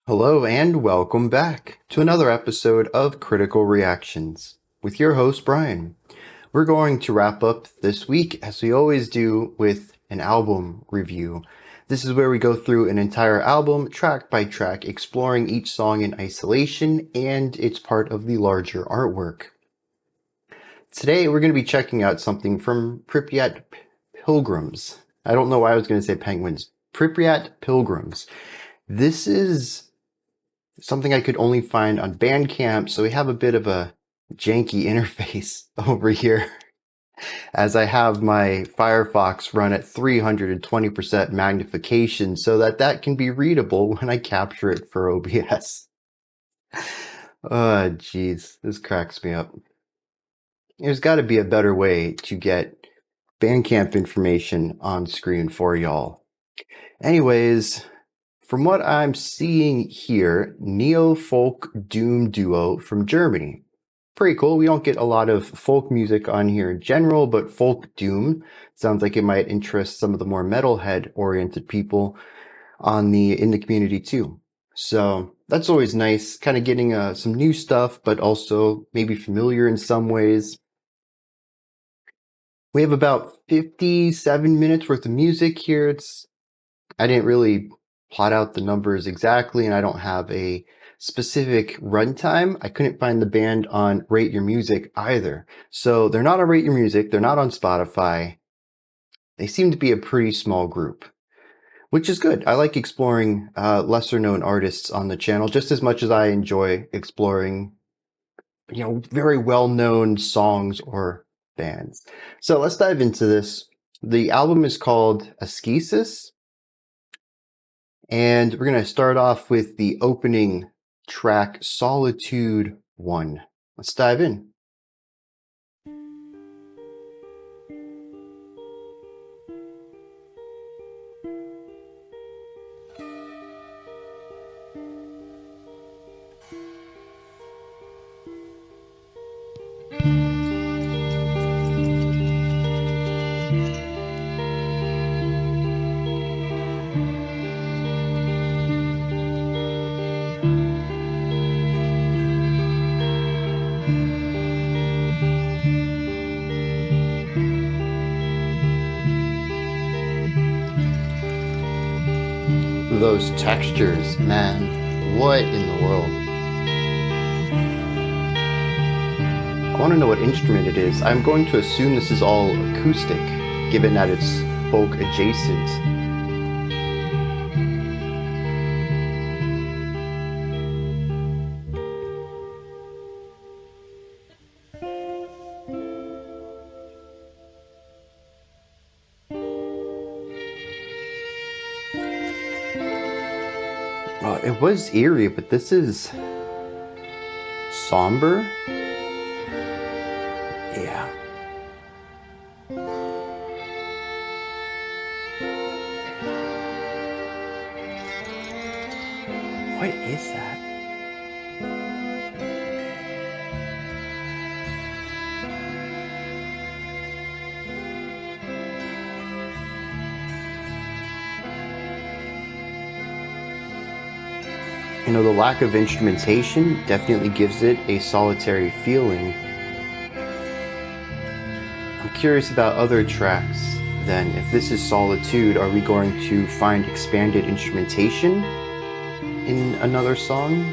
Hello and welcome back to another episode of Critical Reactions with your host Bryan. We're going to wrap up this week as we always do with an album review. This is where we go through an entire album track by track, exploring each song in isolation and it's part of the larger artwork. Today we're going to be checking out something from Prypjat Pilgrims. I don't know why I was going to say penguins. Prypjat Pilgrims. This is something I could only find on Bandcamp, so we have a bit of a janky interface over here as I have my Firefox run at 320% magnification so that can be readable when I capture it for OBS. Oh, geez, this cracks me up. There's got to be a better way to get Bandcamp information on screen for y'all. Anyways, from what I'm seeing here, neo-folk doom duo from Germany. Pretty cool. We don't get a lot of folk music on here in general, but folk doom sounds like it might interest some of the more metalhead-oriented people in the community too. So that's always nice, kind of getting some new stuff, but also maybe familiar in some ways. We have about 57 minutes worth of music here. I didn't really plot out the numbers exactly, and I don't have a specific runtime. I couldn't find the band on Rate Your Music either. So they're not on Rate Your Music, they're not on Spotify. They seem to be a pretty small group, which is good. I like exploring lesser known artists on the channel just as much as I enjoy exploring, very well known songs or bands. So let's dive into this. The album is called Askesis. And we're going to start off with the opening track, Solitude I. Let's dive in. Those textures, man, what in the world? I want to know what instrument it is. I'm going to assume this is all acoustic, given that it's folk adjacent. It was eerie, but this is somber. Yeah. What is that? The lack of instrumentation definitely gives it a solitary feeling. I'm curious about other tracks then. If this is Solitude, are we going to find expanded instrumentation in another song?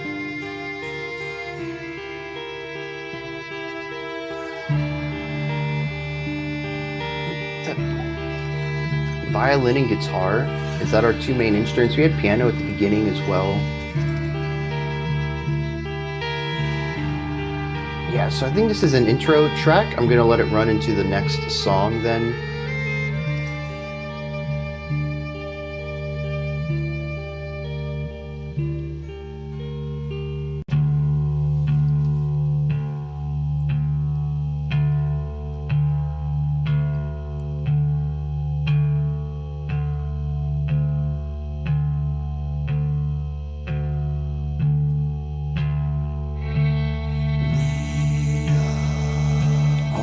Violin and guitar, is that our two main instruments? We had piano at the beginning as well. Yeah, so I think this is an intro track. I'm gonna let it run into the next song then.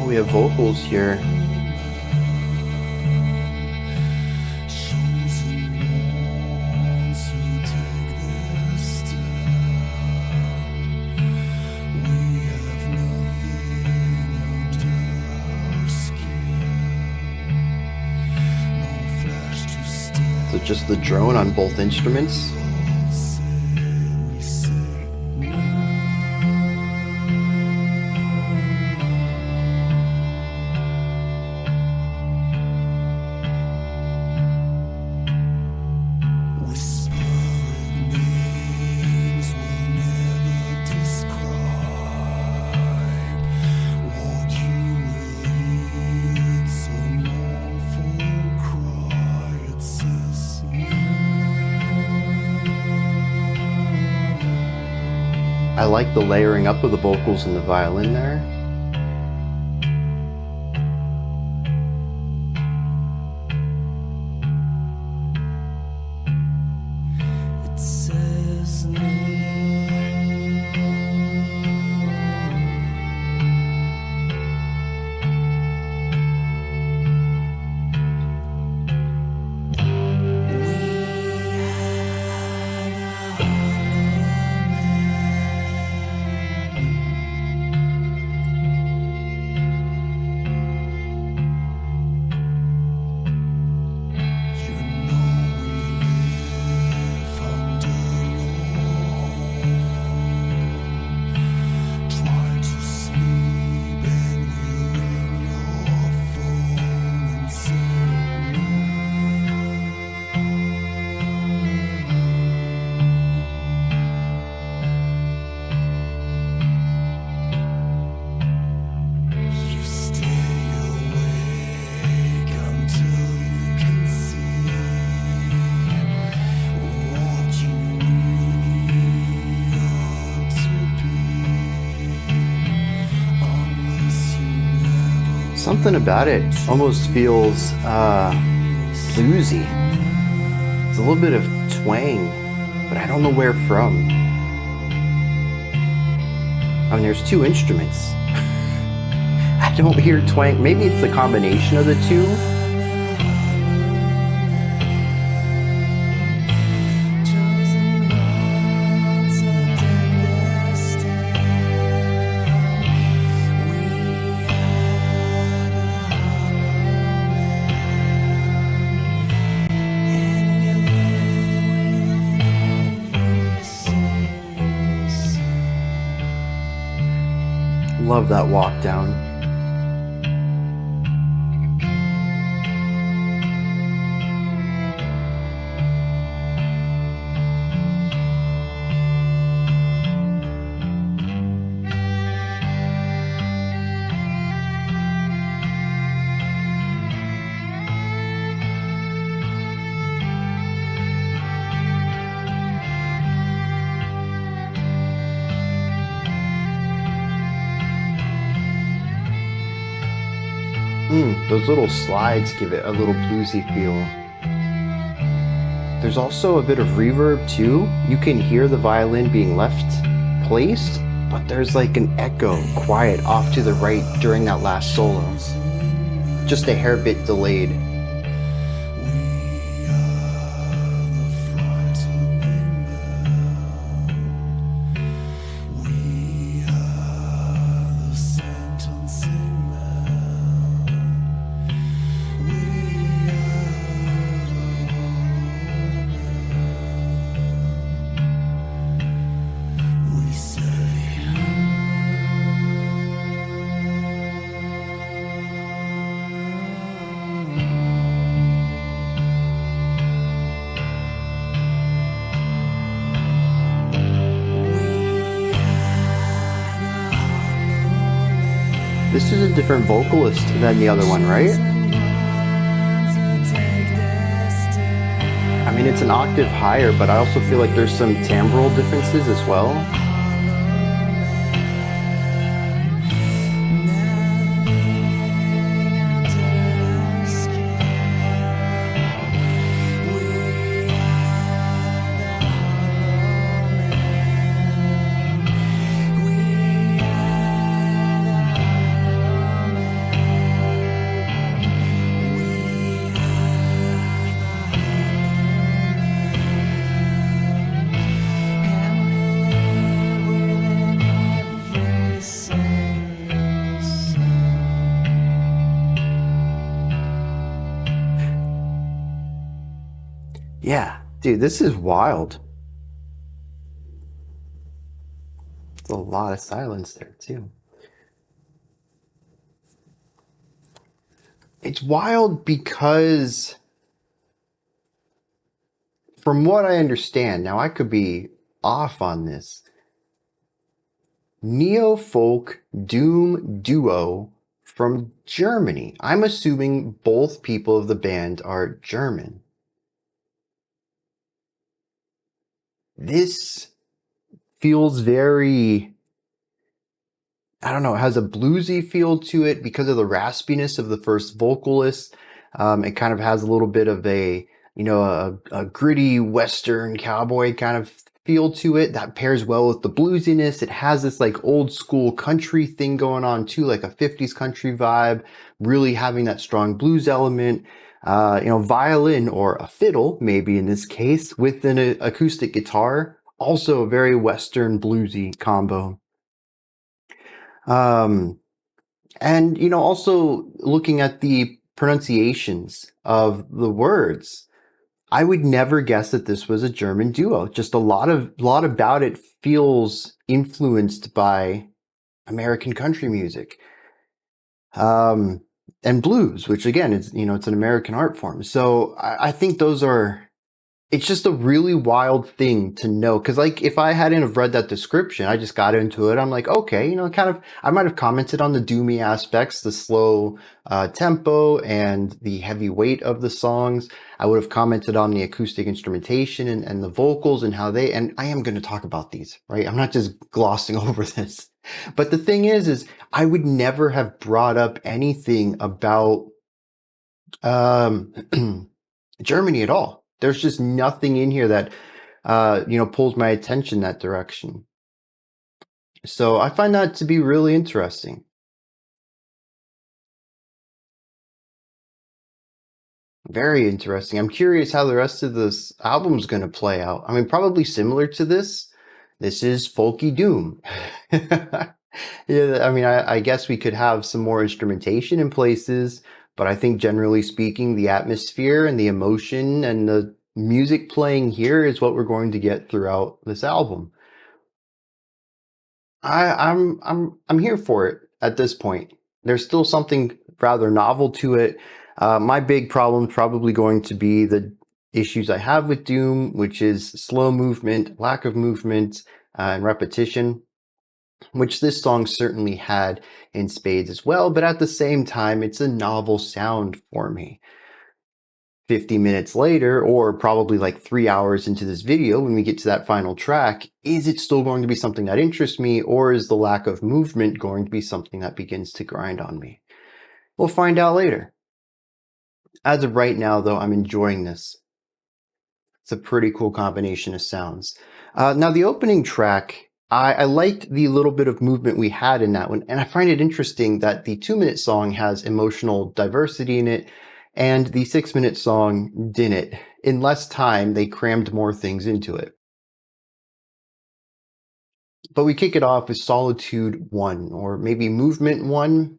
We have vocals here. just the drone on both instruments. I like the layering up of the vocals and the violin there. Something about it almost feels bluesy. It's a little bit of twang, but I don't know where from. I mean, there's two instruments. I don't hear twang. Maybe it's the combination of the two. Love that walk down. Those little slides give it a little bluesy feel. There's also a bit of reverb too. You can hear the violin being left placed, but there's like an echo quiet off to the right during that last solo. Just a hair bit delayed. This is a different vocalist than the other one, right? I mean, it's an octave higher, but I also feel like there's some timbral differences as well. Dude, this is wild. There's a lot of silence there, too. It's wild because, from what I understand, now I could be off on this, neo-folk doom duo from Germany. I'm assuming both people of the band are German. This feels very, I don't know, it has a bluesy feel to it because of the raspiness of the first vocalist. It kind of has a little bit of a gritty Western cowboy kind of feel to it that pairs well with the bluesiness. It has this like old school country thing going on too, like a 50s country vibe, really having that strong blues element. Violin or a fiddle, maybe in this case, with an acoustic guitar. Also a very Western bluesy combo. Um, also looking at the pronunciations of the words, I would never guess that this was a German duo. Just a lot about it feels influenced by American country music. And blues, which again is, it's an American art form. So I think it's just a really wild thing to know. Cause like if I hadn't have read that description, I just got into it. I'm like, okay, I might have commented on the doomy aspects, the slow tempo and the heavy weight of the songs. I would have commented on the acoustic instrumentation and the vocals and and I am going to talk about these, right? I'm not just glossing over this. But the thing is I would never have brought up anything about, Germany at all. There's just nothing in here that, pulls my attention that direction. So I find that to be really interesting. Very interesting. I'm curious how the rest of this album's going to play out. I mean, probably similar to this. This is folky doom. Yeah, I mean, I guess we could have some more instrumentation in places, but I think generally speaking, the atmosphere and the emotion and the music playing here is what we're going to get throughout this album. I'm here for it at this point. There's still something rather novel to it. My big problem is probably going to be the issues I have with Doom, which is slow movement, lack of movement, and repetition, which this song certainly had in spades as well. But at the same time, it's a novel sound for me. 50 minutes later, or probably like 3 hours into this video, when we get to that final track, is it still going to be something that interests me, or is the lack of movement going to be something that begins to grind on me? We'll find out later. As of right now, though, I'm enjoying this. It's a pretty cool combination of sounds. Now, the opening track, I liked the little bit of movement we had in that one, and I find it interesting that the 2-minute song has emotional diversity in it, and the 6-minute song didn't. In less time, they crammed more things into it. But we kick it off with Solitude I, or maybe Movement 1.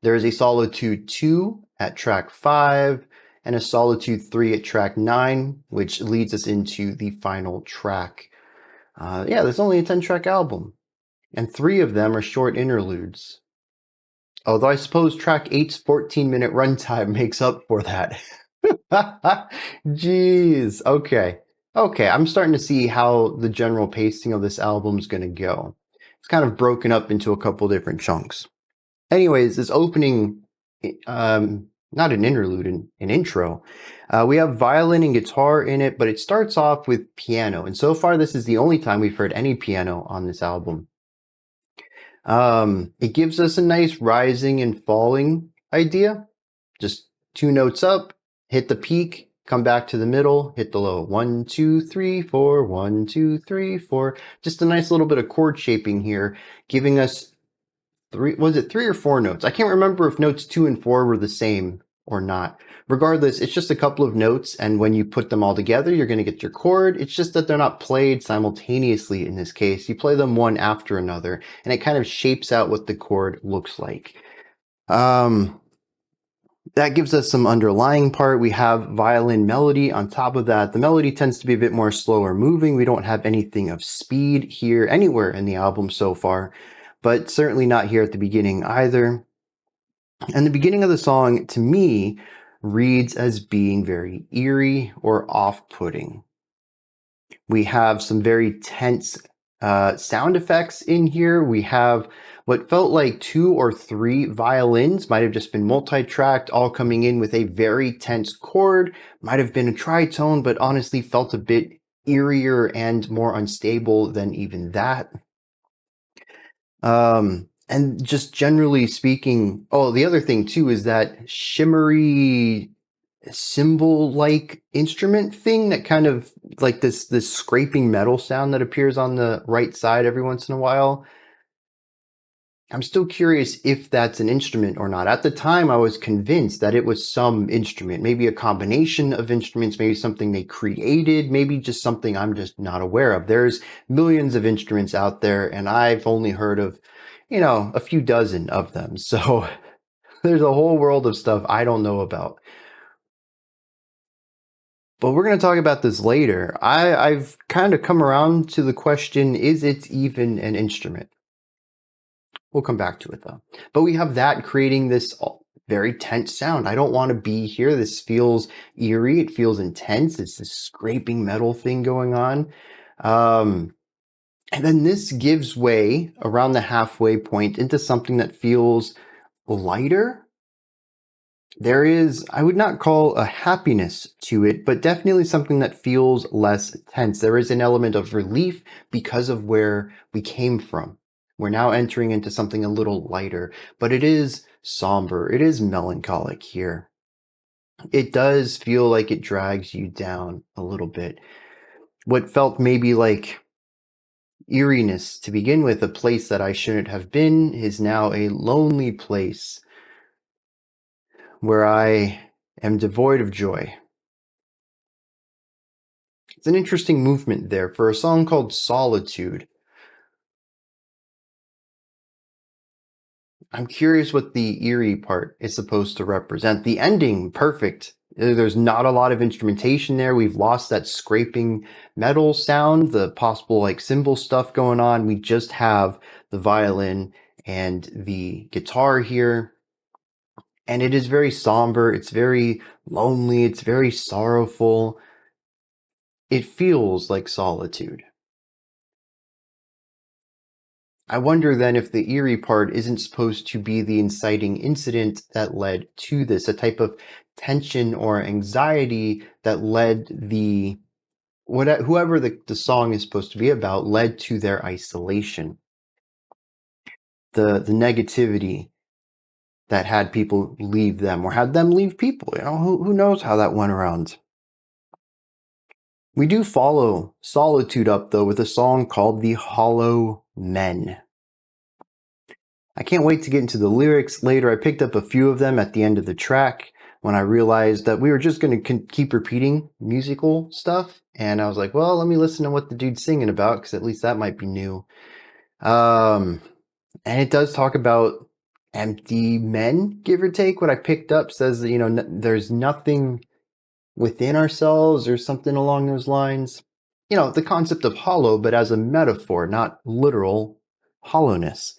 There is a Solitude II at track 5, and a Solitude III at track 9, which leads us into the final track. There's only a 10-track album, and 3 of them are short interludes. Although I suppose track 8's 14-minute runtime makes up for that. Jeez. Okay. I'm starting to see how the general pacing of this album is going to go. It's kind of broken up into a couple different chunks. Anyways, this opening, not an interlude, an intro. We have violin and guitar in it, but it starts off with piano. And so far, this is the only time we've heard any piano on this album. It gives us a nice rising and falling idea. Just 2 notes up, hit the peak, come back to the middle, hit the low. 1, 2, 3, 4, 1, 2, 3, 4. Just a nice little bit of chord shaping here, giving us 3 or 4 notes? I can't remember if notes 2 and 4 were the same or not. Regardless, it's just a couple of notes, and when you put them all together, you're going to get your chord. It's just that they're not played simultaneously in this case. You play them one after another, and it kind of shapes out what the chord looks like. That gives us some underlying part. We have violin melody. On top of that, the melody tends to be a bit more slower moving. We don't have anything of speed here anywhere in the album so far, but certainly not here at the beginning either. And the beginning of the song, to me, reads as being very eerie or off-putting. We have some very tense sound effects in here. We have what felt like 2 or 3 violins, might have just been multi-tracked, all coming in with a very tense chord. Might have been a tritone, but honestly felt a bit eerier and more unstable than even that. And just generally speaking, oh, the other thing too is that shimmery cymbal-like instrument thing that kind of like this scraping metal sound that appears on the right side every once in a while. I'm still curious if that's an instrument or not. At the time, I was convinced that it was some instrument, maybe a combination of instruments, maybe something they created, maybe just something I'm just not aware of. There's millions of instruments out there, and I've only heard of, a few dozen of them. So there's a whole world of stuff I don't know about. But we're going to talk about this later. I've kind of come around to the question, is it even an instrument? We'll come back to it though. But we have that creating this very tense sound. I don't want to be here. This feels eerie. It feels intense. It's this scraping metal thing going on. And then this gives way around the halfway point into something that feels lighter. There is, I would not call a happiness to it, but definitely something that feels less tense. There is an element of relief because of where we came from. We're now entering into something a little lighter, but it is somber. It is melancholic here. It does feel like it drags you down a little bit. What felt maybe like eeriness to begin with, a place that I shouldn't have been, is now a lonely place where I am devoid of joy. It's an interesting movement there for a song called Solitude. I'm curious what the eerie part is supposed to represent. The ending, perfect. There's not a lot of instrumentation there. We've lost that scraping metal sound, the possible like cymbal stuff going on. We just have the violin and the guitar here. And it is very somber. It's very lonely. It's very sorrowful. It feels like solitude. I wonder then if the eerie part isn't supposed to be the inciting incident that led to this, a type of tension or anxiety that led whoever the song is supposed to be about led to their isolation. The negativity that had people leave them or had them leave people. Who knows how that went around. We do follow Solitude up though with a song called The Hollow Men. I can't wait to get into the lyrics later. I picked up a few of them at the end of the track when I realized that we were just going to keep repeating musical stuff. And I was like, well, let me listen to what the dude's singing about, because at least that might be new. And it does talk about empty men, give or take. What I picked up says that, there's nothing within ourselves or something along those lines. The concept of hollow, but as a metaphor, not literal hollowness.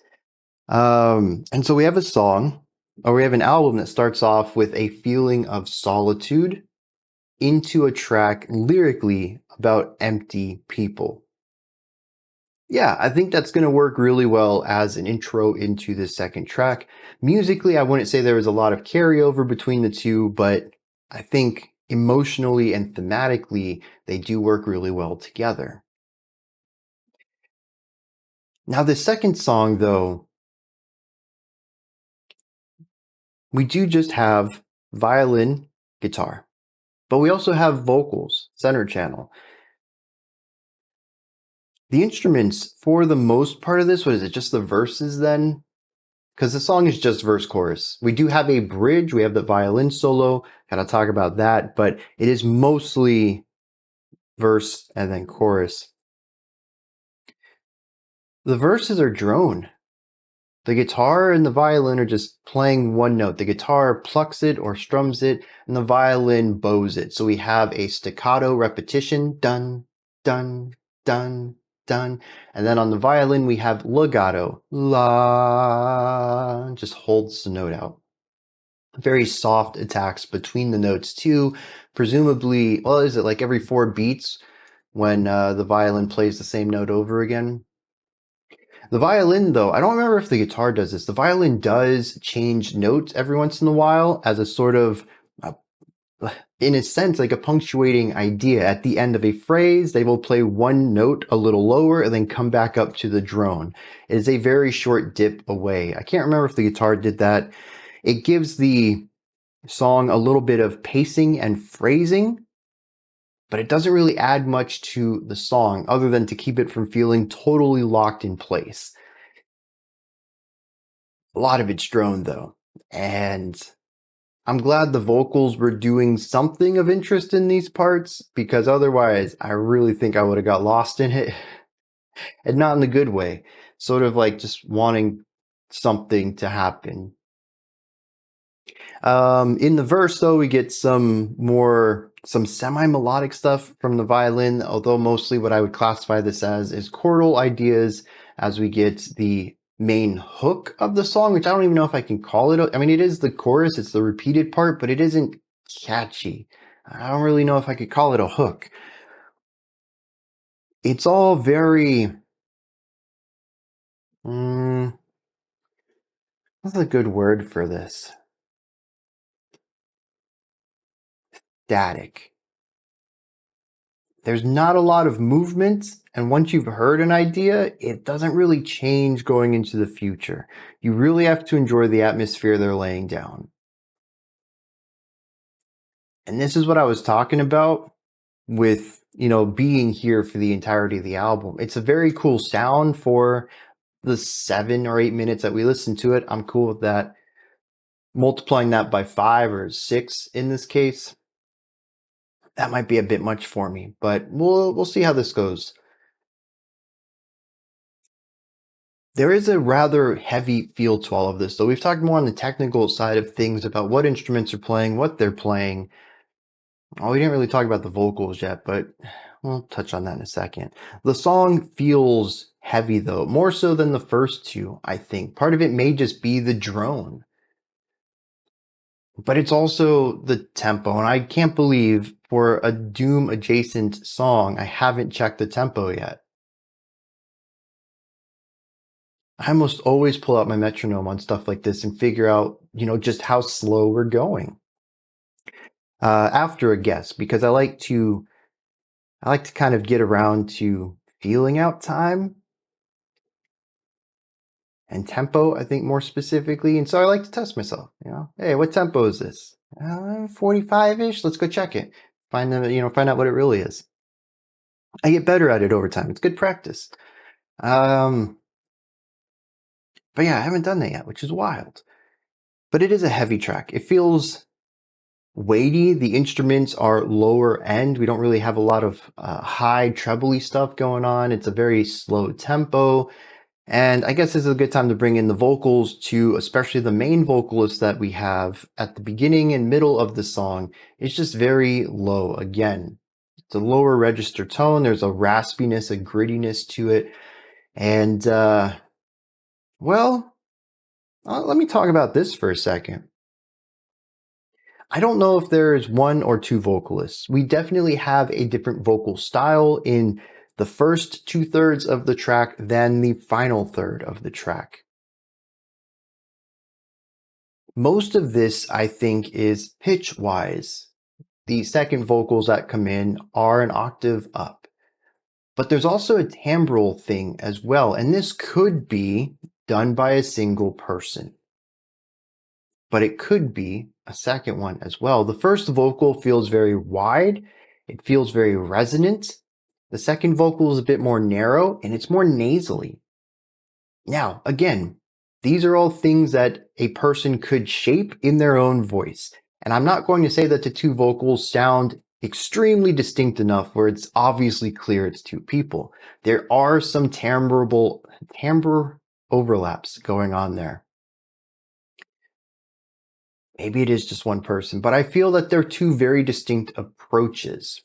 And so we have we have an album that starts off with a feeling of solitude into a track lyrically about empty people. Yeah, I think that's going to work really well as an intro into the second track. Musically, I wouldn't say there was a lot of carryover between the two, but I think emotionally and thematically, they do work really well together. Now, the second song, though, we do just have violin, guitar, but we also have vocals, center channel. The instruments, for the most part of this, what is it, just the verses then? Because the song is just verse chorus. We do have a bridge, we have the violin solo, gotta talk about that, but it is mostly verse and then chorus. The verses are drone. The guitar and the violin are just playing one note. The guitar plucks it or strums it, and the violin bows it. So we have a staccato repetition, dun, dun, dun, dun. And then on the violin, we have legato, la, just holds the note out. Very soft attacks between the notes too. Presumably, well, is it like every 4 beats when the violin plays the same note over again? The violin, though, I don't remember if the guitar does this. The violin does change notes every once in a while as a sort of, uh, in a sense, like a punctuating idea. At the end of a phrase, they will play one note a little lower and then come back up to the drone. It is a very short dip away. I can't remember if the guitar did that. It gives the song a little bit of pacing and phrasing, but it doesn't really add much to the song other than to keep it from feeling totally locked in place. A lot of it's drone though, and I'm glad the vocals were doing something of interest in these parts, because otherwise I really think I would have got lost in it, and not in the good way, sort of like just wanting something to happen. In the verse, though, we get some semi-melodic stuff from the violin, although mostly what I would classify this as is chordal ideas as we get the main hook of the song, which I don't even know if I can call it. I mean, it is the chorus, it's the repeated part, but it isn't catchy. I don't really know if I could call it a hook. It's all very... what's a good word for this? Static. There's not a lot of movement, and once you've heard an idea, it doesn't really change going into the future. You really have to enjoy the atmosphere they're laying down. And this is what I was talking about with, being here for the entirety of the album. It's a very cool sound for the 7 or 8 minutes that we listened to it. I'm cool with that. Multiplying that by 5 or 6 in this case, that might be a bit much for me, but we'll see how this goes. There is a rather heavy feel to all of this, though. We've talked more on the technical side of things about what instruments are playing, what they're playing. Oh, we didn't really talk about the vocals yet, but we'll touch on that in a second. The song feels heavy, though, more so than the first two, I think. Part of it may just be the drone, but it's also the tempo, and I can't believe for a Doom-adjacent song, I haven't checked the tempo yet. I almost always pull out my metronome on stuff like this and figure out, just how slow we're going after a guess, because I like to kind of get around to feeling out time and tempo, I think more specifically. And so I like to test myself, hey, what tempo is this? 45-ish. Let's go check it. Find out what it really is. I get better at it over time. It's good practice. But yeah, I haven't done that yet, which is wild. But it is a heavy track. It feels weighty. The instruments are lower end. We don't really have a lot of high trebly stuff going on. It's a very slow tempo. And I guess this is a good time to bring in the vocals too, especially the main vocalist that we have at the beginning and middle of the song. It's just very low. Again, it's a lower register tone. There's a raspiness, a grittiness to it. And, let me talk about this for a second. I don't know if there's 1 or 2 vocalists. We definitely have a different vocal style in the first 2/3 of the track than the final third of the track. Most of this, I think, is pitch-wise. The second vocals that come in are an octave up. But there's also a timbral thing as well, and this could be done by a single person. But it could be a second one as well. The first vocal feels very wide. It feels very resonant. The second vocal is a bit more narrow and it's more nasally. Now, again, these are all things that a person could shape in their own voice. And I'm not going to say that the 2 vocals sound extremely distinct enough where it's obviously clear it's 2 people. There are some timbre overlaps going on there. Maybe it is just one person, but I feel that they're two very distinct approaches.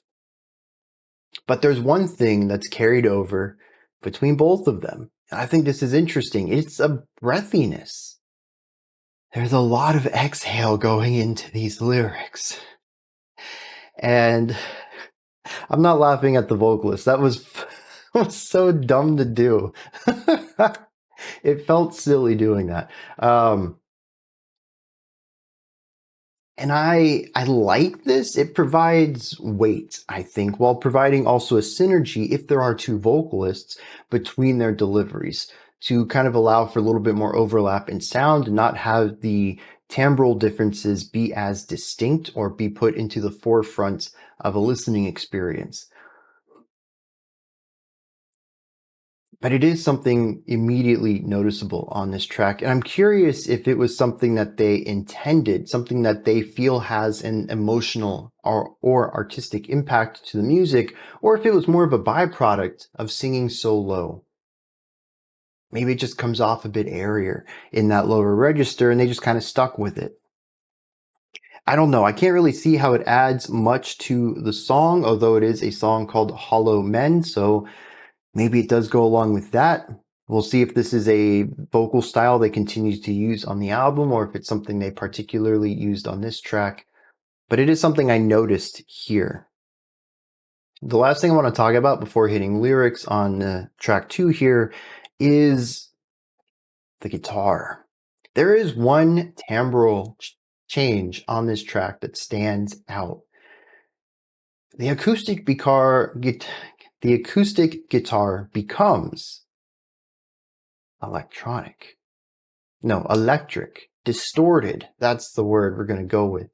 But there's one thing that's carried over between both of them. And I think this is interesting. It's a breathiness. There's a lot of exhale going into these lyrics. And I'm not laughing at the vocalist. That was, was so dumb to do. It felt silly doing that. And I like this. It provides weight, I think, while providing also a synergy if there are two vocalists between their deliveries to kind of allow for a little bit more overlap in sound and not have the timbral differences be as distinct or be put into the forefront of a listening experience. But it is something immediately noticeable on this track. And I'm curious if it was something that they intended, something that they feel has an emotional or artistic impact to the music, or if it was more of a byproduct of singing so low. Maybe it just comes off a bit airier in that lower register and they just kind of stuck with it. I don't know. I can't really see how it adds much to the song, although it is a song called Hollow Men. So maybe it does go along with that. We'll see if this is a vocal style they continue to use on the album or if it's something they particularly used on this track. But it is something I noticed here. The last thing I want to talk about before hitting lyrics on track 2 here is the guitar. There is one timbral change on this track that stands out. The acoustic guitar becomes electric, distorted. That's the word we're going to go with.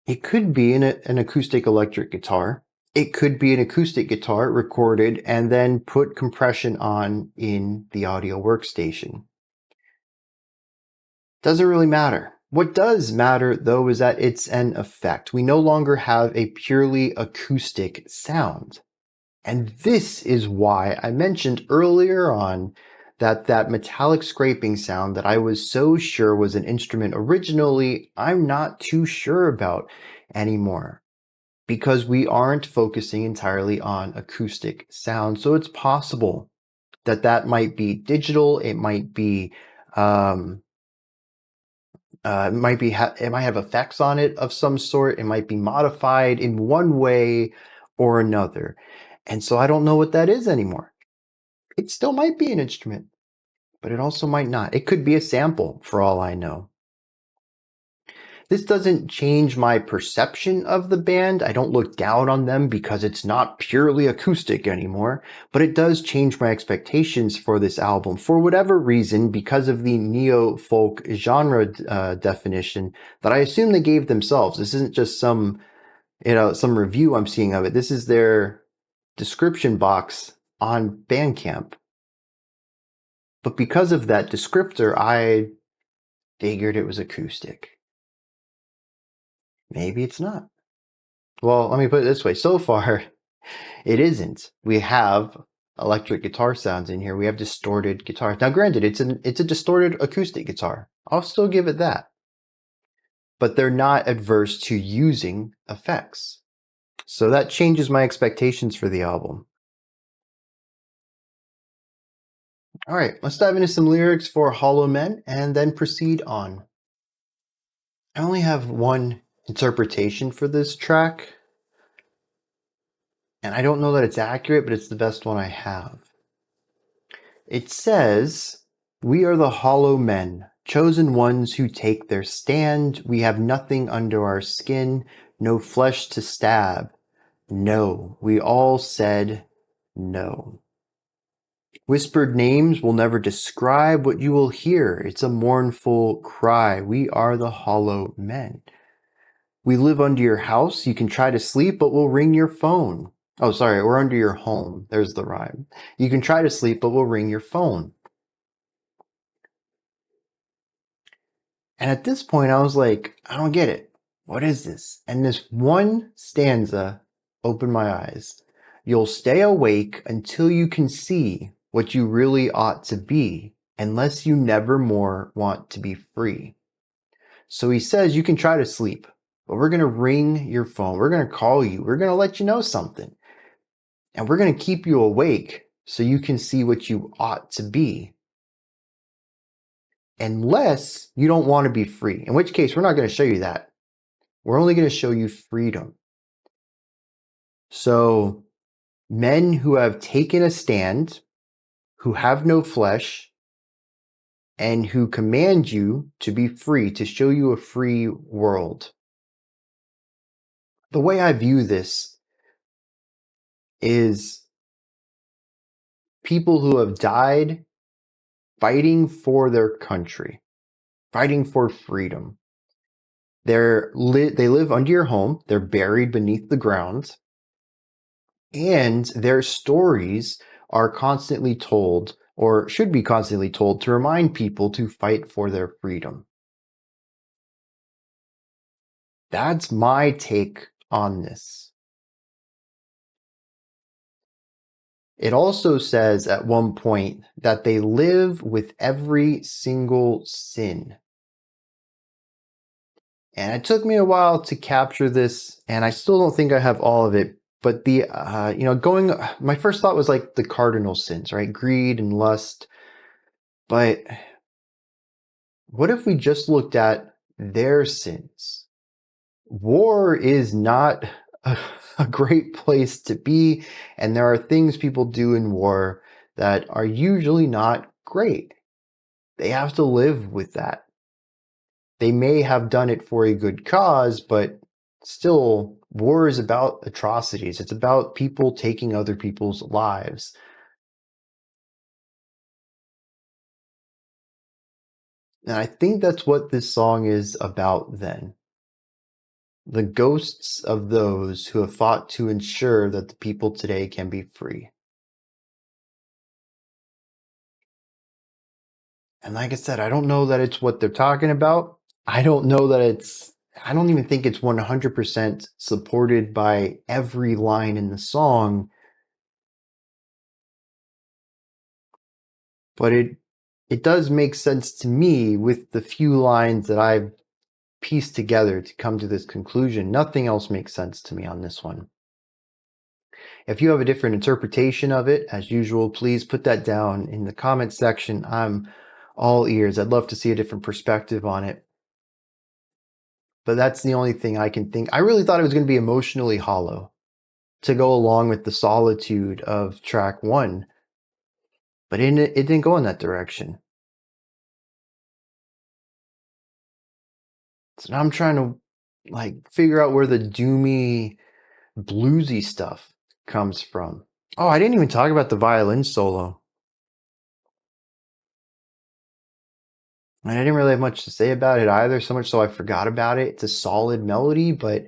It could be an acoustic electric guitar. It could be an acoustic guitar recorded and then put compression on in the audio workstation. Doesn't really matter. What does matter, though, is that it's an effect. We no longer have a purely acoustic sound. And this is why I mentioned earlier on that metallic scraping sound that I was so sure was an instrument originally, I'm not too sure about anymore. Because we aren't focusing entirely on acoustic sound. So it's possible that might be digital, it might be it might have effects on it of some sort. It might be modified in one way or another. And so I don't know what that is anymore. It still might be an instrument, but it also might not. It could be a sample for all I know. This doesn't change my perception of the band. I don't look down on them because it's not purely acoustic anymore, but it does change my expectations for this album. For whatever reason, because of the neo-folk genre definition that I assume they gave themselves. This isn't just some review I'm seeing of it. This is their description box on Bandcamp. But because of that descriptor, I figured it was acoustic. Maybe it's not. Well, let me put it this way. So far, it isn't. We have electric guitar sounds in here. We have distorted guitars. Now, granted, it's a distorted acoustic guitar. I'll still give it that. But they're not adverse to using effects. So that changes my expectations for the album. All right, let's dive into some lyrics for Hollow Men and then proceed on. I only have one interpretation for this track. And I don't know that it's accurate, but it's the best one I have. It says, "We are the hollow men, chosen ones who take their stand. We have nothing under our skin, no flesh to stab. No, we all said no. Whispered names will never describe what you will hear. It's a mournful cry. We are the hollow men. We live under your house. You can try to sleep, but we'll ring your phone. Oh, sorry, we're under your home. There's the rhyme. You can try to sleep, but we'll ring your phone." And at this point, I was like, I don't get it. What is this? And this one stanza opened my eyes. You'll stay awake until you can see what you really ought to be, unless you never more want to be free. So he says you can try to sleep, but we're going to ring your phone. We're going to call you. We're going to let you know something. And we're going to keep you awake so you can see what you ought to be. Unless you don't want to be free, in which case we're not going to show you that. We're only going to show you freedom. So men who have taken a stand, who have no flesh, and who command you to be free, to show you a free world. The way I view this is people who have died fighting for their country, fighting for freedom. They live under your home. They're buried beneath the ground. And their stories are constantly told, or should be constantly told, to remind people to fight for their freedom. That's my take on this. It also says at one point that they live with every single sin. And it took me a while to capture this, and I still don't think I have all of it. But my first thought was like the cardinal sins, right? Greed and lust. But what if we just looked at their sins? War is not a great place to be, and there are things people do in war that are usually not great. They have to live with that. They may have done it for a good cause, but still, war is about atrocities. It's about people taking other people's lives. And I think that's what this song is about then. The ghosts of those who have fought to ensure that the people today can be free. And like I said, I don't know that it's what they're talking about. I don't even think it's 100% supported by every line in the song. But it does make sense to me with the few lines that I've pieced together to come to this conclusion. Nothing else makes sense to me on this one. If you have a different interpretation of it, as usual, please put that down in the comment section. I'm all ears. I'd love to see a different perspective on it. But that's the only thing I can think. I really thought it was going to be emotionally hollow to go along with the solitude of track 1. But it didn't go in that direction. So now I'm trying to figure out where the doomy, bluesy stuff comes from. Oh, I didn't even talk about the violin solo. And I didn't really have much to say about it either, so much so I forgot about it. It's a solid melody, but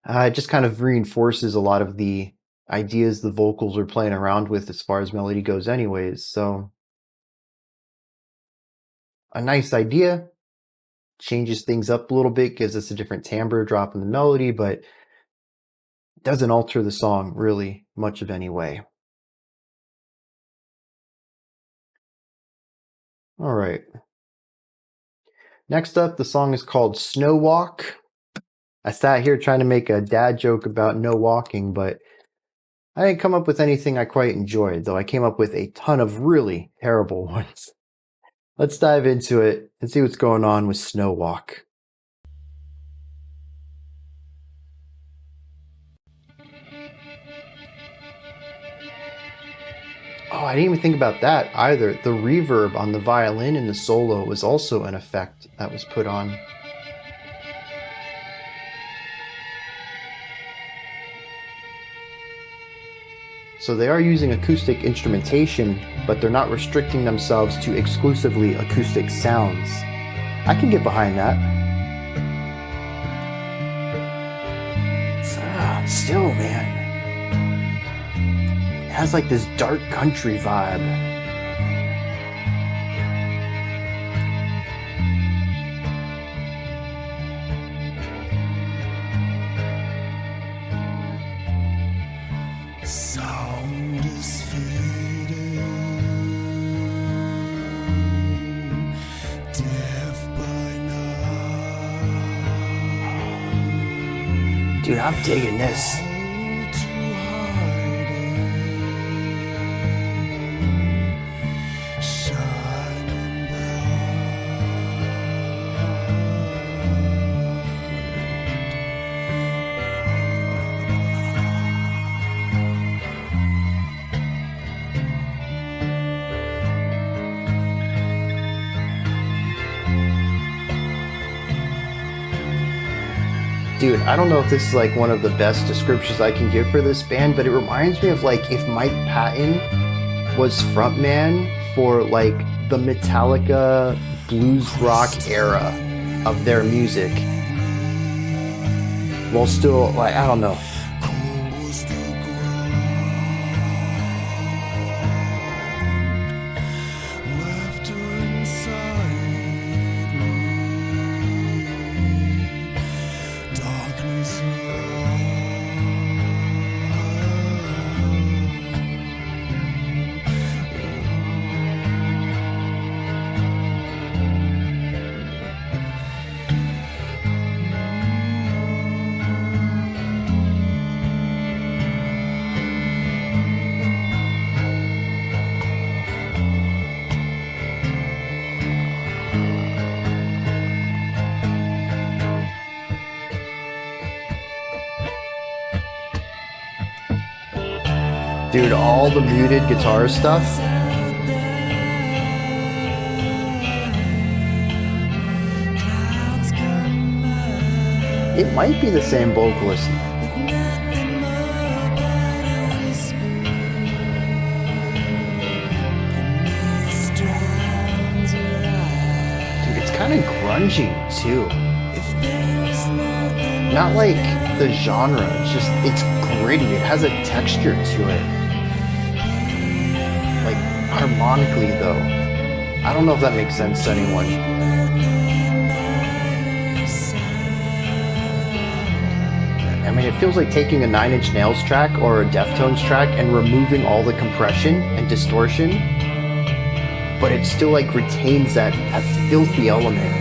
it just kind of reinforces a lot of the ideas the vocals are playing around with as far as melody goes anyways. So a nice idea, changes things up a little bit, gives us a different timbre drop in the melody, but doesn't alter the song really much of any way. All right. Next up, the song is called Snowwalk. I sat here trying to make a dad joke about no walking, but I didn't come up with anything I quite enjoyed, though I came up with a ton of really terrible ones. Let's dive into it and see what's going on with Snowwalk. Oh, I didn't even think about that either. The reverb on the violin in the solo was also an effect that was put on. So they are using acoustic instrumentation, but they're not restricting themselves to exclusively acoustic sounds. I can get behind that. Still, man. It has like this dark country vibe. Sound is fading, deaf by night. Dude, I'm digging this. Dude, I don't know if this is like one of the best descriptions I can give for this band, but it reminds me of like if Mike Patton was frontman for like the Metallica blues rock era of their music, while still like, I don't know. Dude, all the muted guitar stuff. It might be the same vocalist. Dude, it's kind of grungy too. Not like the genre, it's gritty. It has a texture to it. Like harmonically though. I don't know if that makes sense to anyone. I mean, it feels like taking a Nine Inch Nails track or a Deftones track and removing all the compression and distortion, but it still like retains that filthy element.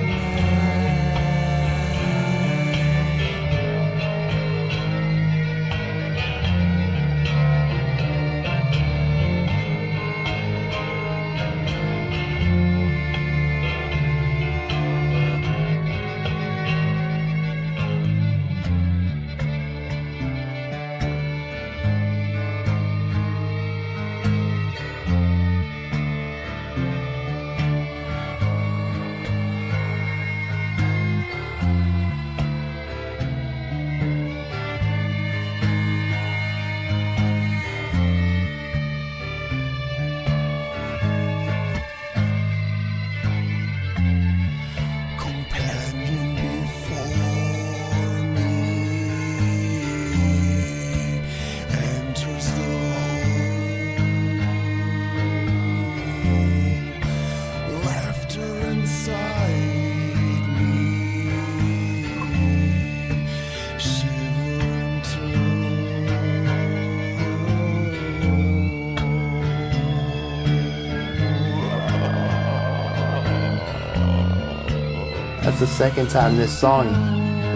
That's the second time this song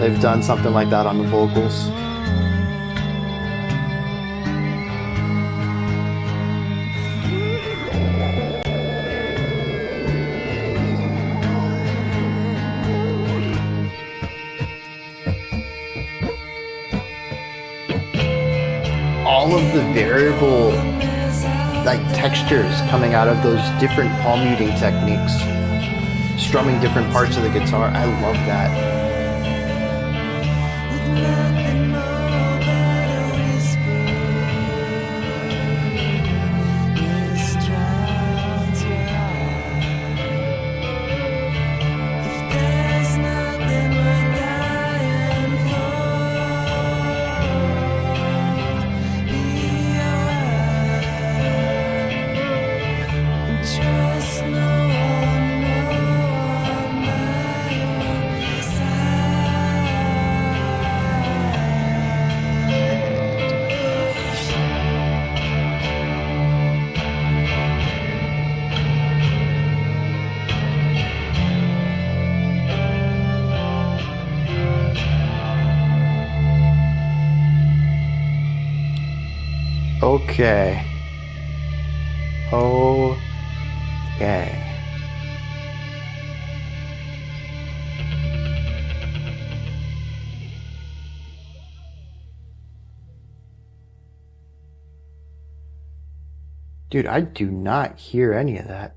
they've done something like that on the vocals. All of the variable like textures coming out of those different palm muting techniques, strumming different parts of the guitar. I love that. Okay. Okay. Dude, I do not hear any of that.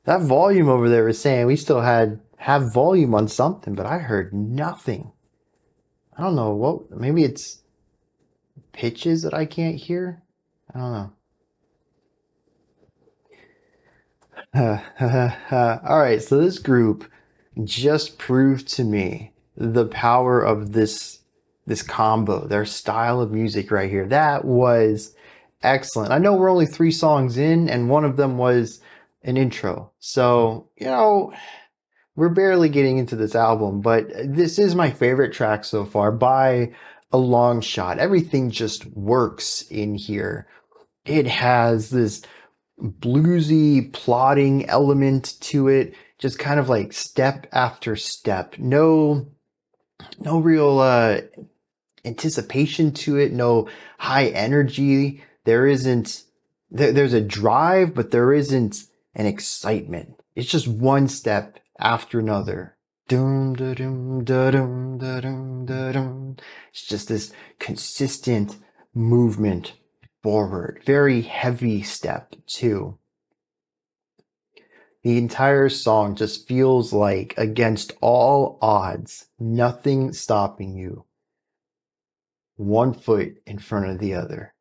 That volume over there was saying we still have volume on something, but I heard nothing. I don't know what, maybe it's pitches that I can't hear? I don't know. All right, so this group just proved to me the power of this combo, their style of music right here. That was excellent. I know we're only 3 songs in, and one of them was an intro. So, we're barely getting into this album, but this is my favorite track so far by a long shot. Everything just works in here. It has this bluesy plotting element to it, just kind of like step after step. No real anticipation to it, no high energy. There's a drive, but there isn't an excitement. It's just one step after another. Dum da dum da dum da dum da dum. It's just this consistent movement forward. Very heavy step too. The entire song just feels like against all odds, nothing stopping you. One foot in front of the other.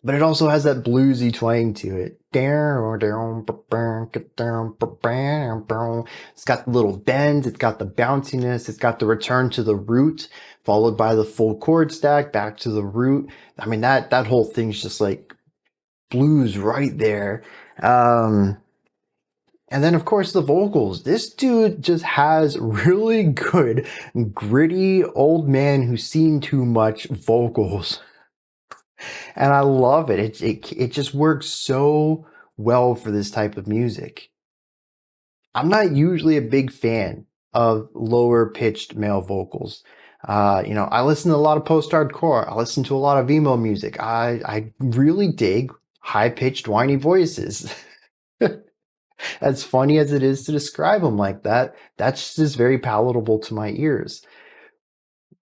But it also has that bluesy twang to it. It's got the little bends, it's got the bounciness, it's got the return to the root, followed by the full chord stack, back to the root. I mean, that whole thing's just like blues right there. Um, and then, of course, the vocals. This dude just has really good, gritty, old man who's seen too much vocals. And I love it. It just works so well for this type of music. I'm not usually a big fan of lower pitched male vocals. I listen to a lot of post-hardcore. I listen to a lot of emo music. I really dig high pitched whiny voices. As funny as it is to describe them like that, that's just very palatable to my ears.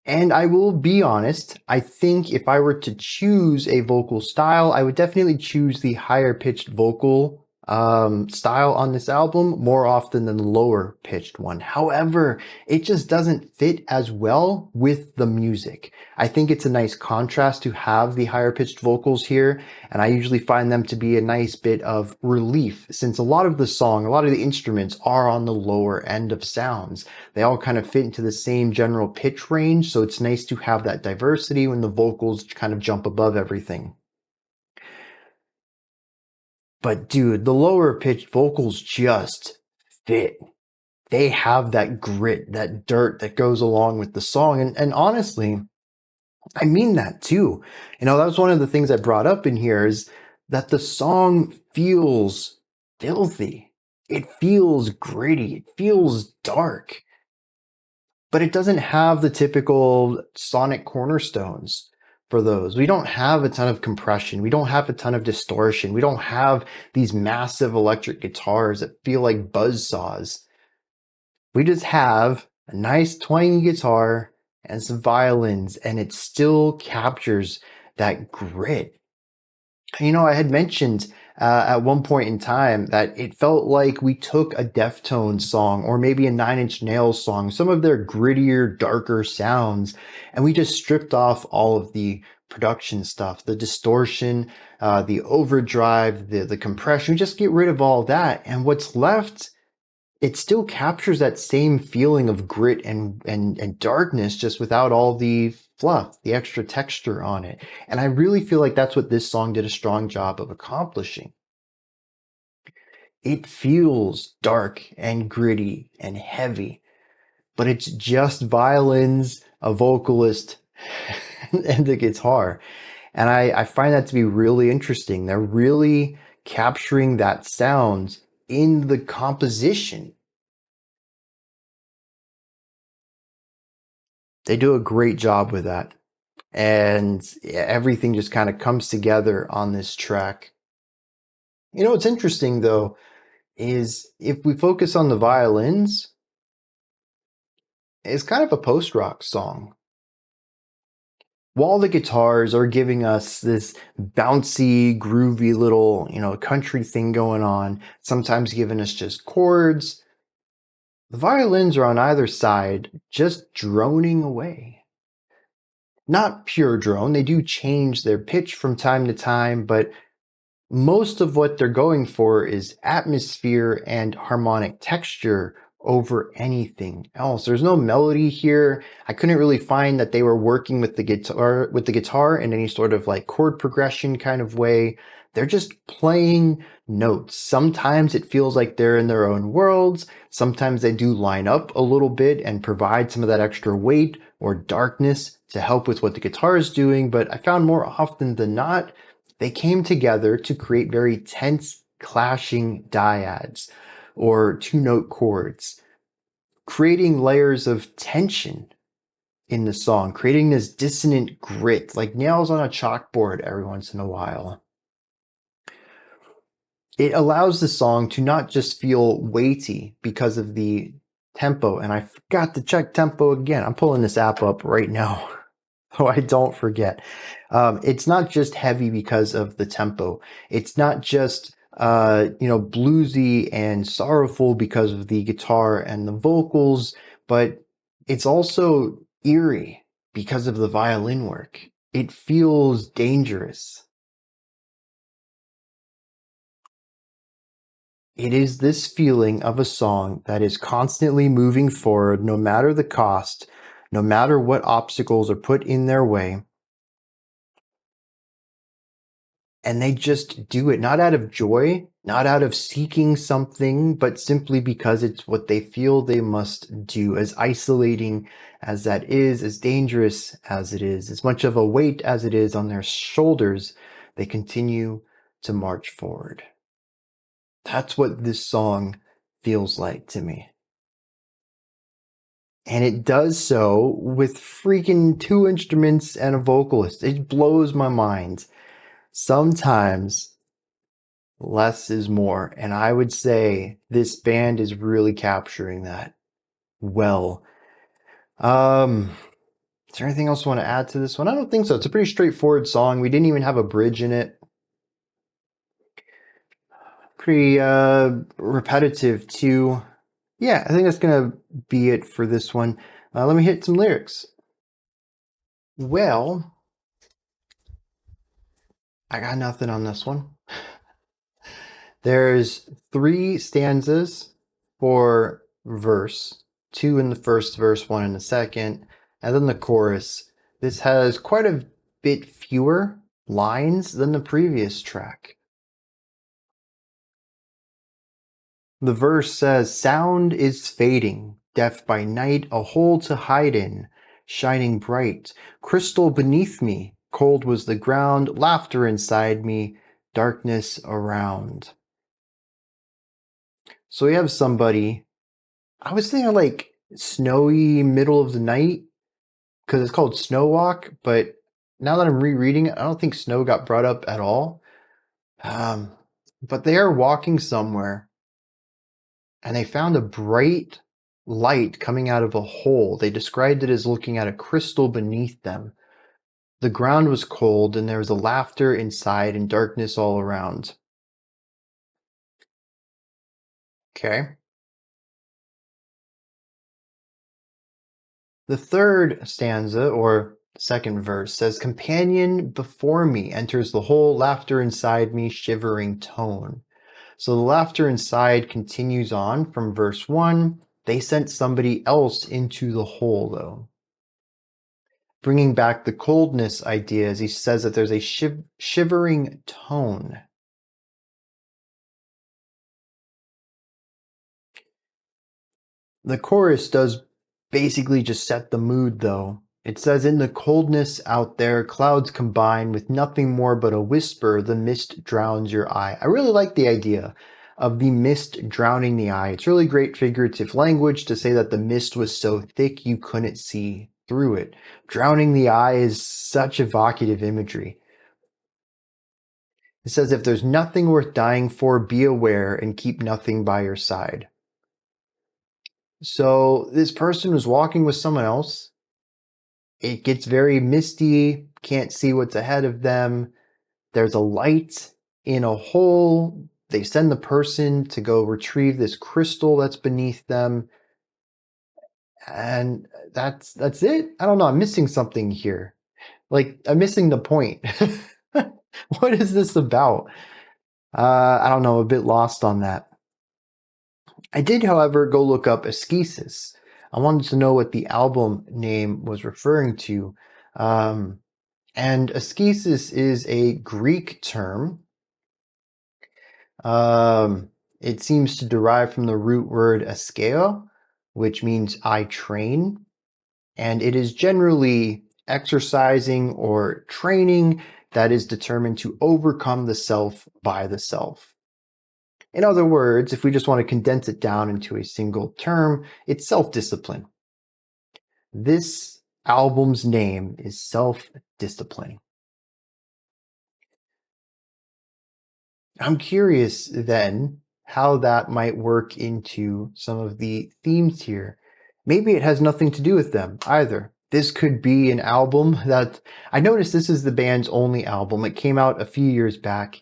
And I will be honest, I think if I were to choose a vocal style, I would definitely choose the higher pitched vocal style on this album more often than the lower pitched one. However, it just doesn't fit as well with the music. I think it's a nice contrast to have the higher pitched vocals here, and I usually find them to be a nice bit of relief since a lot of the song, a lot of the instruments are on the lower end of sounds. They all kind of fit into the same general pitch range, so it's nice to have that diversity when the vocals kind of jump above everything. But dude, the lower pitched vocals just fit. They have that grit, that dirt that goes along with the song. And honestly, I mean that too. That was one of the things I brought up in here is that the song feels filthy. It feels gritty. It feels dark. But it doesn't have the typical sonic cornerstones for those. We don't have a ton of compression. We don't have a ton of distortion. We don't have these massive electric guitars that feel like buzzsaws. We just have a nice twangy guitar and some violins, and it still captures that grit. I had mentioned at one point in time that it felt like we took a Deftones song or maybe a Nine Inch Nails song, some of their grittier, darker sounds, and we just stripped off all of the production stuff, the distortion, the overdrive, the compression. We just get rid of all that, and what's left, it still captures that same feeling of grit and darkness, just without all the fluff, the extra texture on it. And I really feel like that's what this song did a strong job of accomplishing. It feels dark and gritty and heavy, but it's just violins, a vocalist, and the guitar. And I find that to be really interesting. They're really capturing that sound in the composition. They do a great job with that. And everything just kind of comes together on this track. You know, what's interesting though is if we focus on the violins, it's kind of a post-rock song. While the guitars are giving us this bouncy, groovy little, country thing going on, sometimes giving us just chords, the violins are on either side just droning away. Not pure drone, they do change their pitch from time to time, but most of what they're going for is atmosphere and harmonic texture over anything else. There's no melody here. I couldn't really find that they were working with the guitar in any sort of like chord progression kind of way. They're just playing notes. Sometimes it feels like they're in their own worlds. Sometimes they do line up a little bit and provide some of that extra weight or darkness to help with what the guitar is doing. But I found more often than not, they came together to create very tense, clashing dyads or two-note chords, creating layers of tension in the song, creating this dissonant grit, like nails on a chalkboard every once in a while. It allows the song to not just feel weighty because of the tempo, and I forgot to check tempo again. I'm pulling this app up right now. Oh, I don't forget. It's not just heavy because of the tempo. It's not just, bluesy and sorrowful because of the guitar and the vocals, but it's also eerie because of the violin work. It feels dangerous. It is this feeling of a song that is constantly moving forward, no matter the cost, no matter what obstacles are put in their way. And they just do it not out of joy, not out of seeking something, but simply because it's what they feel they must do. As isolating as that is, as dangerous as it is, as much of a weight as it is on their shoulders, they continue to march forward. That's what this song feels like to me. And it does so with freaking 2 instruments and a vocalist. It blows my mind. Sometimes less is more. And I would say this band is really capturing that well. Is there anything else I want to add to this one? I don't think so. It's a pretty straightforward song. We didn't even have a bridge in it. Pretty repetitive too. Yeah, I think that's gonna be it for this one. Let me hit some lyrics. Well, I got nothing on this one. There's 3 stanzas for verse, 2 in the first verse, 1 in the second, and then the chorus. This has quite a bit fewer lines than the previous track. The verse says, "Sound is fading, deaf by night, a hole to hide in, shining bright, crystal beneath me, cold was the ground, laughter inside me, darkness around." So we have somebody, I was thinking like snowy middle of the night, because it's called Snowwalk, but now that I'm rereading it, I don't think snow got brought up at all. But they are walking somewhere, and they found a bright light coming out of a hole. They described it as looking at a crystal beneath them. The ground was cold, and there was a laughter inside and darkness all around. Okay. The third stanza, or second verse, says, "Companion before me enters the hole, laughter inside me, shivering tone." So the laughter inside continues on from verse 1. They sent somebody else into the hole, though. Bringing back the coldness idea, as he says that there's a shivering tone. The chorus does basically just set the mood, though. It says, "In the coldness out there, clouds combine with nothing more but a whisper, the mist drowns your eye." I really like the idea of the mist drowning the eye. It's really great figurative language to say that the mist was so thick you couldn't see through it. Drowning the eye is such evocative imagery. It says, if there's nothing worth dying for, be aware and keep nothing by your side. So this person was walking with someone else. It gets very misty, can't see what's ahead of them. There's a light in a hole. They send the person to go retrieve this crystal that's beneath them. And that's it. I don't know. I'm missing something here. Like, I'm missing the point. What is this about? I don't know. A bit lost on that. I did, however, go look up Askesis. I wanted to know what the album name was referring to. And askesis is a Greek term. It seems to derive from the root word askeo, which means I train. And it is generally exercising or training that is determined to overcome the self by the self. In other words, if we just want to condense it down into a single term, it's self-discipline. This album's name is Self-Discipline. I'm curious then how that might work into some of the themes here. Maybe it has nothing to do with them either. This could be an album that I noticed this is the band's only album. It came out a few years back.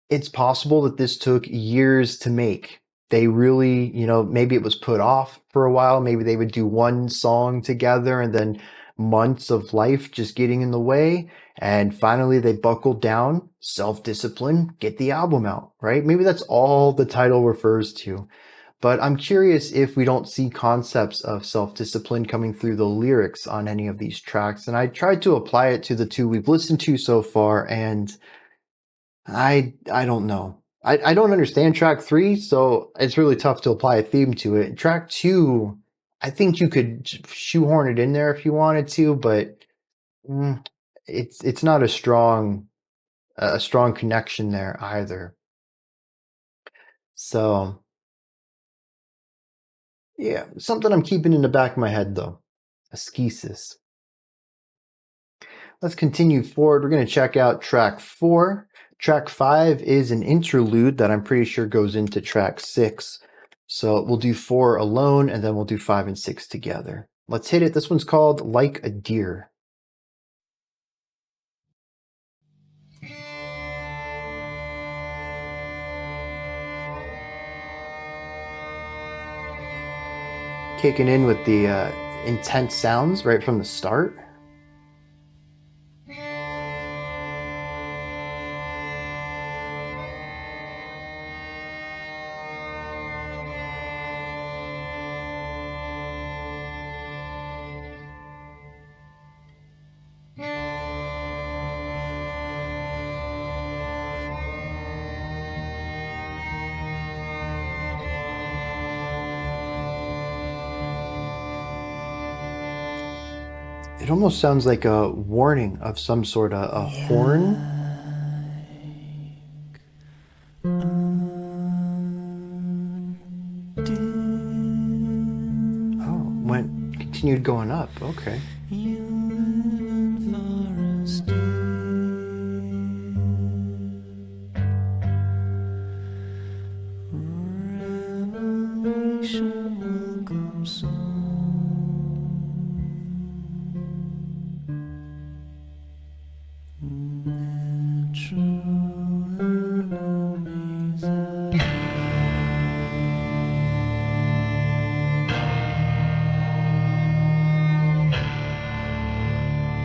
It's possible that this took years to make. They really, maybe it was put off for a while. Maybe they would do one song together and then months of life just getting in the way. And finally they buckled down, self-discipline, get the album out, right? Maybe that's all the title refers to. But I'm curious if we don't see concepts of self-discipline coming through the lyrics on any of these tracks. And I tried to apply it to the two we've listened to so far, and I don't know. I don't understand track 3, so it's really tough to apply a theme to it. Track 2, I think you could shoehorn it in there if you wanted to, but it's not a strong connection there either. So yeah, something I'm keeping in the back of my head though. Askesis. Let's continue forward. We're going to check out track 4. Track 5 is an interlude that I'm pretty sure goes into track 6. So we'll do 4 alone, and then we'll do 5 and 6 together. Let's hit it. This one's called Like a Deer. Kicking in with the intense sounds right from the start. It almost sounds like a warning of some sort of a horn. Oh, continued going up. Okay.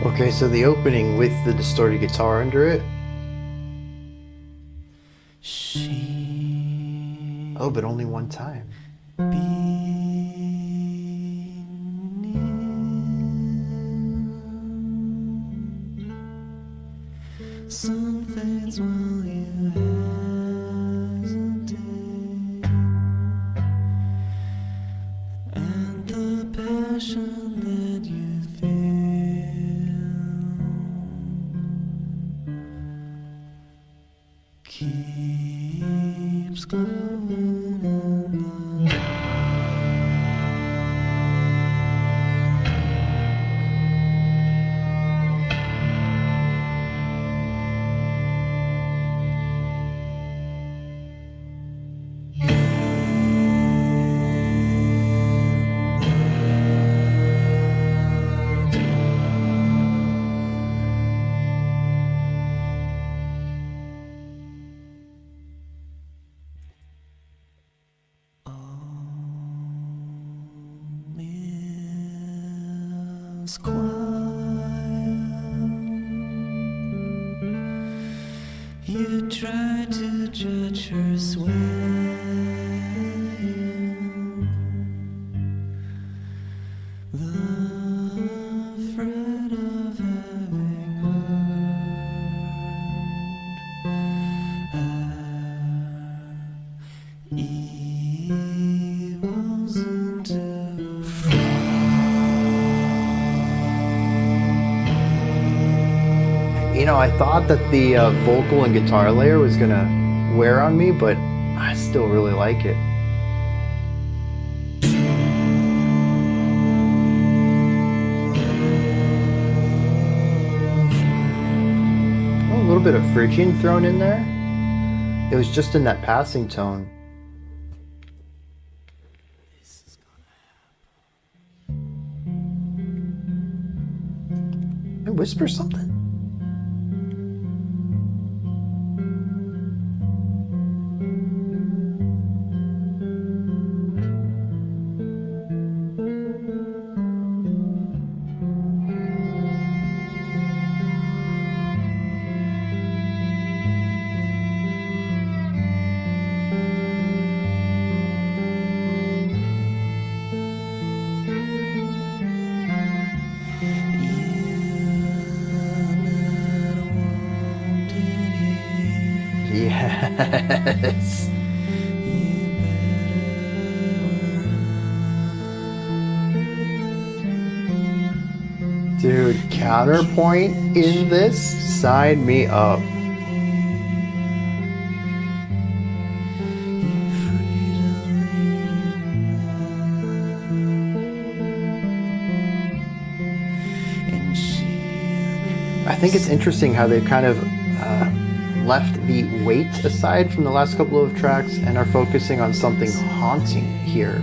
Okay, so the opening with the distorted guitar under it. Oh, but only one time. Sun fades while you hesitate, and the passion that you feel keeps glowing in the dark. was quiet. You tried to judge her sway. The threat of having heard our evils into You know, I thought that the vocal and guitar layer was gonna wear on me, but I still really like it. Oh, a little bit of Phrygian thrown in there. It was just in that passing tone. Did I whisper something? Yes. Dude, counterpoint in this? Sign me up. I think it's interesting how they've kind of left the weight aside from the last couple of tracks and are focusing on something haunting here.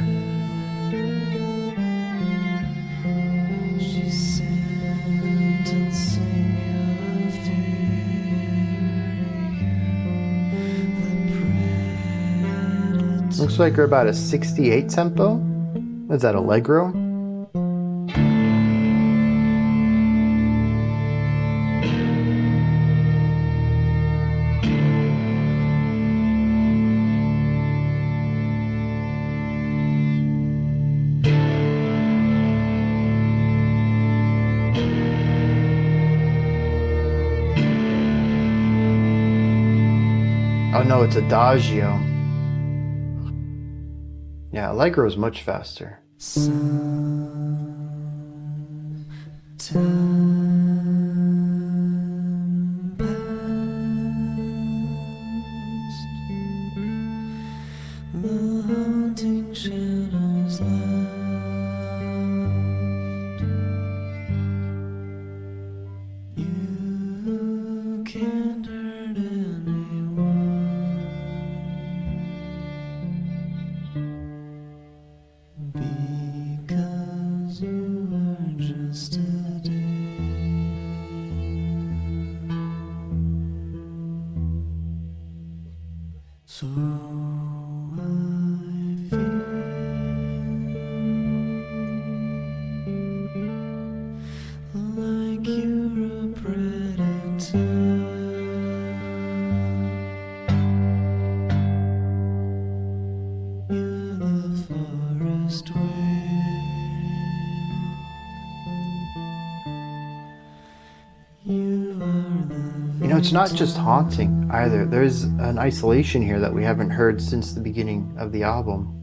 Looks like we're about a 68 tempo. Is that allegro? Oh no, it's adagio. Yeah, allegro is much faster. You know, it's not just haunting either. There's an isolation here that we haven't heard since the beginning of the album.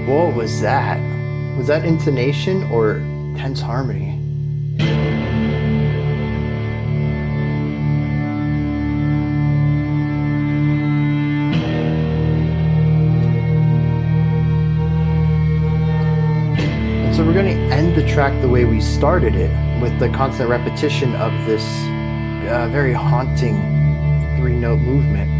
What was that? Was that intonation or tense harmony? And so we're going to end the track the way we started it, with the constant repetition of this very haunting three-note movement.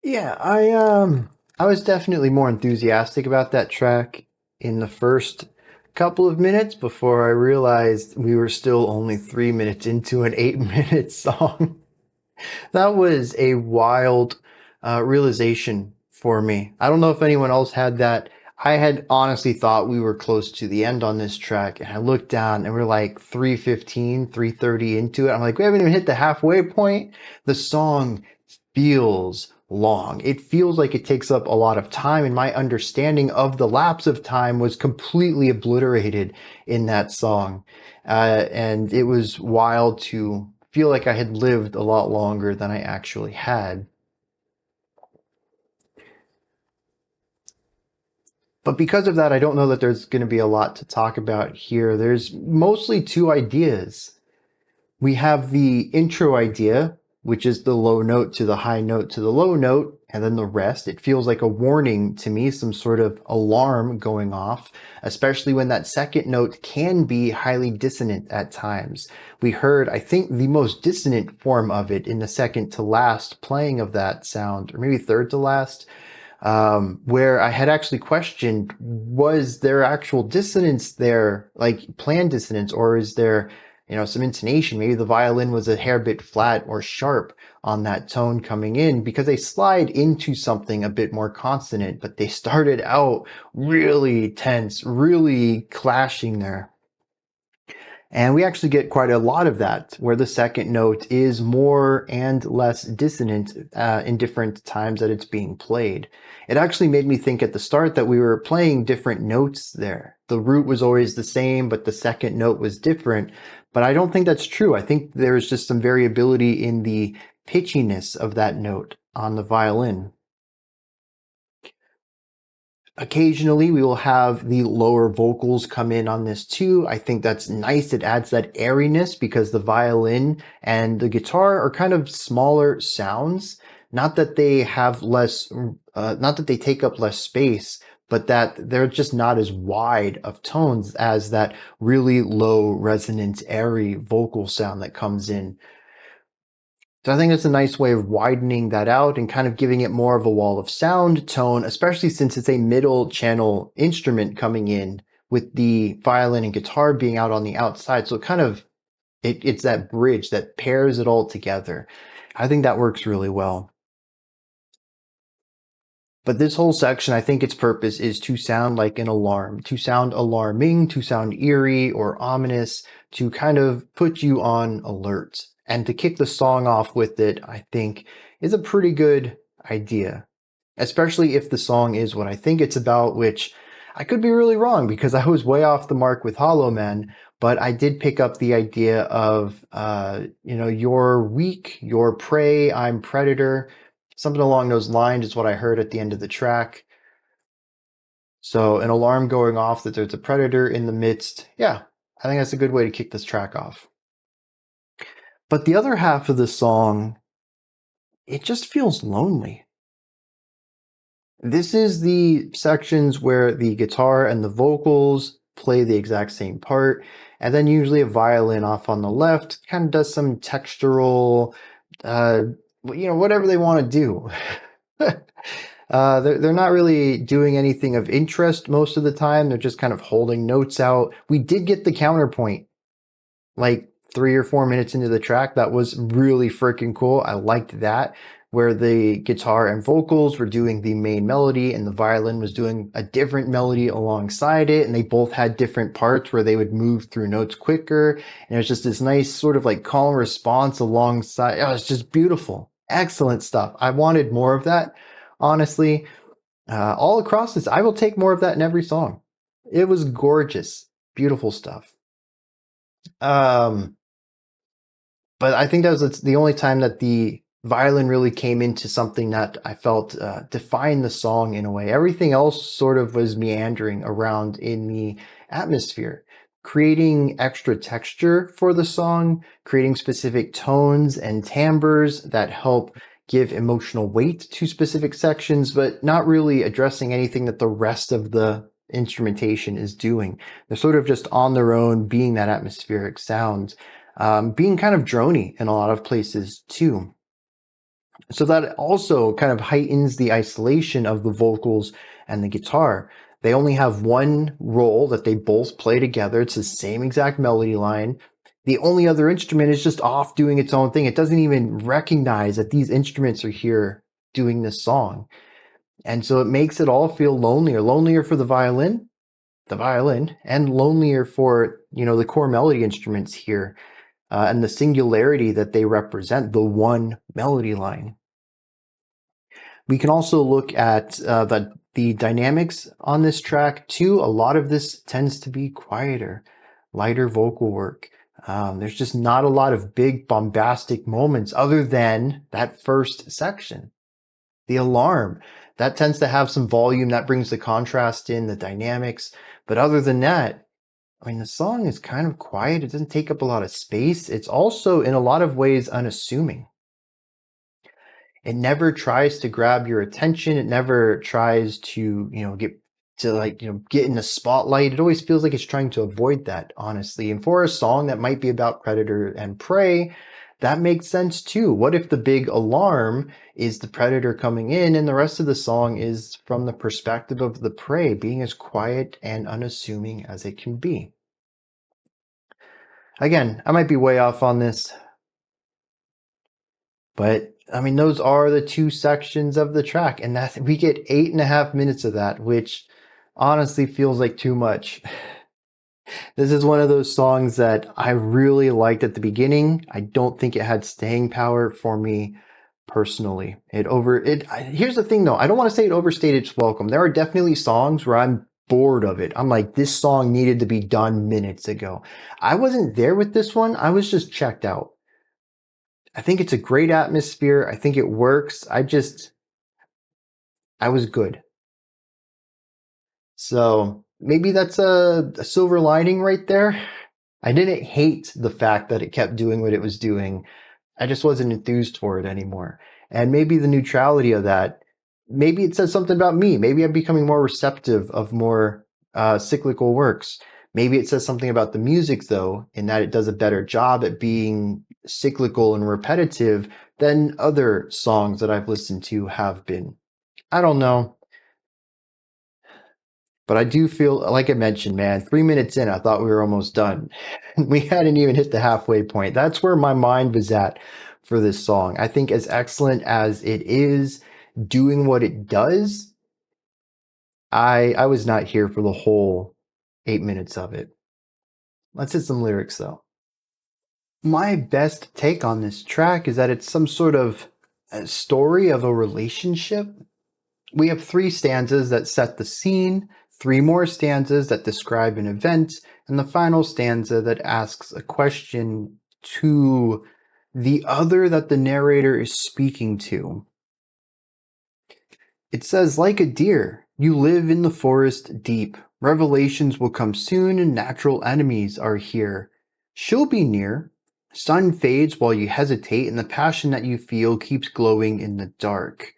Yeah, I was definitely more enthusiastic about that track in the first couple of minutes before I realized we were still only 3 minutes into an 8 minute song. That was a wild realization for me. I don't know if anyone else had that. I had honestly thought we were close to the end on this track, and I looked down and we're like 3:15, 3:30 into it. I'm like, we haven't even hit the halfway point. The song feels long. It feels like it takes up a lot of time, and my understanding of the lapse of time was completely obliterated in that song. And it was wild to feel like I had lived a lot longer than I actually had. But because of that, I don't know that there's going to be a lot to talk about here. There's mostly two ideas. We have the intro idea, which is the low note to the high note to the low note, and then the rest. It feels like a warning to me, some sort of alarm going off, especially when that second note can be highly dissonant at times. We heard, I think, the most dissonant form of it in the second to last playing of that sound, or maybe third to last, where I had actually questioned, was there actual dissonance there, like planned dissonance, or is there, some intonation? Maybe the violin was a hair bit flat or sharp on that tone coming in, because they slide into something a bit more consonant, but they started out really tense, really clashing there. And we actually get quite a lot of that, where the second note is more and less dissonant in different times that it's being played. It actually made me think at the start that we were playing different notes there. The root was always the same, but the second note was different. But I don't think that's true. I think there's just some variability in the pitchiness of that note on the violin. Occasionally, we will have the lower vocals come in on this too. I think that's nice. It adds that airiness because the violin and the guitar are kind of smaller sounds. Not that they have less, not that they take up less space, but that they're just not as wide of tones as that really low resonant, airy vocal sound that comes in. So I think it's a nice way of widening that out and kind of giving it more of a wall of sound tone, especially since it's a middle channel instrument coming in with the violin and guitar being out on the outside. So it's that bridge that pairs it all together. I think that works really well. But this whole section, I think its purpose is to sound like an alarm, to sound alarming, to sound eerie or ominous, to kind of put you on alert. And to kick the song off with it, I think, is a pretty good idea. Especially if the song is what I think it's about, which I could be really wrong because I was way off the mark with Hollow Man, but I did pick up the idea of, you're weak, you're prey, I'm predator. Something along those lines is what I heard at the end of the track. So an alarm going off that there's a predator in the midst. Yeah, I think that's a good way to kick this track off. But the other half of the song, it just feels lonely. This is the sections where the guitar and the vocals play the exact same part, and then usually a violin off on the left kind of does some textural, whatever they want to do. They're not really doing anything of interest most of the time. They're just kind of holding notes out. We did get the counterpoint like 3 or 4 minutes into the track. That was really freaking cool. I liked that, where the guitar and vocals were doing the main melody and the violin was doing a different melody alongside it, and they both had different parts where they would move through notes quicker, and it was just this nice sort of like call and response alongside. Oh, it's just beautiful. Excellent stuff. I wanted more of that, honestly. All across this, I will take more of that in every song. It was gorgeous, beautiful stuff. But I think that was the only time that the violin really came into something that I felt defined the song in a way. Everything else sort of was meandering around in the atmosphere, creating extra texture for the song, creating specific tones and timbres that help give emotional weight to specific sections, but not really addressing anything that the rest of the instrumentation is doing. They're sort of just on their own, being that atmospheric sound, being kind of droney in a lot of places too. So that also kind of heightens the isolation of the vocals and the guitar. They only have one role that they both play together. It's the same exact melody line. The only other instrument is just off doing its own thing. It doesn't even recognize that these instruments are here doing this song. And so it makes it all feel lonelier for the violin, and lonelier for, the core melody instruments here, and the singularity that they represent, the one melody line. We can also look at the dynamics on this track too. A lot of this tends to be quieter, lighter vocal work. There's just not a lot of big bombastic moments other than that first section. The alarm, that tends to have some volume that brings the contrast in, the dynamics. But other than that, I mean, the song is kind of quiet. It doesn't take up a lot of space. It's also in a lot of ways unassuming. It never tries to grab your attention. It never tries to, get in the spotlight. It always feels like it's trying to avoid that, honestly. And for a song that might be about predator and prey, that makes sense too. What if the big alarm is the predator coming in and the rest of the song is from the perspective of the prey, being as quiet and unassuming as it can be? Again, I might be way off on this, but I mean, those are the two sections of the track, and that we get 8.5 minutes of that, which honestly feels like too much. This is one of those songs that I really liked at the beginning. I don't think it had staying power for me personally. Here's the thing though, I don't want to say it overstayed its welcome. There are definitely songs where I'm bored of it. I'm like, this song needed to be done minutes ago. I wasn't there with this one. I was just checked out. I think it's a great atmosphere. I think it works. I was good. So maybe that's a silver lining right there. I didn't hate the fact that it kept doing what it was doing. I just wasn't enthused for it anymore. And maybe the neutrality of that, maybe it says something about me. Maybe I'm becoming more receptive of more cyclical works. Maybe it says something about the music, though, in that it does a better job at being cyclical and repetitive than other songs that I've listened to have been. I don't know. But I do feel, like I mentioned, man, 3 minutes in, I thought we were almost done. We hadn't even hit the halfway point. That's where my mind was at for this song. I think as excellent as it is doing what it does, I was not here for the whole 8 minutes of it. Let's hit some lyrics though. My best take on this track is that it's some sort of a story of a relationship. We have 3 stanzas that set the scene, 3 more stanzas that describe an event, and the final stanza that asks a question to the other that the narrator is speaking to. It says, like a deer, you live in the forest deep. Revelations will come soon and natural enemies are here. She'll be near. Sun fades while you hesitate and the passion that you feel keeps glowing in the dark.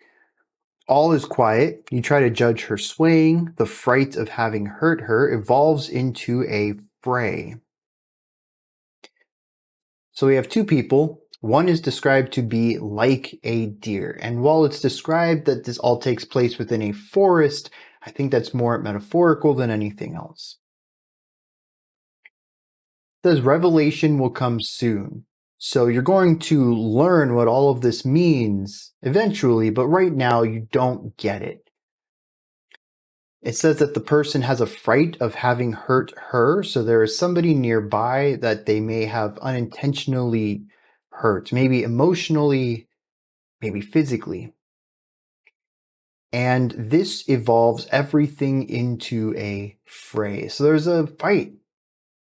All is quiet. You try to judge her swaying. The fright of having hurt her evolves into a fray. So we have 2 people. One is described to be like a deer. And while it's described that this all takes place within a forest, I think that's more metaphorical than anything else. It says revelation will come soon. So you're going to learn what all of this means eventually, but right now you don't get it. It says that the person has a fright of having hurt her. So there is somebody nearby that they may have unintentionally hurt, maybe emotionally, maybe physically. And this evolves everything into a fray. So there's a fight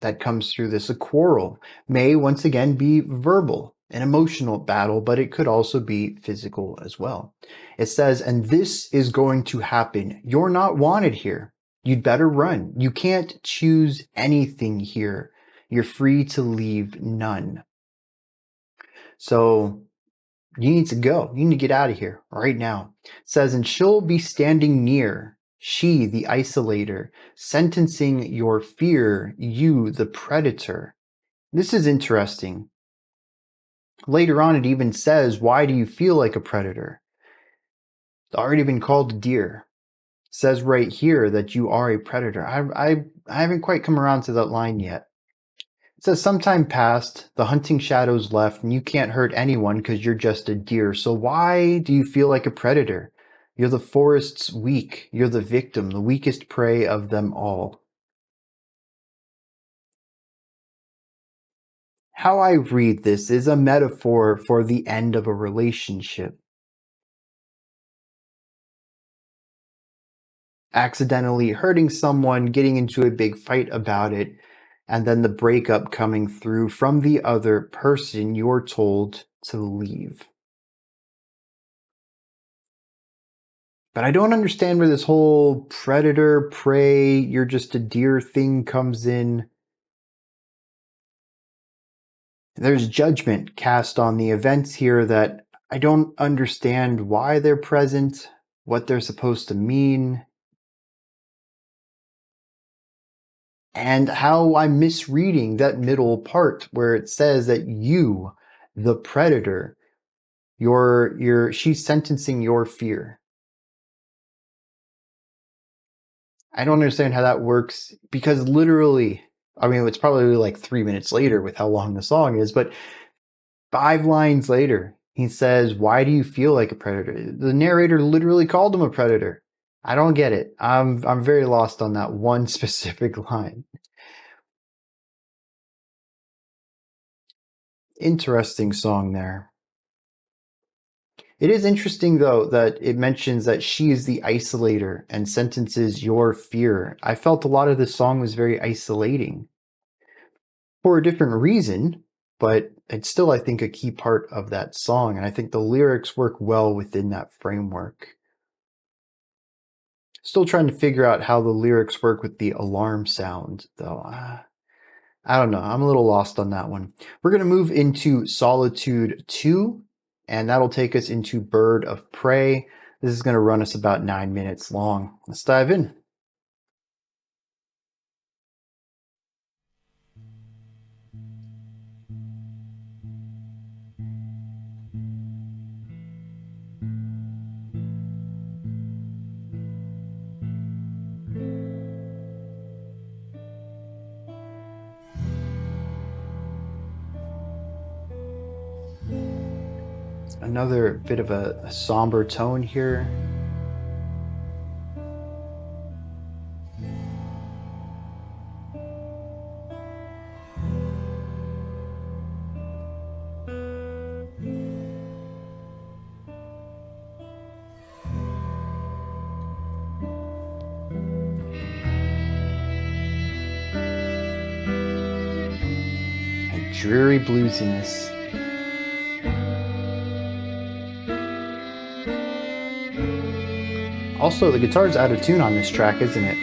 that comes through this. A quarrel may once again be verbal, an emotional battle, but it could also be physical as well. It says, and this is going to happen. You're not wanted here. You'd better run. You can't choose anything here. You're free to leave none. So you need to go. You need to get out of here right now. It says, and she'll be standing near. She, the isolator, sentencing your fear, you, the predator. This is interesting. Later on, it even says, why do you feel like a predator? It's already been called a deer. It says right here that you are a predator. I haven't quite come around to that line yet. It says, sometime passed, the hunting shadows left, and you can't hurt anyone because you're just a deer. So why do you feel like a predator? You're the forest's weak. You're the victim, the weakest prey of them all. How I read this is a metaphor for the end of a relationship. Accidentally hurting someone, getting into a big fight about it, and then the breakup coming through from the other person you're told to leave. But I don't understand where this whole predator, prey, you're just a deer thing comes in. There's judgment cast on the events here that I don't understand why they're present, what they're supposed to mean, and how I'm misreading that middle part where it says that you, the predator, she's sentencing your fear. I don't understand how that works because literally, I mean, it's probably like 3 minutes later with how long the song is, but 5 lines later, he says, why do you feel like a predator? The narrator literally called him a predator. I don't get it. I'm very lost on that one specific line. Interesting song there. It is interesting, though, that it mentions that she is the isolator and sentences your fear. I felt a lot of this song was very isolating for a different reason, but it's still, I think, a key part of that song. And I think the lyrics work well within that framework. Still trying to figure out how the lyrics work with the alarm sound, though. I don't know. I'm a little lost on that one. We're going to move into Solitude II, and that'll take us into Bird of Prey. This is going to run us about 9 minutes long. Let's dive in. Another bit of a somber tone here. And dreary bluesiness. Also, the guitar's out of tune on this track, isn't it?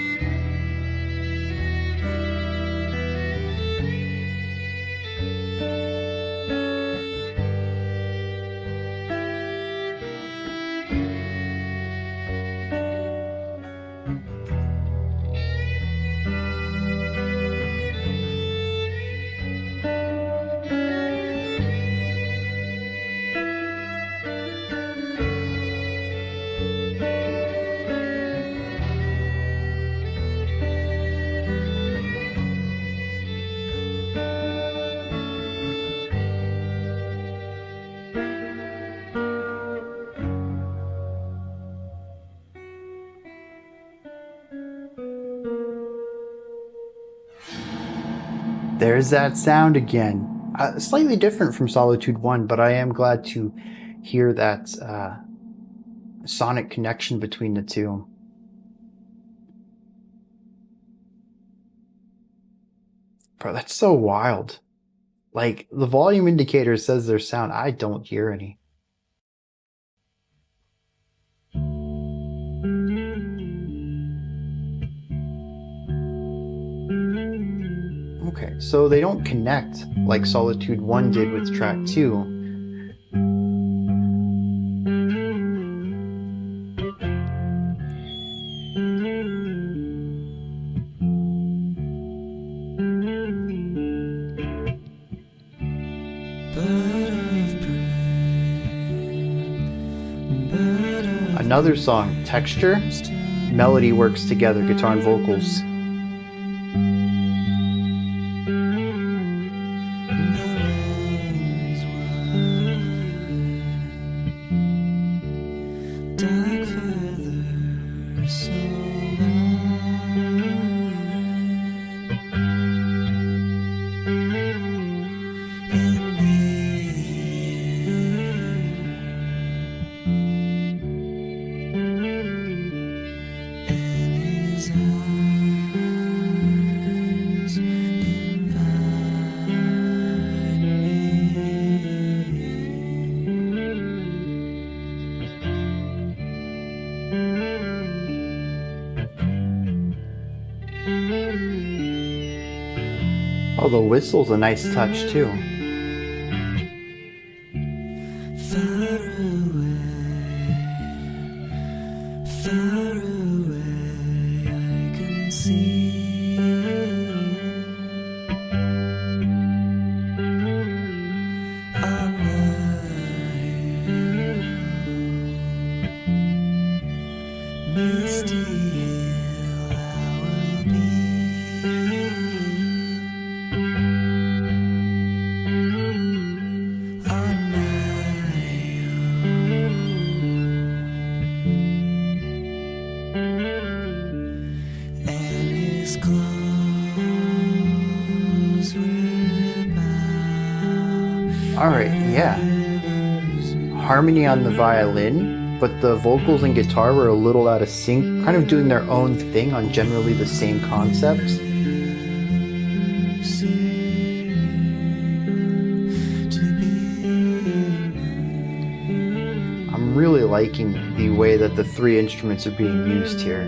There's that sound again. Slightly different from Solitude I, but I am glad to hear that sonic connection between the two. Bro, that's so wild. Like, the volume indicator says there's sound. I don't hear any. Okay, so they don't connect like Solitude I did with track 2. Another song, Texture, melody works together, guitar and vocals. Oh, the whistle's a nice touch too. Far away, I can see on the misty hill I will be. Alright, yeah. Harmony on the violin, but the vocals and guitar were a little out of sync, kind of doing their own thing on generally the same concepts. I'm really liking the way that the three instruments are being used here.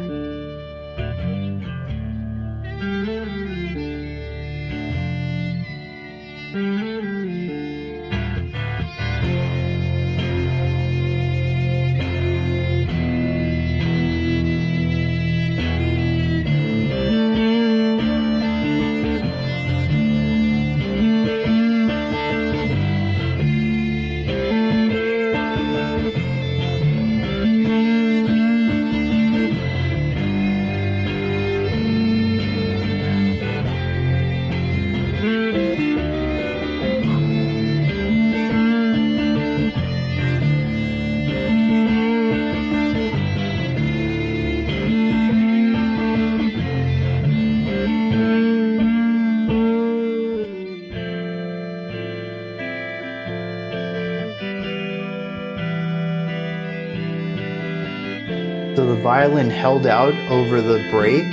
So the violin held out over the break,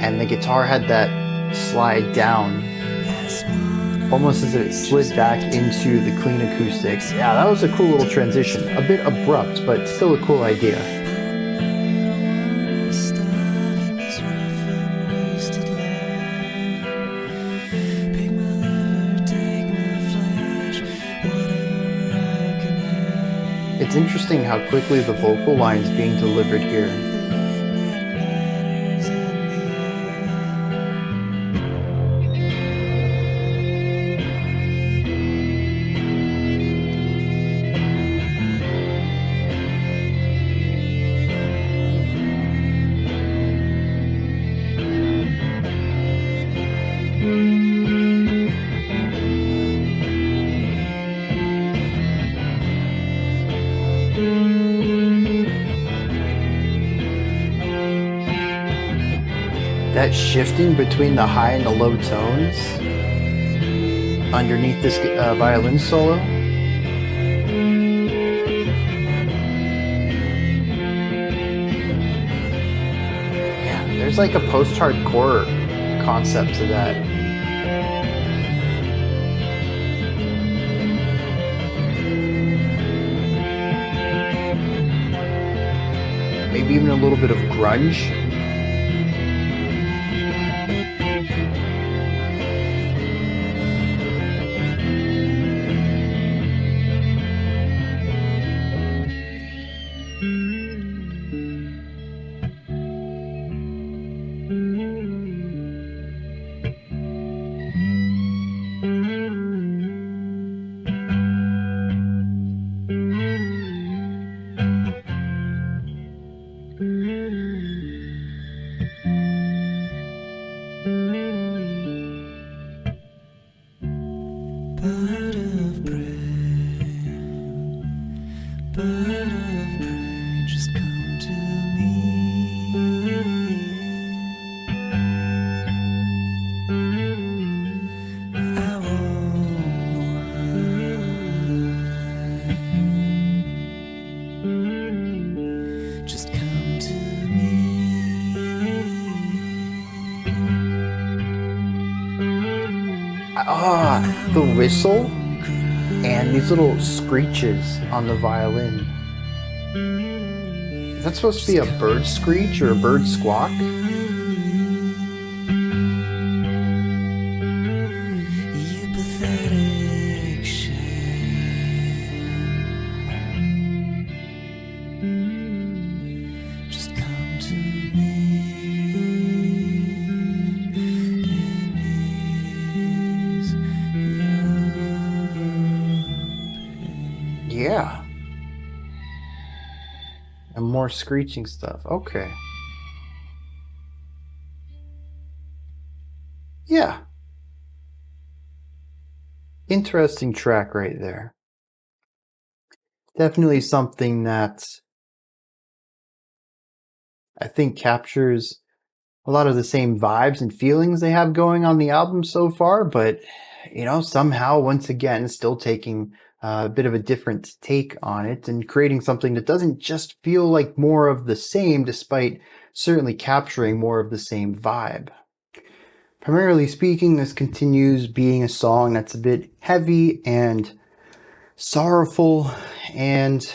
and the guitar had that slide down, almost as if it slid back into the clean acoustic. Yeah, that was a cool little transition. A bit abrupt, but still a cool idea. It's interesting how quickly the vocal line's being delivered here. That shifting between the high and the low tones underneath this violin solo. There's like a post-hardcore concept to that. Maybe even a little bit of grunge. The whistle and these little screeches on the violin. Is that supposed to be a bird screech or a bird squawk? Yeah. And more screeching stuff. Okay. Yeah. Interesting track right there. Definitely something that I think captures a lot of the same vibes and feelings they have going on the album so far, but somehow once again still taking a bit of a different take on it and creating something that doesn't just feel like more of the same, despite certainly capturing more of the same vibe. Primarily speaking, this continues being a song that's a bit heavy and sorrowful and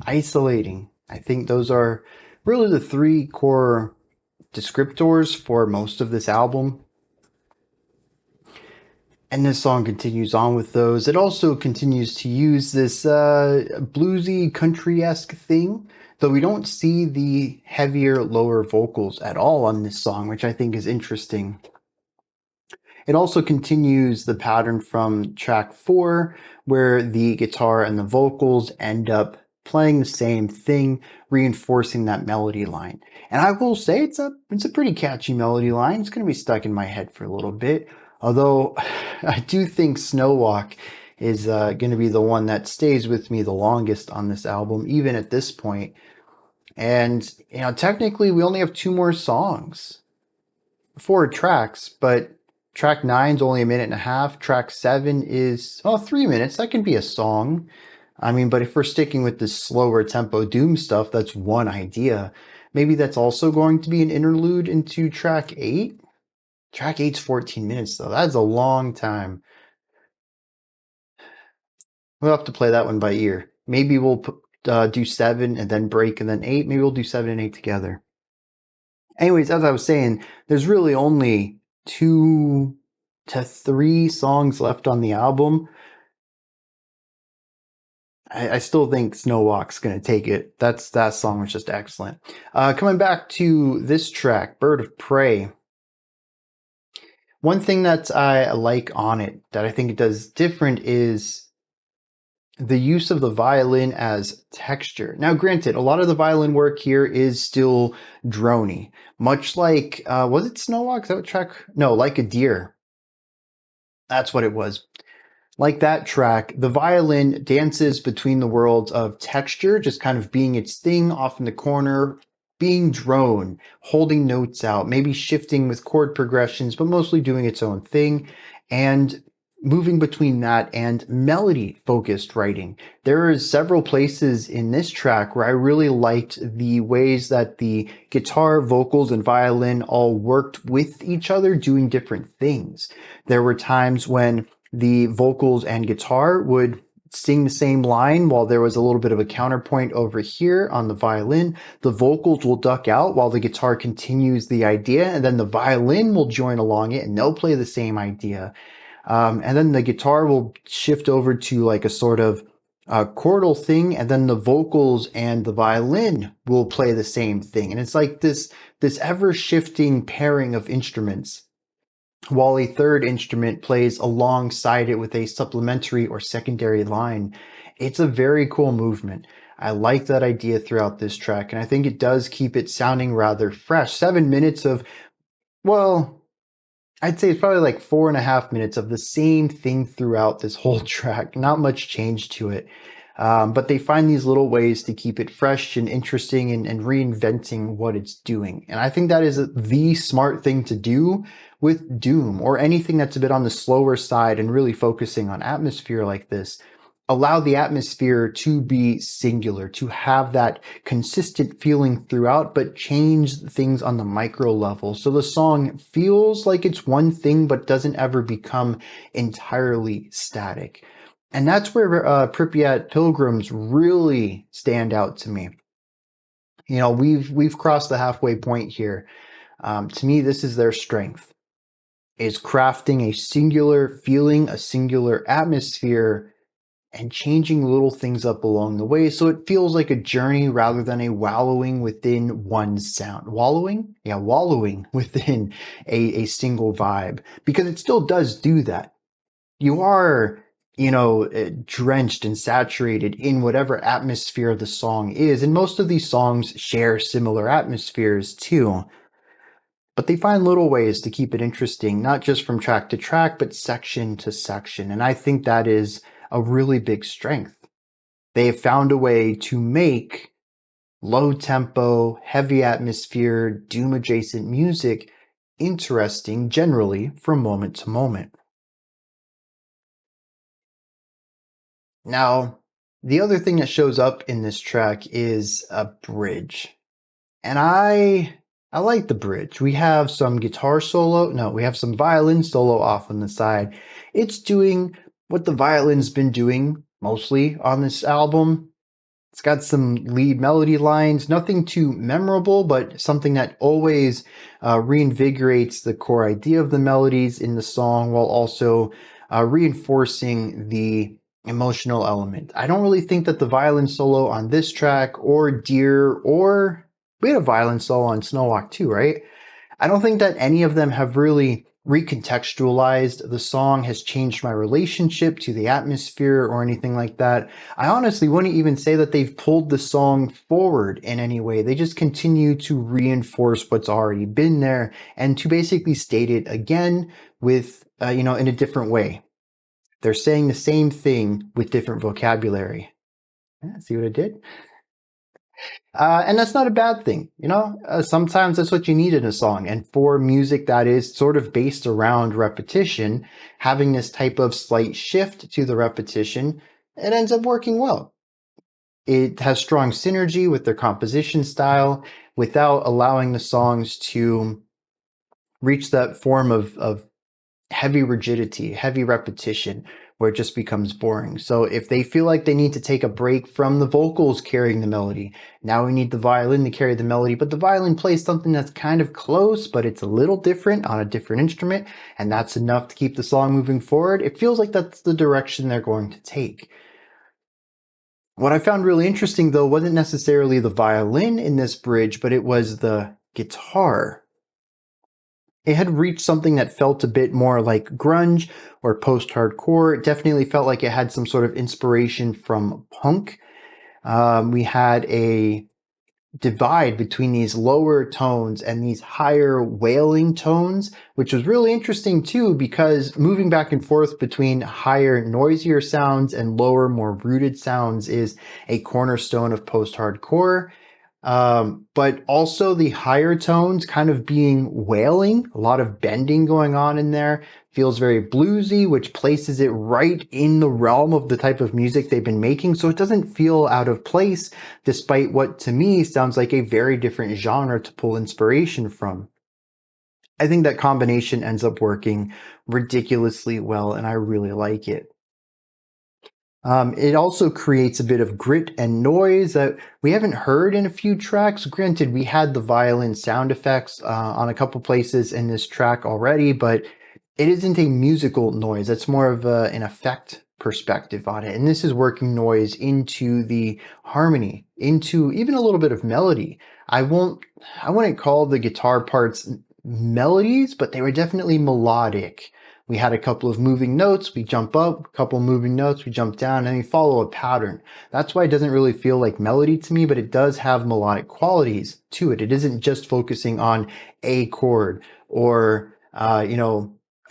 isolating. I think those are really the three core descriptors for most of this album. And this song continues on with those. It also continues to use this bluesy country-esque thing, though we don't see the heavier lower vocals at all on this song, which I think is interesting. It also continues the pattern from track 4, where the guitar and the vocals end up playing the same thing, reinforcing that melody line. And I will say it's a pretty catchy melody line. It's going to be stuck in my head for a little bit. Although I do think Snowwalk is going to be the one that stays with me the longest on this album, even at this point. And, technically we only have 2 more songs. 4 tracks, but track 9 is only 1.5 minutes. Track 7 is, 3 minutes. That can be a song. I mean, but if we're sticking with this slower tempo doom stuff, that's one idea. Maybe that's also going to be an interlude into track 8. Track 8's 14 minutes, though. That's a long time. We'll have to play that one by ear. Maybe we'll do 7 and then break and then 8. Maybe we'll do 7 and 8 together. Anyways, as I was saying, there's really only 2 to 3 songs left on the album. I still think Snowwalk's going to take it. That song was just excellent. Coming back to this track, Bird of Prey. One thing that I like on it, that I think it does different, is the use of the violin as texture. Now, granted, a lot of the violin work here is still Droney. Much like, was it Snowwalk? Is that what track? No, Like a Deer. That's what it was. Like that track, the violin dances between the worlds of texture, just kind of being its thing off in the corner, being drone, holding notes out, maybe shifting with chord progressions, but mostly doing its own thing. And moving between that and melody focused writing. There are several places in this track where I really liked the ways that the guitar, vocals, and violin all worked with each other doing different things. There were times when the vocals and guitar would sing the same line while there was a little bit of a counterpoint over here on the violin. The vocals will duck out while the guitar continues the idea, and then the violin will join along it and they'll play the same idea. And then the guitar will shift over to like a sort of chordal thing, and then the vocals and the violin will play the same thing. And it's like this ever shifting pairing of instruments, while a third instrument plays alongside it with a supplementary or secondary line. It's a very cool movement. I like that idea throughout this track, and I think it does keep it sounding rather fresh. 7 minutes of, well, I'd say it's probably like 4.5 minutes of the same thing throughout this whole track. Not much change to it. But they find these little ways to keep it fresh and interesting and reinventing what it's doing. And I think that is the smart thing to do with Doom or anything that's a bit on the slower side and really focusing on atmosphere like this. Allow the atmosphere to be singular, to have that consistent feeling throughout, but change things on the micro level. So the song feels like it's one thing, but doesn't ever become entirely static. And that's where Prypjat Pilgrims really stand out to me. You know, we've crossed the halfway point here. To me, this is their strength, is crafting a singular feeling, a singular atmosphere, and changing little things up along the way so it feels like a journey rather than a wallowing within one sound. Wallowing? Yeah, wallowing within a single vibe. Because it still does do that. You are, you know, drenched and saturated in whatever atmosphere the song is. And most of these songs share similar atmospheres too. But they find little ways to keep it interesting, not just from track to track, but section to section. And I think that is a really big strength. They have found a way to make low tempo, heavy atmosphere, doom adjacent music interesting generally from moment to moment. Now, the other thing that shows up in this track is a bridge. And I like the bridge. We have some guitar solo. No, we have some violin solo off on the side. It's doing what the violin's been doing mostly on this album. It's got some lead melody lines, nothing too memorable, but something that always reinvigorates the core idea of the melodies in the song while also reinforcing the emotional element. I don't really think that the violin solo on this track or Deer, or we had a violin solo on Snowwalk too, right? I don't think that any of them have really recontextualized the song, has changed my relationship to the atmosphere or anything like that. I honestly wouldn't even say that they've pulled the song forward in any way. They just continue to reinforce what's already been there and to basically state it again with, in a different way. They're saying the same thing with different vocabulary. See what I did? And that's not a bad thing, sometimes that's what you need in a song. And for music that is sort of based around repetition, having this type of slight shift to the repetition, it ends up working well. It has strong synergy with their composition style without allowing the songs to reach that form of heavy rigidity, heavy repetition, where it just becomes boring. So if they feel like they need to take a break from the vocals carrying the melody, now we need the violin to carry the melody, but the violin plays something that's kind of close, but it's a little different on a different instrument, and that's enough to keep the song moving forward. It feels like that's the direction they're going to take. What I found really interesting, though, wasn't necessarily the violin in this bridge, but it was the guitar. It had reached something that felt a bit more like grunge or post-hardcore. It definitely felt like it had some sort of inspiration from punk. We had a divide between these lower tones and these higher wailing tones, which was really interesting too, because moving back and forth between higher, noisier sounds and lower, more rooted sounds is a cornerstone of post-hardcore. But also the higher tones kind of being wailing, a lot of bending going on in there. Feels very bluesy, which places it right in the realm of the type of music they've been making. So it doesn't feel out of place, despite what to me sounds like a very different genre to pull inspiration from. I think that combination ends up working ridiculously well, and I really like it. It also creates a bit of grit and noise that we haven't heard in a few tracks. Granted, we had the violin sound effects on a couple places in this track already, but it isn't a musical noise. It's more of an effect perspective on it. And this is working noise into the harmony, into even a little bit of melody. I wouldn't call the guitar parts melodies, but they were definitely melodic. We had a couple of moving notes, we jump up, a couple of moving notes, we jump down, and we follow a pattern. That's why it doesn't really feel like melody to me, but it does have melodic qualities to it. It isn't just focusing on a chord or,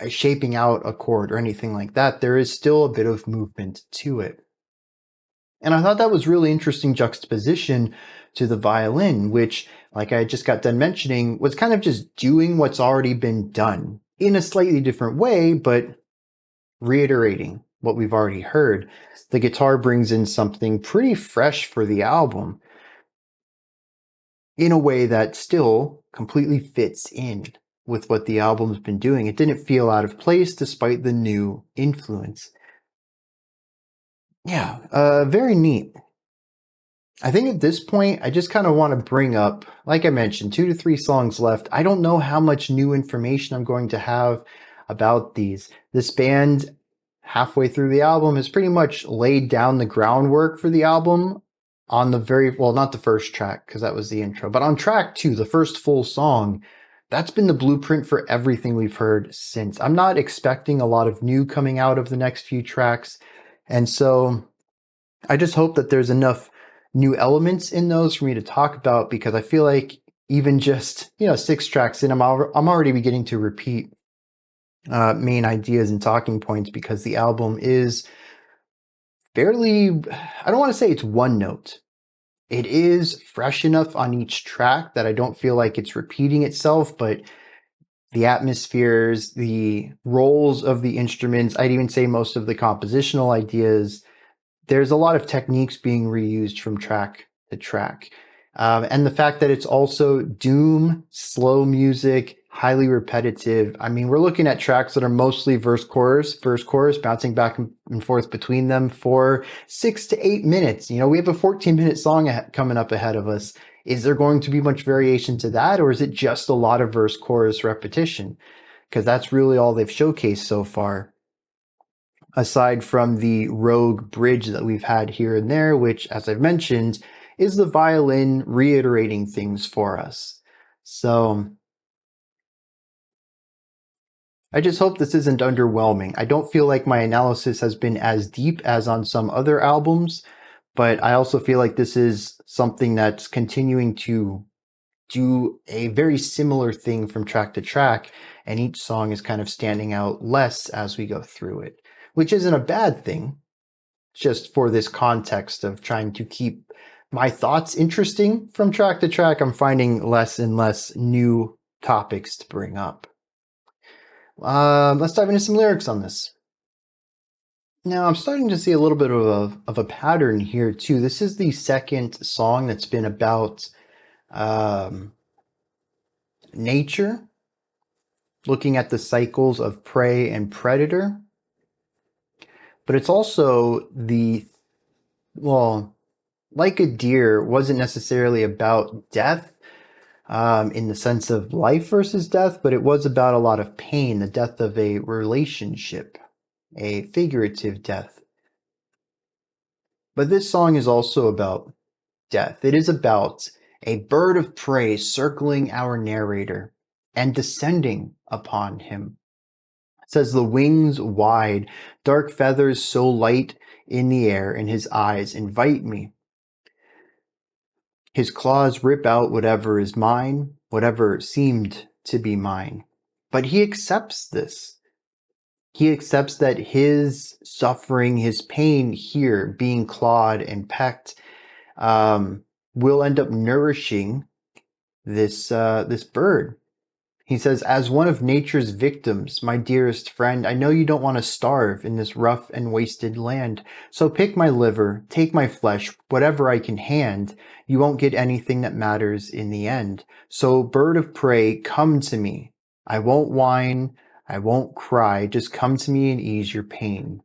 shaping out a chord or anything like that. There is still a bit of movement to it. And I thought that was really interesting juxtaposition to the violin, which, like I just got done mentioning, was kind of just doing what's already been done in a slightly different way, but reiterating what we've already heard. The guitar brings in something pretty fresh for the album in a way that still completely fits in with what the album's been doing. It didn't feel out of place despite the new influence. Yeah, very neat. I think at this point, I just kind of want to bring up, like I mentioned, 2 to 3 songs left. I don't know how much new information I'm going to have about these. This band, halfway through the album, has pretty much laid down the groundwork for the album on the not the first track, because that was the intro, but on track 2, the first full song. That's been the blueprint for everything we've heard since. I'm not expecting a lot of new coming out of the next few tracks. And so I just hope that there's enough new elements in those for me to talk about, because I feel like even just 6 tracks in, I'm already beginning to repeat main ideas and talking points, because the album is fairly, I don't want to say it's one note. It is fresh enough on each track that I don't feel like it's repeating itself, but the atmospheres, the roles of the instruments, I'd even say most of the compositional ideas, there's a lot of techniques being reused from track to track. And the fact that it's also doom, slow music, highly repetitive. I mean, we're looking at tracks that are mostly verse, chorus, bouncing back and forth between them for 6 to 8 minutes. We have a 14-minute song coming up ahead of us. Is there going to be much variation to that, or is it just a lot of verse, chorus repetition? Because that's really all they've showcased so far, aside from the rogue bridge that we've had here and there, which, as I've mentioned, is the violin reiterating things for us. So I just hope this isn't underwhelming. I don't feel like my analysis has been as deep as on some other albums, but I also feel like this is something that's continuing to do a very similar thing from track to track, and each song is kind of standing out less as we go through it, which isn't a bad thing, just for this context of trying to keep my thoughts interesting from track to track. I'm finding less and less new topics to bring up. Let's dive into some lyrics on this. Now, I'm starting to see a little bit of a pattern here, too. This is the second song that's been about nature, looking at the cycles of prey and predator. But it's also like a deer wasn't necessarily about death in the sense of life versus death, but it was about a lot of pain, the death of a relationship, a figurative death. But this song is also about death. It is about a bird of prey circling our narrator and descending upon him. It says, the wings wide, dark feathers so light in the air, and his eyes invite me. His claws rip out whatever is mine, whatever seemed to be mine. But he accepts this. He accepts that his suffering, his pain here, being clawed and pecked, will end up nourishing this bird. He says, as one of nature's victims, my dearest friend, I know you don't want to starve in this rough and wasted land. So pick my liver, take my flesh, whatever I can hand. You won't get anything that matters in the end. So bird of prey, come to me. I won't whine, I won't cry. Just come to me and ease your pain.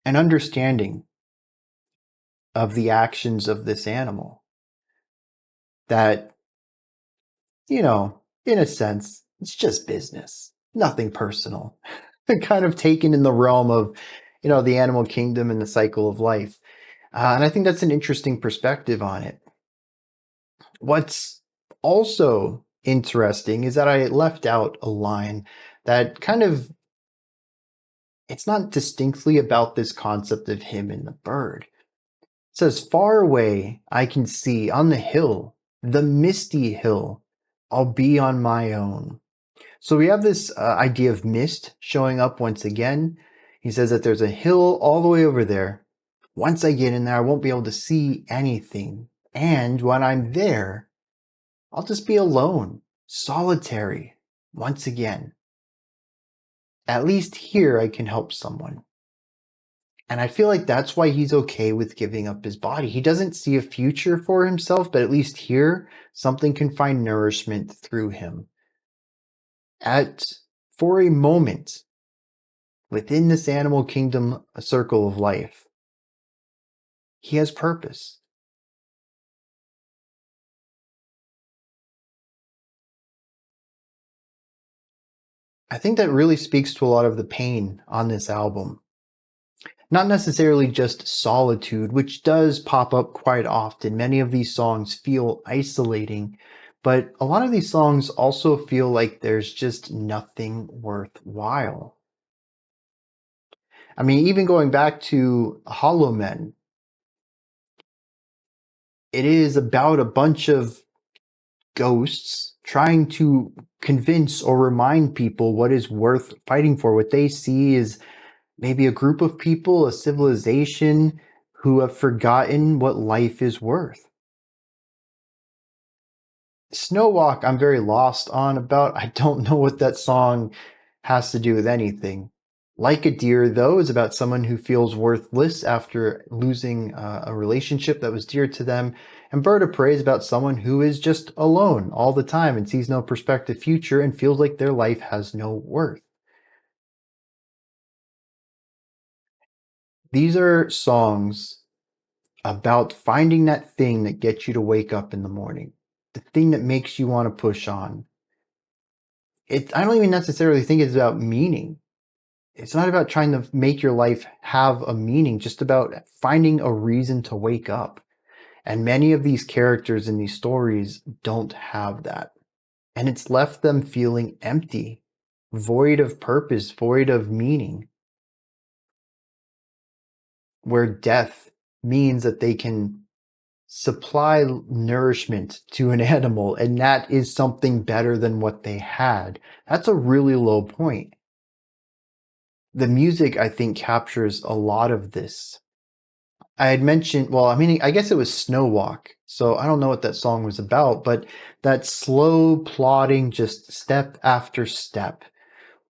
An understanding of the actions of this animal that, in a sense, it's just business, nothing personal. Kind of taken in the realm of, the animal kingdom and the cycle of life. And I think that's an interesting perspective on it. What's also interesting is that I left out a line that kind of, it's not distinctly about this concept of him and the bird. It says, far away I can see on the hill, the misty hill, I'll be on my own. So we have this idea of mist showing up once again. He says that there's a hill all the way over there. Once I get in there, I won't be able to see anything. And when I'm there, I'll just be alone, solitary, once again. At least here I can help someone. And I feel like that's why he's okay with giving up his body. He doesn't see a future for himself, but at least here, something can find nourishment through him. For a moment, within this animal kingdom, a circle of life, he has purpose. I think that really speaks to a lot of the pain on this album. Not necessarily just solitude, which does pop up quite often. Many of these songs feel isolating, but a lot of these songs also feel like there's just nothing worthwhile. I mean, even going back to Hollow Men, it is about a bunch of ghosts trying to convince or remind people what is worth fighting for. What they see is maybe a group of people, a civilization who have forgotten what life is worth. Snowwalk, I'm very lost on about. I don't know what that song has to do with anything. Like a Deer, though, is about someone who feels worthless after losing a relationship that was dear to them. And Bird of Prey is about someone who is just alone all the time and sees no prospective future and feels like their life has no worth. These are songs about finding that thing that gets you to wake up in the morning, the thing that makes you want to push on. I don't even necessarily think it's about meaning. It's not about trying to make your life have a meaning, just about finding a reason to wake up. And many of these characters in these stories don't have that. And it's left them feeling empty, void of purpose, void of meaning. Where death means that they can supply nourishment to an animal, and that is something better than what they had. That's a really low point. The music, I think, captures a lot of this. I had mentioned, well, I mean, I guess it was Snowwalk, so I don't know what that song was about, but that slow plodding, just step after step.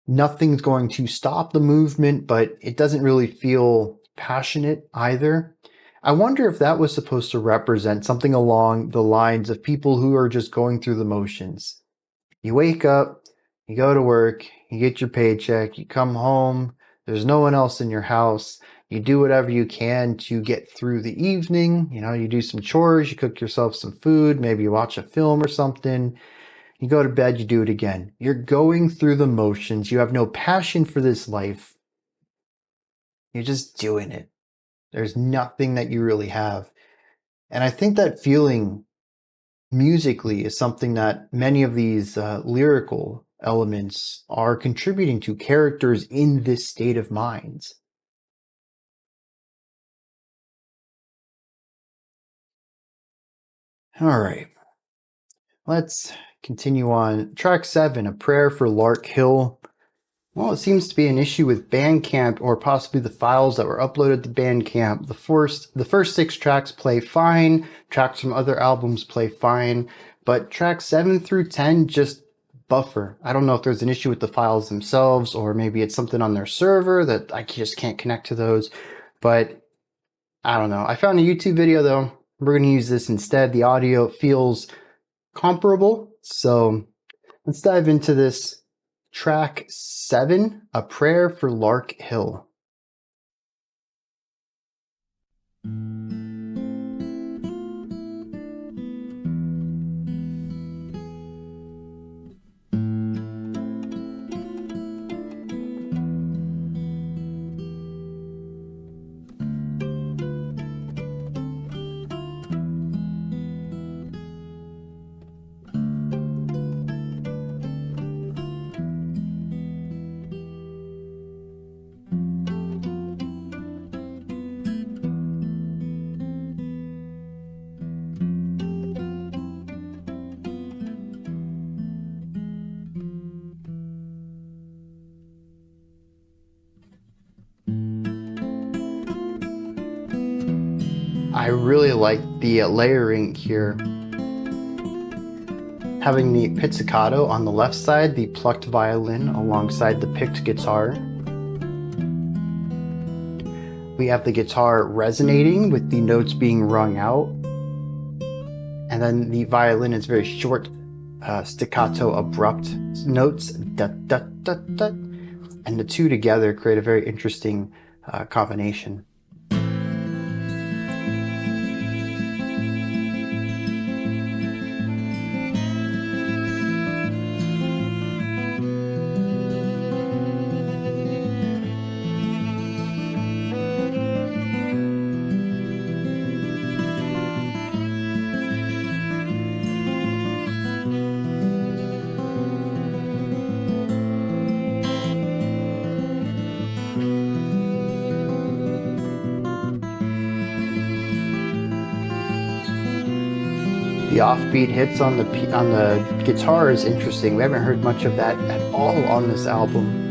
Nothing's going to stop the movement, but it doesn't really feel passionate either. I wonder if that was supposed to represent something along the lines of people who are just going through the motions. You wake up, you go to work, you get your paycheck, you come home, there's no one else in your house. You do whatever you can to get through the evening. You do some chores, you cook yourself some food, maybe you watch a film or something. You go to bed, you do it again. You're going through the motions. You have no passion for this life. You're just doing it. There's nothing that you really have. And I think that feeling musically is something that many of these lyrical elements are contributing to characters in this state of mind. All right, let's continue on. Track 7, A Prayer for Larkhill. Well, it seems to be an issue with Bandcamp or possibly the files that were uploaded to Bandcamp. The first 6 tracks play fine, tracks from other albums play fine, but tracks 7 through 10 just buffer. I don't know if there's an issue with the files themselves or maybe it's something on their server that I just can't connect to those, but I don't know. I found a YouTube video though. We're going to use this instead. The audio feels comparable, so let's dive into this. Track 7, A Prayer for Larkhill. I really like the layering here. Having the pizzicato on the left side, the plucked violin alongside the picked guitar. We have the guitar resonating with the notes being rung out. And then the violin is very short, staccato, abrupt notes, dut, dut, dut, dut. And the two together create a very interesting combination. The offbeat hits on the guitar is interesting. We haven't heard much of that at all on this album.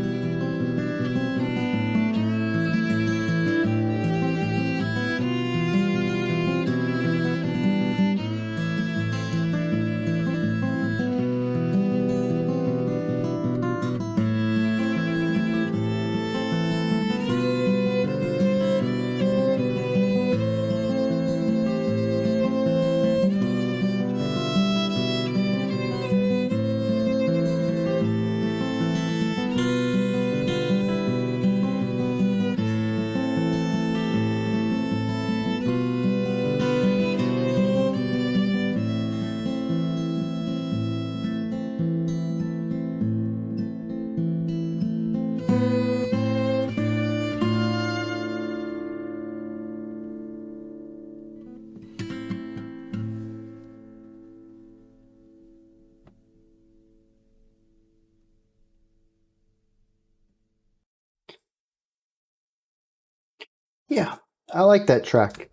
Yeah, I like that track.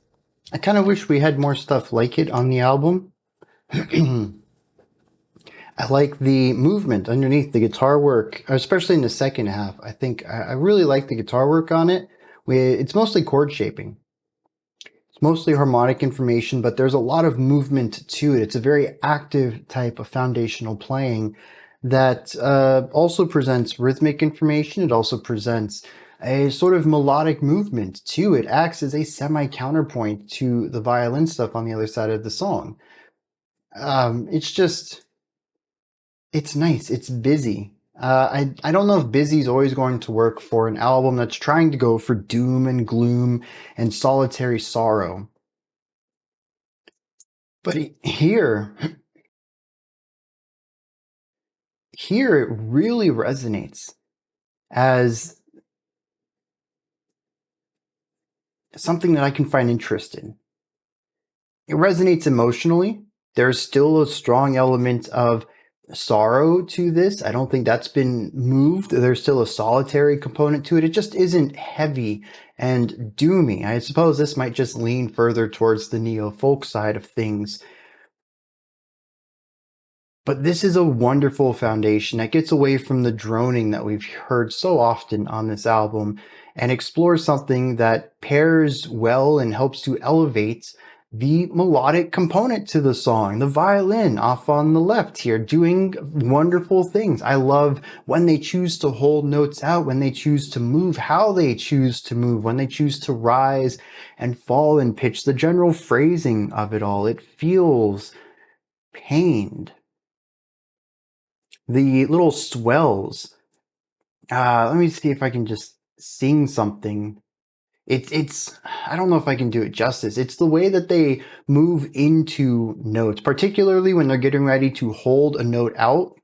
I kind of wish we had more stuff like it on the album. I like the movement underneath the guitar work, especially in the second half. I think I really like the guitar work on it. It's mostly chord shaping. It's mostly harmonic information, but there's a lot of movement to it. It's a very active type of foundational playing that also presents rhythmic information. It also presents a sort of melodic movement too. It acts as a semi-counterpoint to the violin stuff on the other side of the song. It's nice. It's busy. I don't know if busy is always going to work for an album that's trying to go for doom and gloom and solitary sorrow. But here it really resonates as something that I can find interest in. It resonates emotionally. There's still a strong element of sorrow to this. I don't think that's been moved. There's still a solitary component to it. It just isn't heavy and doomy. I suppose this might just lean further towards the neo-folk side of things. But this is a wonderful foundation that gets away from the droning that we've heard so often on this album and explores something that pairs well and helps to elevate the melodic component to the song. The violin off on the left here doing wonderful things. I love when they choose to hold notes out, when they choose to move, how they choose to move, when they choose to rise and fall in pitch, the general phrasing of it all. It feels pained. The little swells. Let me see if I can just sing something. It's I don't know if I can do it justice. It's the way that they move into notes, particularly when they're getting ready to hold a note out.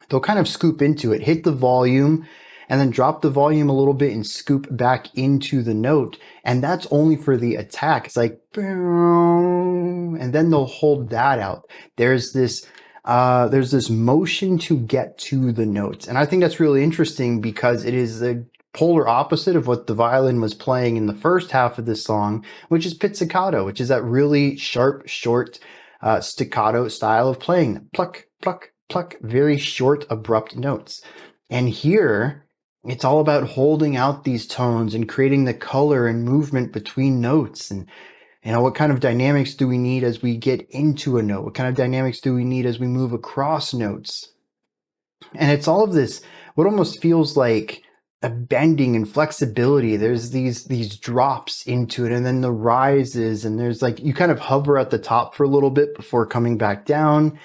They'll kind of scoop into it, hit the volume, and then drop the volume a little bit and scoop back into the note. And that's only for the attack. It's like, and then they'll hold that out. There's this motion to get to the notes. And I think that's really interesting because it is the polar opposite of what the violin was playing in the first half of this song, which is pizzicato, which is that really sharp, short, staccato style of playing. Pluck, pluck, pluck, very short, abrupt notes. And here, it's all about holding out these tones and creating the color and movement between notes. And what kind of dynamics do we need as we get into a note? What kind of dynamics do we need as we move across notes? And it's all of this, what almost feels like a bending and flexibility. There's these drops into it and then the rises, and there's like, you kind of hover at the top for a little bit before coming back down,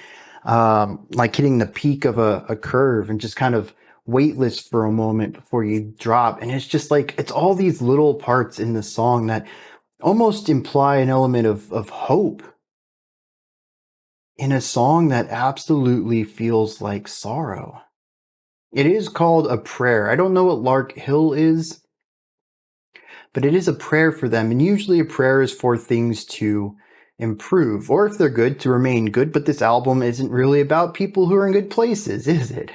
like hitting the peak of a curve and just kind of weightless for a moment before you drop. And it's just like, it's all these little parts in the song that almost imply an element of hope in a song that absolutely feels like sorrow. It is called a prayer. I don't know what Larkhill is, but it is a prayer for them. And usually a prayer is for things to improve, or if they're good, to remain good. But this album isn't really about people who are in good places, is it?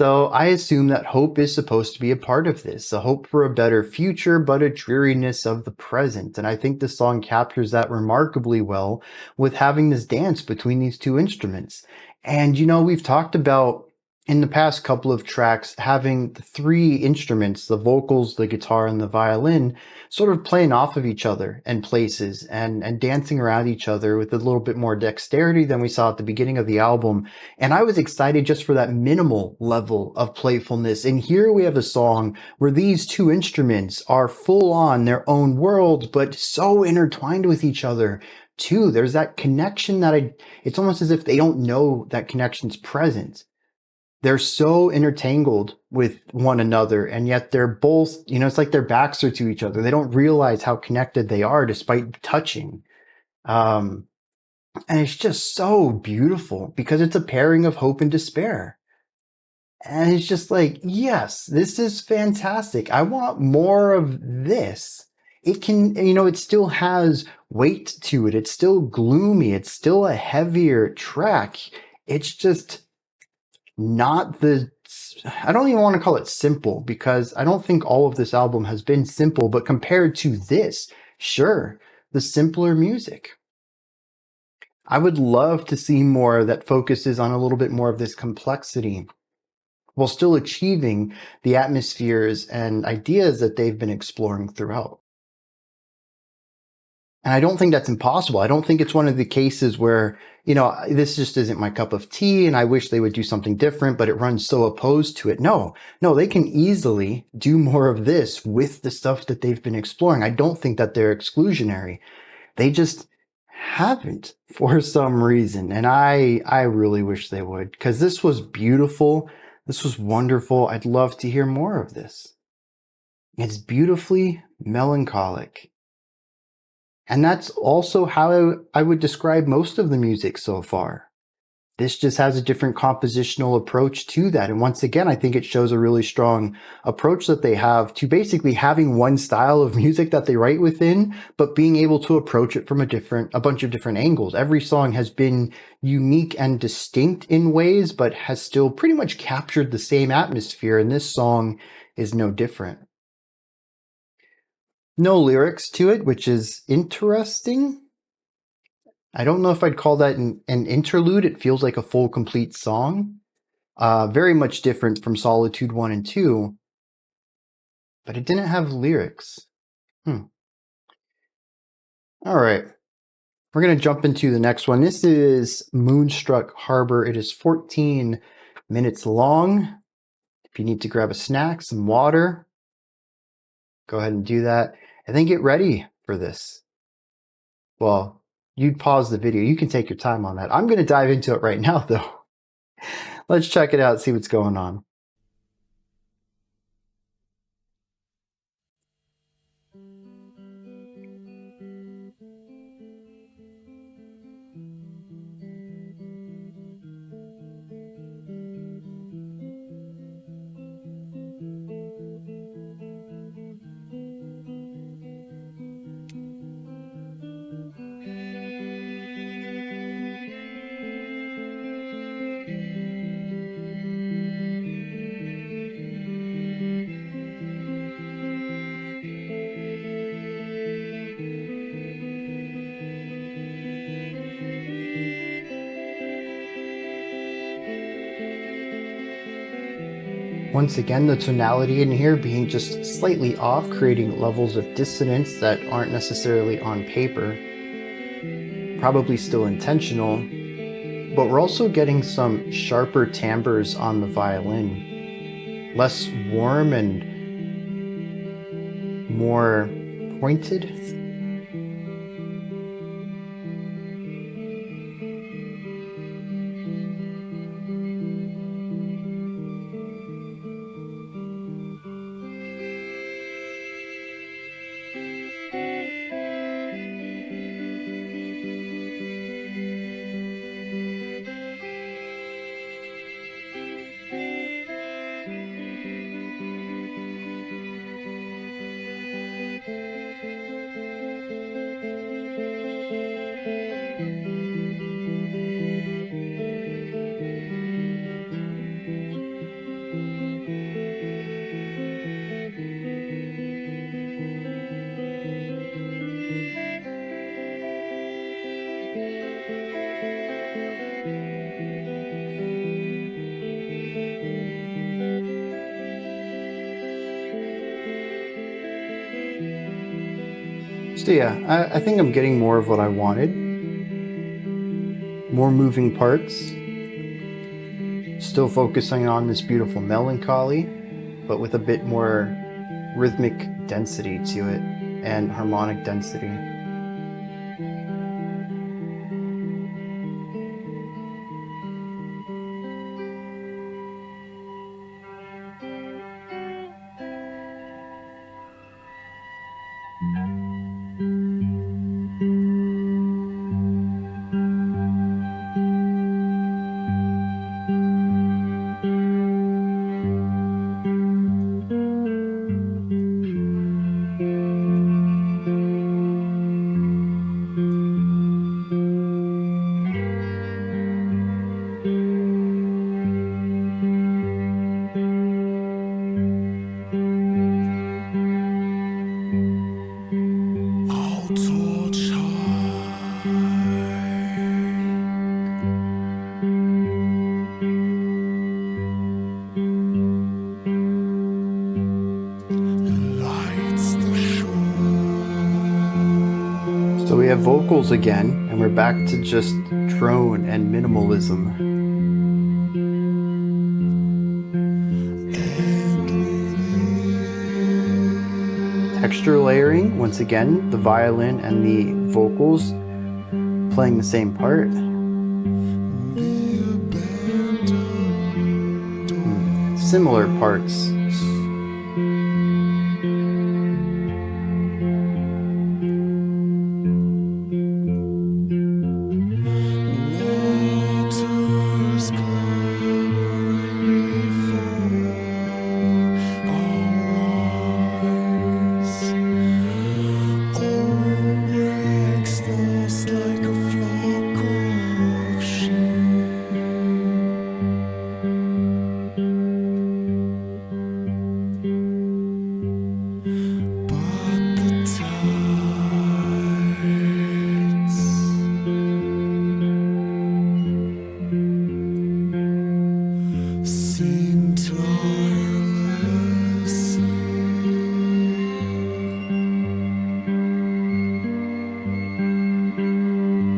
So I assume that hope is supposed to be a part of this, a hope for a better future, but a dreariness of the present. And I think the song captures that remarkably well with having this dance between these two instruments. And, we've talked about in the past couple of tracks having the three instruments, the vocals, the guitar, and the violin, sort of playing off of each other in places and dancing around each other with a little bit more dexterity than we saw at the beginning of the album. And I was excited just for that minimal level of playfulness. And here we have a song where these two instruments are full on their own worlds, but so intertwined with each other too. There's that connection that it's almost as if they don't know that connection's present. They're so intertangled with one another, and yet they're both, it's like their backs are to each other. They don't realize how connected they are despite touching. And it's just so beautiful because it's a pairing of hope and despair. And it's just like, yes, this is fantastic. I want more of this. It can, it still has weight to it. It's still gloomy. It's still a heavier track. It's just not I don't even want to call it simple because I don't think all of this album has been simple, but compared to this, sure, the simpler music. I would love to see more that focuses on a little bit more of this complexity while still achieving the atmospheres and ideas that they've been exploring throughout. And I don't think that's impossible. I don't think it's one of the cases where, this just isn't my cup of tea and I wish they would do something different, but it runs so opposed to it. No, they can easily do more of this with the stuff that they've been exploring. I don't think that they're exclusionary. They just haven't for some reason. And I really wish they would, because this was beautiful. This was wonderful. I'd love to hear more of this. It's beautifully melancholic. And that's also how I would describe most of the music so far. This just has a different compositional approach to that. And once again, I think it shows a really strong approach that they have to basically having one style of music that they write within, but being able to approach it from a bunch of different angles. Every song has been unique and distinct in ways, but has still pretty much captured the same atmosphere. And this song is no different. No lyrics to it, which is interesting. I don't know if I'd call that an interlude. It feels like a full, complete song. Very much different from Solitude 1 and 2, but it didn't have lyrics. All right. We're going to jump into the next one. This is Moonstruck Harbour. It is 14 minutes long. If you need to grab a snack, some water, go ahead and do that. And then get ready for this. Well, you'd pause the video. You can take your time on that. I'm going to dive into it right now, though. Let's check it out, see what's going on. Once again, the tonality in here being just slightly off, creating levels of dissonance that aren't necessarily on paper. Probably still intentional, but we're also getting some sharper timbres on the violin. Less warm and more pointed. So yeah, I think I'm getting more of what I wanted. More moving parts. Still focusing on this beautiful melancholy, but with a bit more rhythmic density to it and harmonic density. So we have vocals again, and we're back to just drone and minimalism. Texture layering, once again, the violin and the vocals playing the same part. Similar parts.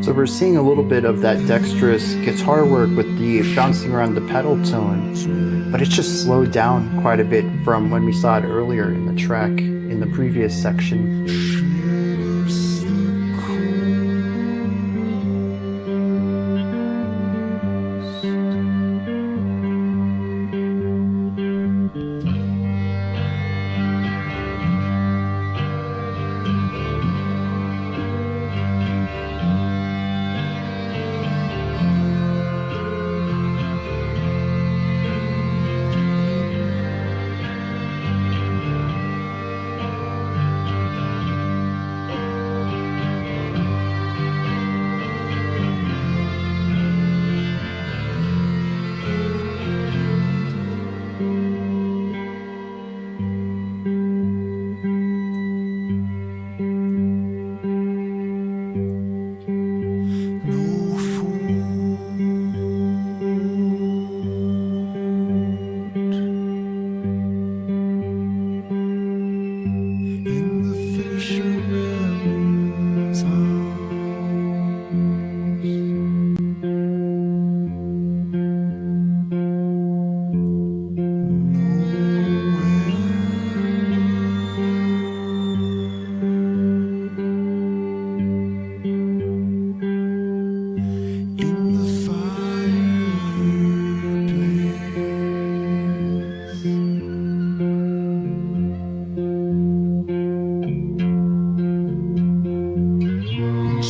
So we're seeing a little bit of that dexterous guitar work with the bouncing around the pedal tone, but it's just slowed down quite a bit from when we saw it earlier in the track in the previous section. Shares the coast. No food in the fisherman's in the fireplace.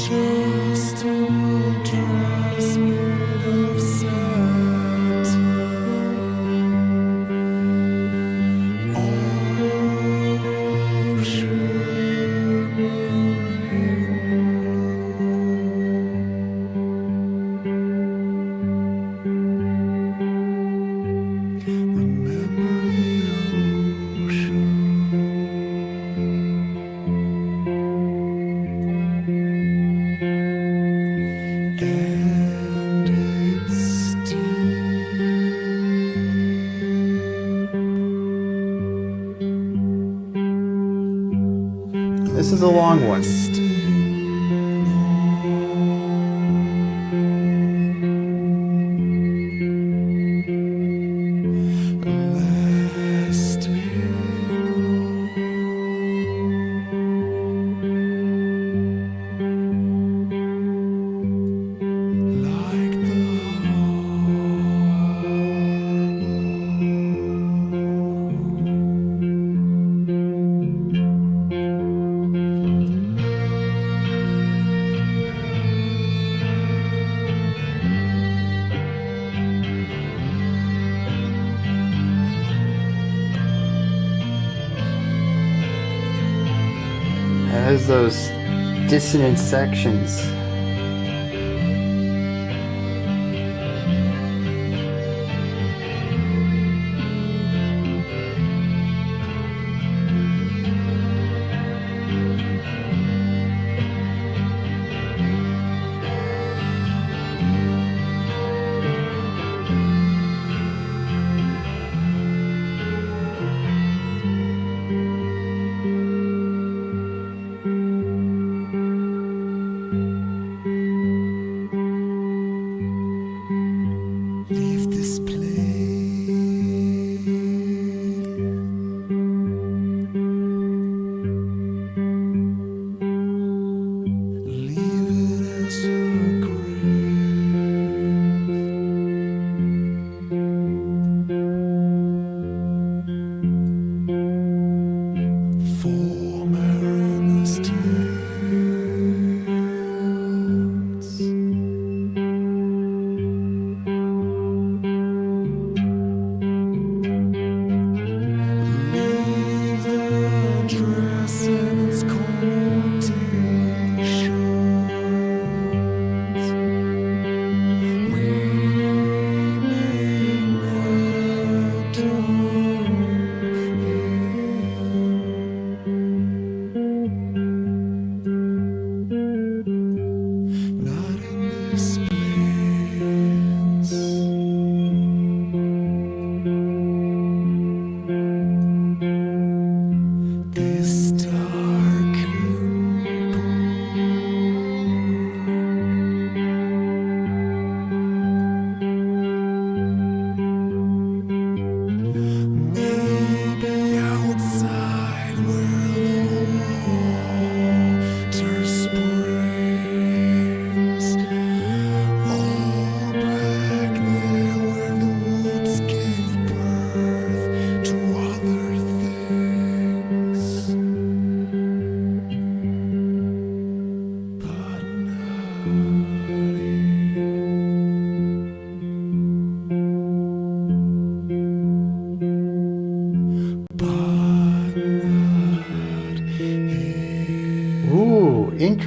Just an old dress made of satin, all shimmering. Remember the ocean and its This is a long one. like the It has those dissonant sections.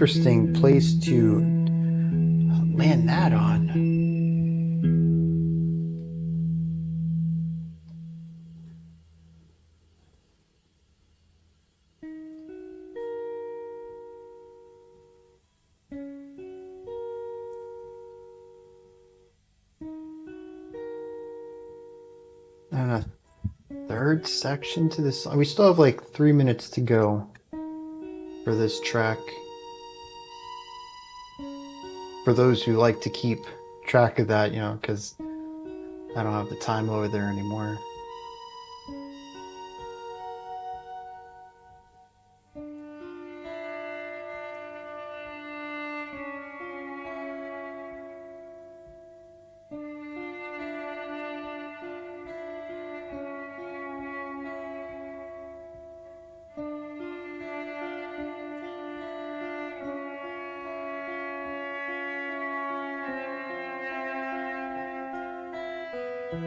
interesting place to land that on. And a third section to this song. We still have like 3 minutes to go for this track. For those who like to keep track of that, because I don't have the time over there anymore.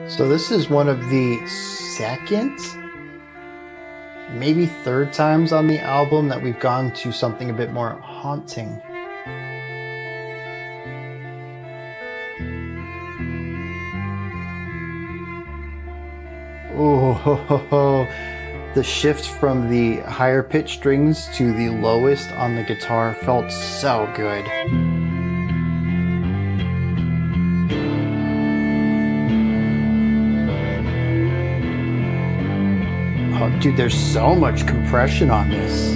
So this is one of the second, maybe third times on the album that we've gone to something a bit more haunting. Oh, the shift from the higher pitch strings to the lowest on the guitar felt so good. Oh, dude, there's so much compression on this.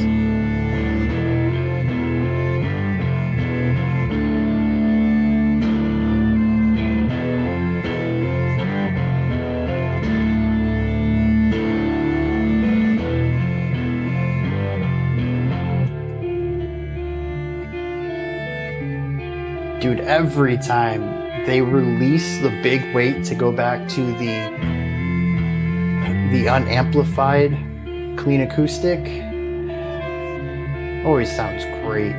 Dude, every time they release the big weight to go back to the unamplified clean acoustic, always sounds great.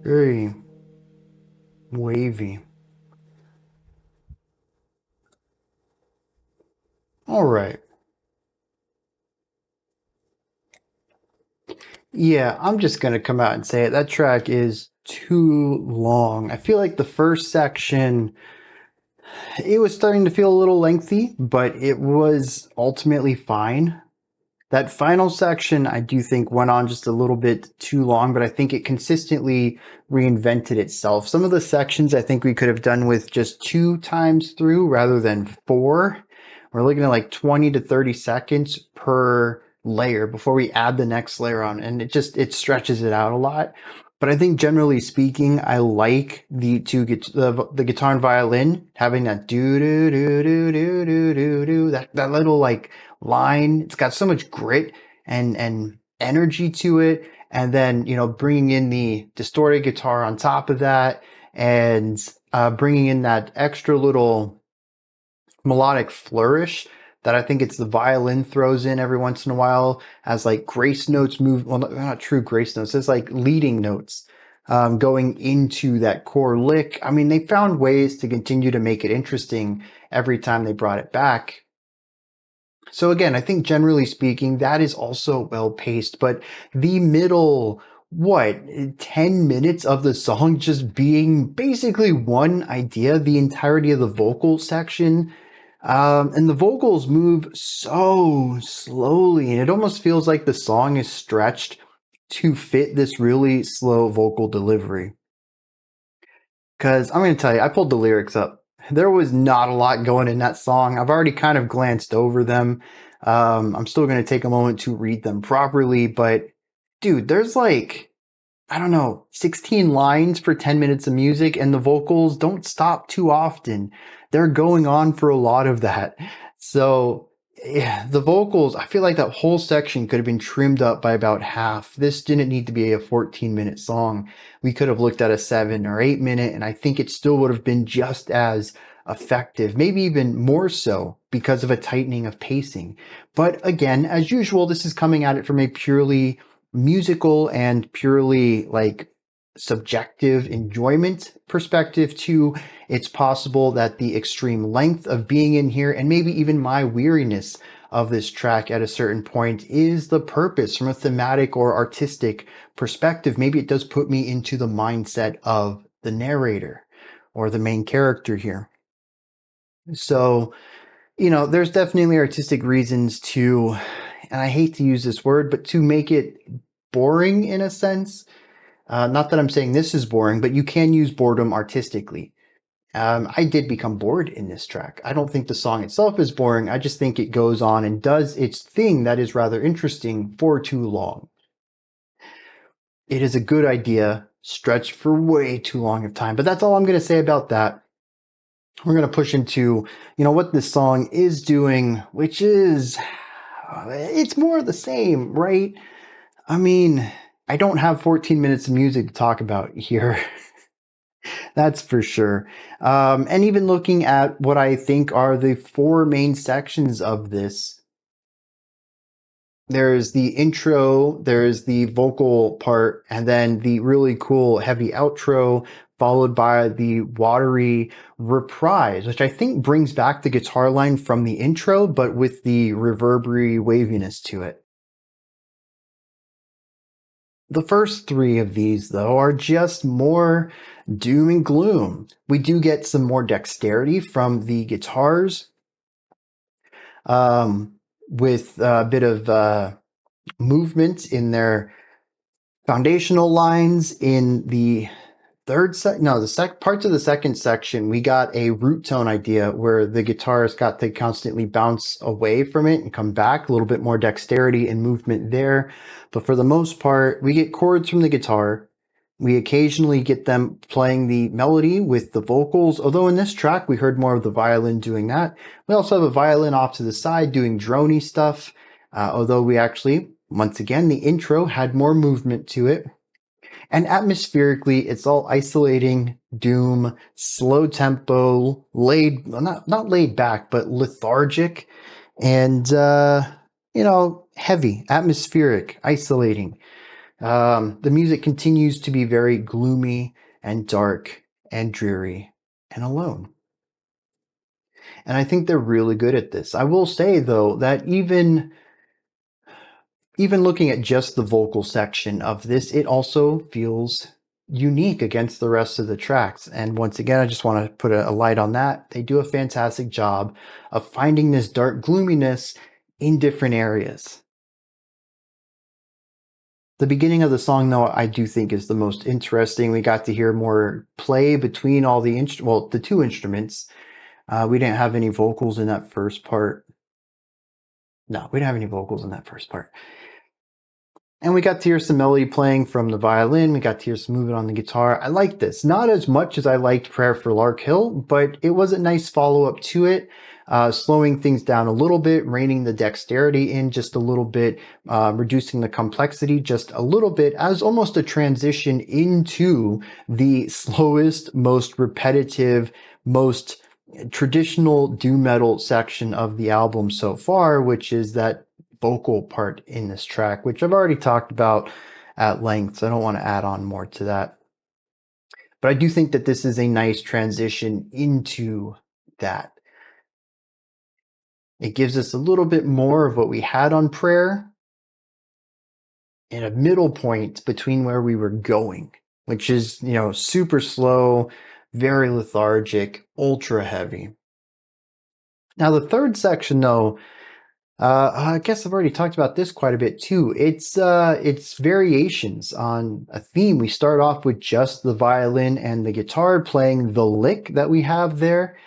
Very wavy. All right. Yeah, I'm just gonna come out and say it. That track is too long. I feel like the first section, it was starting to feel a little lengthy, but it was ultimately fine. That final section, I do think went on just a little bit too long, but I think it consistently reinvented itself. Some of the sections I think we could have done with just 2 times through rather than 4. We're looking at like 20 to 30 seconds per layer before we add the next layer on. And it stretches it out a lot. But I think generally speaking, I like the the guitar and violin having that do do do do do do do do that little like line. It's got so much grit and energy to it, and then bringing in the distorted guitar on top of that, and bringing in that extra little melodic flourish that I think it's the violin throws in every once in a while as like grace notes move. Well, not true grace notes. It's like leading notes going into that core lick. I mean, they found ways to continue to make it interesting every time they brought it back. So again, I think generally speaking, that is also well paced, but the middle, what, 10 minutes of the song just being basically one idea, the entirety of the vocal section. And the vocals move so slowly, and it almost feels like the song is stretched to fit this really slow vocal delivery. Because I'm going to tell you, I pulled the lyrics up. There was not a lot going in that song. I've already kind of glanced over them. I'm still going to take a moment to read them properly, but dude, there's like, I don't know, 16 lines for 10 minutes of music, and the vocals don't stop too often. They're going on for a lot of that. So, yeah, the vocals, I feel like that whole section could have been trimmed up by about half. This didn't need to be a 14-minute song. We could have looked at a 7 or 8 minute, and I think it still would have been just as effective, maybe even more so because of a tightening of pacing. But again, as usual, this is coming at it from a purely musical and purely like subjective enjoyment perspective too. It's possible that the extreme length of being in here and maybe even my weariness of this track at a certain point is the purpose from a thematic or artistic perspective. Maybe it does put me into the mindset of the narrator or the main character here. So, there's definitely artistic reasons to, and I hate to use this word, but to make it boring in a sense. Not that I'm saying this is boring, but you can use boredom artistically. I did become bored in this track. I don't think the song itself is boring. I just think it goes on and does its thing that is rather interesting for too long. It is a good idea, stretched for way too long of time. But that's all I'm going to say about that. We're going to push into, what this song is doing, which is, it's more of the same, right? I mean, I don't have 14 minutes of music to talk about here. That's for sure. And even looking at what I think are the four main sections of this, there's the intro, there's the vocal part, and then the really cool heavy outro, followed by the watery reprise, which I think brings back the guitar line from the intro, but with the reverbery waviness to it. The first three of these, though, are just more doom and gloom. We do get some more dexterity from the guitars, with a bit of movement in their foundational lines. In the parts of the second section, we got a root tone idea where the guitarist got to constantly bounce away from it and come back, a little bit more dexterity and movement there. But for the most part, we get chords from the guitar. We occasionally get them playing the melody with the vocals, although in this track we heard more of the violin doing that. We also have a violin off to the side doing droney stuff, although we actually, once again, the intro had more movement to it. And atmospherically, it's all isolating, doom, slow tempo, not laid back, but lethargic, and heavy, atmospheric, isolating. The music continues to be very gloomy and dark and dreary and alone. And I think they're really good at this. I will say though that even looking at just the vocal section of this, it also feels unique against the rest of the tracks. And once again, I just want to put a light on that. They do a fantastic job of finding this dark gloominess in different areas. The beginning of the song, though, I do think is the most interesting. We got to hear more play between all the two instruments. We didn't have any vocals in that first part. No, we didn't have any vocals in that first part. And we got to hear some melody playing from the violin. We got to hear some movement on the guitar. I liked this. Not as much as I liked Prayer for Larkhill, but it was a nice follow-up to it. Slowing things down a little bit, reining the dexterity in just a little bit, reducing the complexity just a little bit as almost a transition into the slowest, most repetitive, most traditional doom metal section of the album so far, which is that vocal part in this track, which I've already talked about at length, so I don't want to add on more to that. But I do think that this is a nice transition into that. It gives us a little bit more of what we had on Prayer and a middle point between where we were going, which is, super slow, very lethargic, ultra heavy. Now, the third section, though, I guess I've already talked about this quite a bit too. It's variations on a theme. We start off with just the violin and the guitar playing the lick that we have there,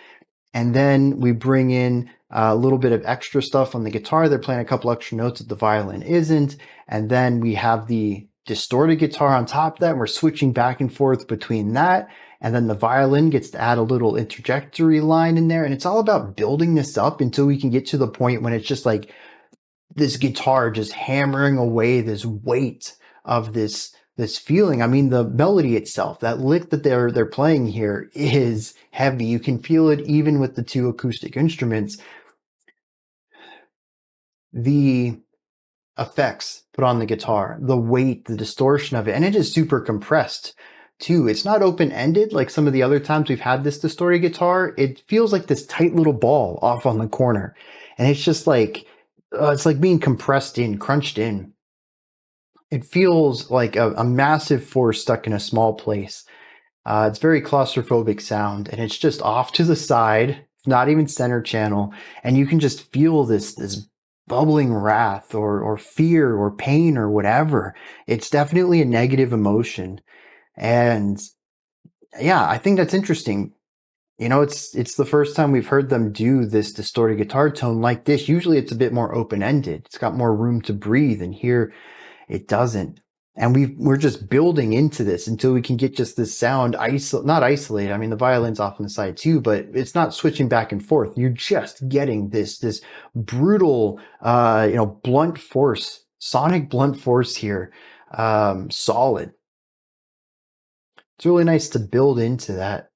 and then we bring in a little bit of extra stuff on the guitar. They're playing a couple extra notes that the violin isn't, and then we have the distorted guitar on top of that. And we're switching back and forth between that. And then the violin gets to add a little interjectory line in there. And it's all about building this up until we can get to the point when it's just like this guitar just hammering away this weight of this feeling. I mean, the melody itself, that lick that they're playing here is heavy. You can feel it even with the two acoustic instruments. The effects put on the guitar, the weight, the distortion of it, and it is super compressed too. It's not open-ended like some of the other times we've had this distorted guitar. It feels like this tight little ball off on the corner, and it's just like it's like being compressed in, crunched in. It feels like a massive force stuck in a small place. It's very claustrophobic sound, and it's just off to the side, not even center channel, and you can just feel this bubbling wrath or fear or pain or whatever. It's definitely a negative emotion, and yeah, I think that's interesting. It's the first time we've heard them do this distorted guitar tone like this. Usually, it's a bit more open-ended. It's got more room to breathe, and here it doesn't. And we're just building into this until we can get just this sound not isolated. I mean, the violin's off on the side too, but it's not switching back and forth. You're just getting this brutal, blunt force, sonic blunt force here, solid. It's really nice to build into that.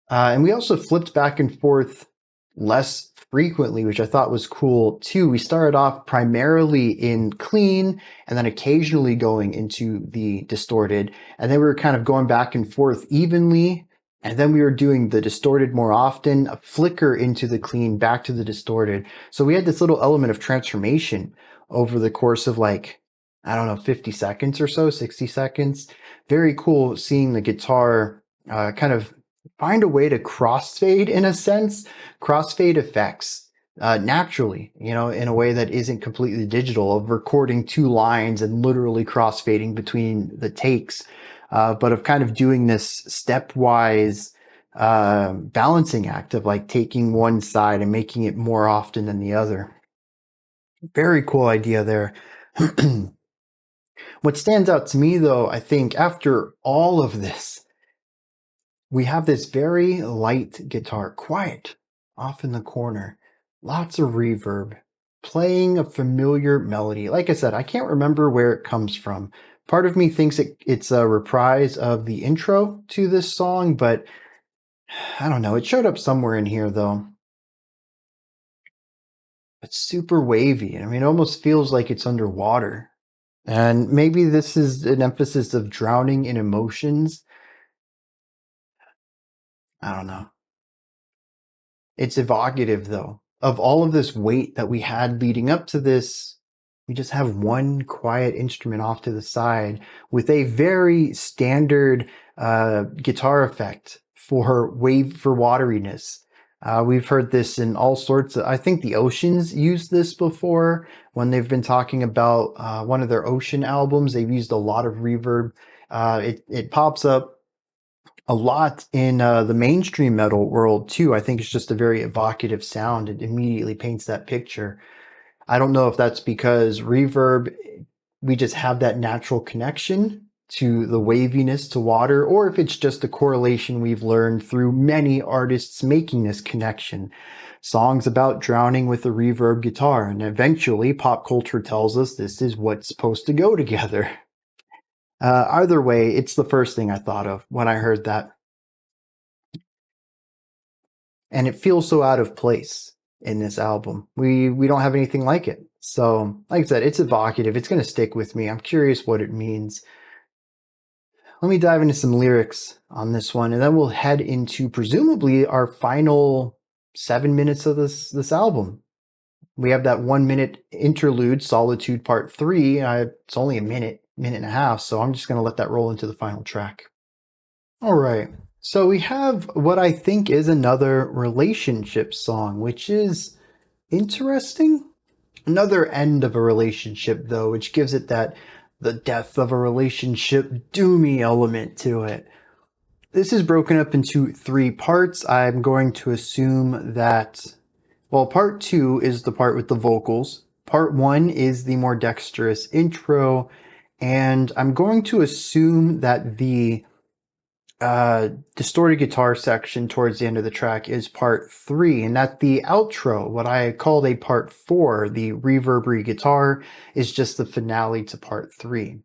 And we also flipped back and forth less frequently, which I thought was cool too. We started off primarily in clean and then occasionally going into the distorted. And then we were kind of going back and forth evenly. And then we were doing the distorted more often, a flicker into the clean, back to the distorted. So we had this little element of transformation over the course of 50 seconds or so, 60 seconds. Very cool seeing the guitar kind of find a way to crossfade in a sense, crossfade effects naturally, in a way that isn't completely digital, of recording two lines and literally crossfading between the takes, but of kind of doing this stepwise balancing act of like taking one side and making it more often than the other. Very cool idea there. What stands out to me, though, I think after all of this, we have this very light guitar, quiet, off in the corner, lots of reverb, playing a familiar melody. Like I said, I can't remember where it comes from. Part of me thinks it's a reprise of the intro to this song, but I don't know. It showed up somewhere in here, though. It's super wavy. I mean, it almost feels like it's underwater. And maybe this is an emphasis of drowning in emotions. I don't know. It's evocative, though. Of all of this weight that we had leading up to this, we just have one quiet instrument off to the side with a very standard guitar effect for wateriness. We've heard this in all sorts of, I think the Oceans used this before when they've been talking about one of their Ocean albums. They've used a lot of reverb. It pops up a lot in the mainstream metal world too. I think it's just a very evocative sound. It immediately paints that picture. I don't know if that's because reverb, we just have that natural connection to the waviness to water, or if it's just a correlation we've learned through many artists making this connection. Songs about drowning with a reverb guitar, and eventually pop culture tells us this is what's supposed to go together. Either way, it's the first thing I thought of when I heard that. And it feels so out of place in this album. We don't have anything like it. So, like I said, it's evocative. It's going to stick with me. I'm curious what it means. Let me dive into some lyrics on this one, and then we'll head into presumably our final 7 minutes of this album. We have that 1 minute interlude, Solitude Part 3. It's only a minute and a half, so I'm just going to let that roll into the final track. All right. So we have what I think is another relationship song, which is interesting. Another end of a relationship, though, which gives it that the death of a relationship doomy element to it. This is broken up into 3 parts. I'm going to assume that, well, part 2 is the part with the vocals. Part 1 is the more dexterous intro. And I'm going to assume that the distorted guitar section towards the end of the track is part 3, and that the outro, what I called a part 4, the reverbery guitar, is just the finale to part 3.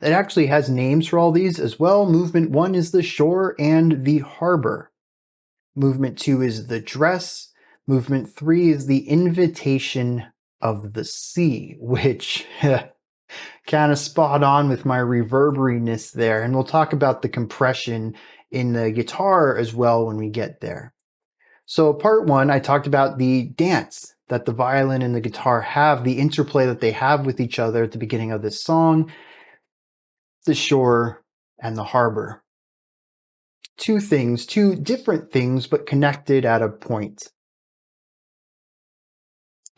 It actually has names for all these as well. Movement 1 is the shore and the harbor. Movement 2 is the dress. Movement 3 is the invitation of the sea, which kind of spot on with my reverberyness there. And we'll talk about the compression in the guitar as well when we get there. So part 1, I talked about the dance that the violin and the guitar have, the interplay that they have with each other at the beginning of this song, the shore and the harbor. 2 things, 2 different things, but connected at a point.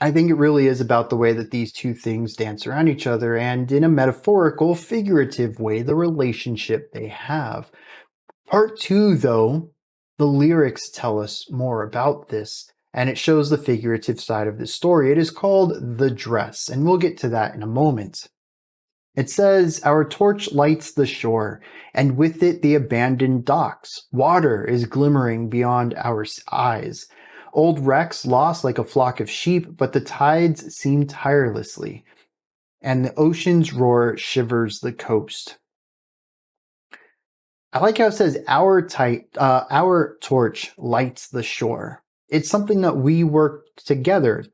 I think it really is about the way that these 2 things dance around each other and in a metaphorical, figurative way, the relationship they have. Part 2, though, the lyrics tell us more about this, and it shows the figurative side of the story. It is called The Dress, and we'll get to that in a moment. It says, "Our torch lights the shore, and with it the abandoned docks. Water is glimmering beyond our eyes. Old wrecks lost like a flock of sheep, but the tides seem tirelessly, and the ocean's roar shivers the coast." I like how it says, our torch lights the shore. It's something that we work together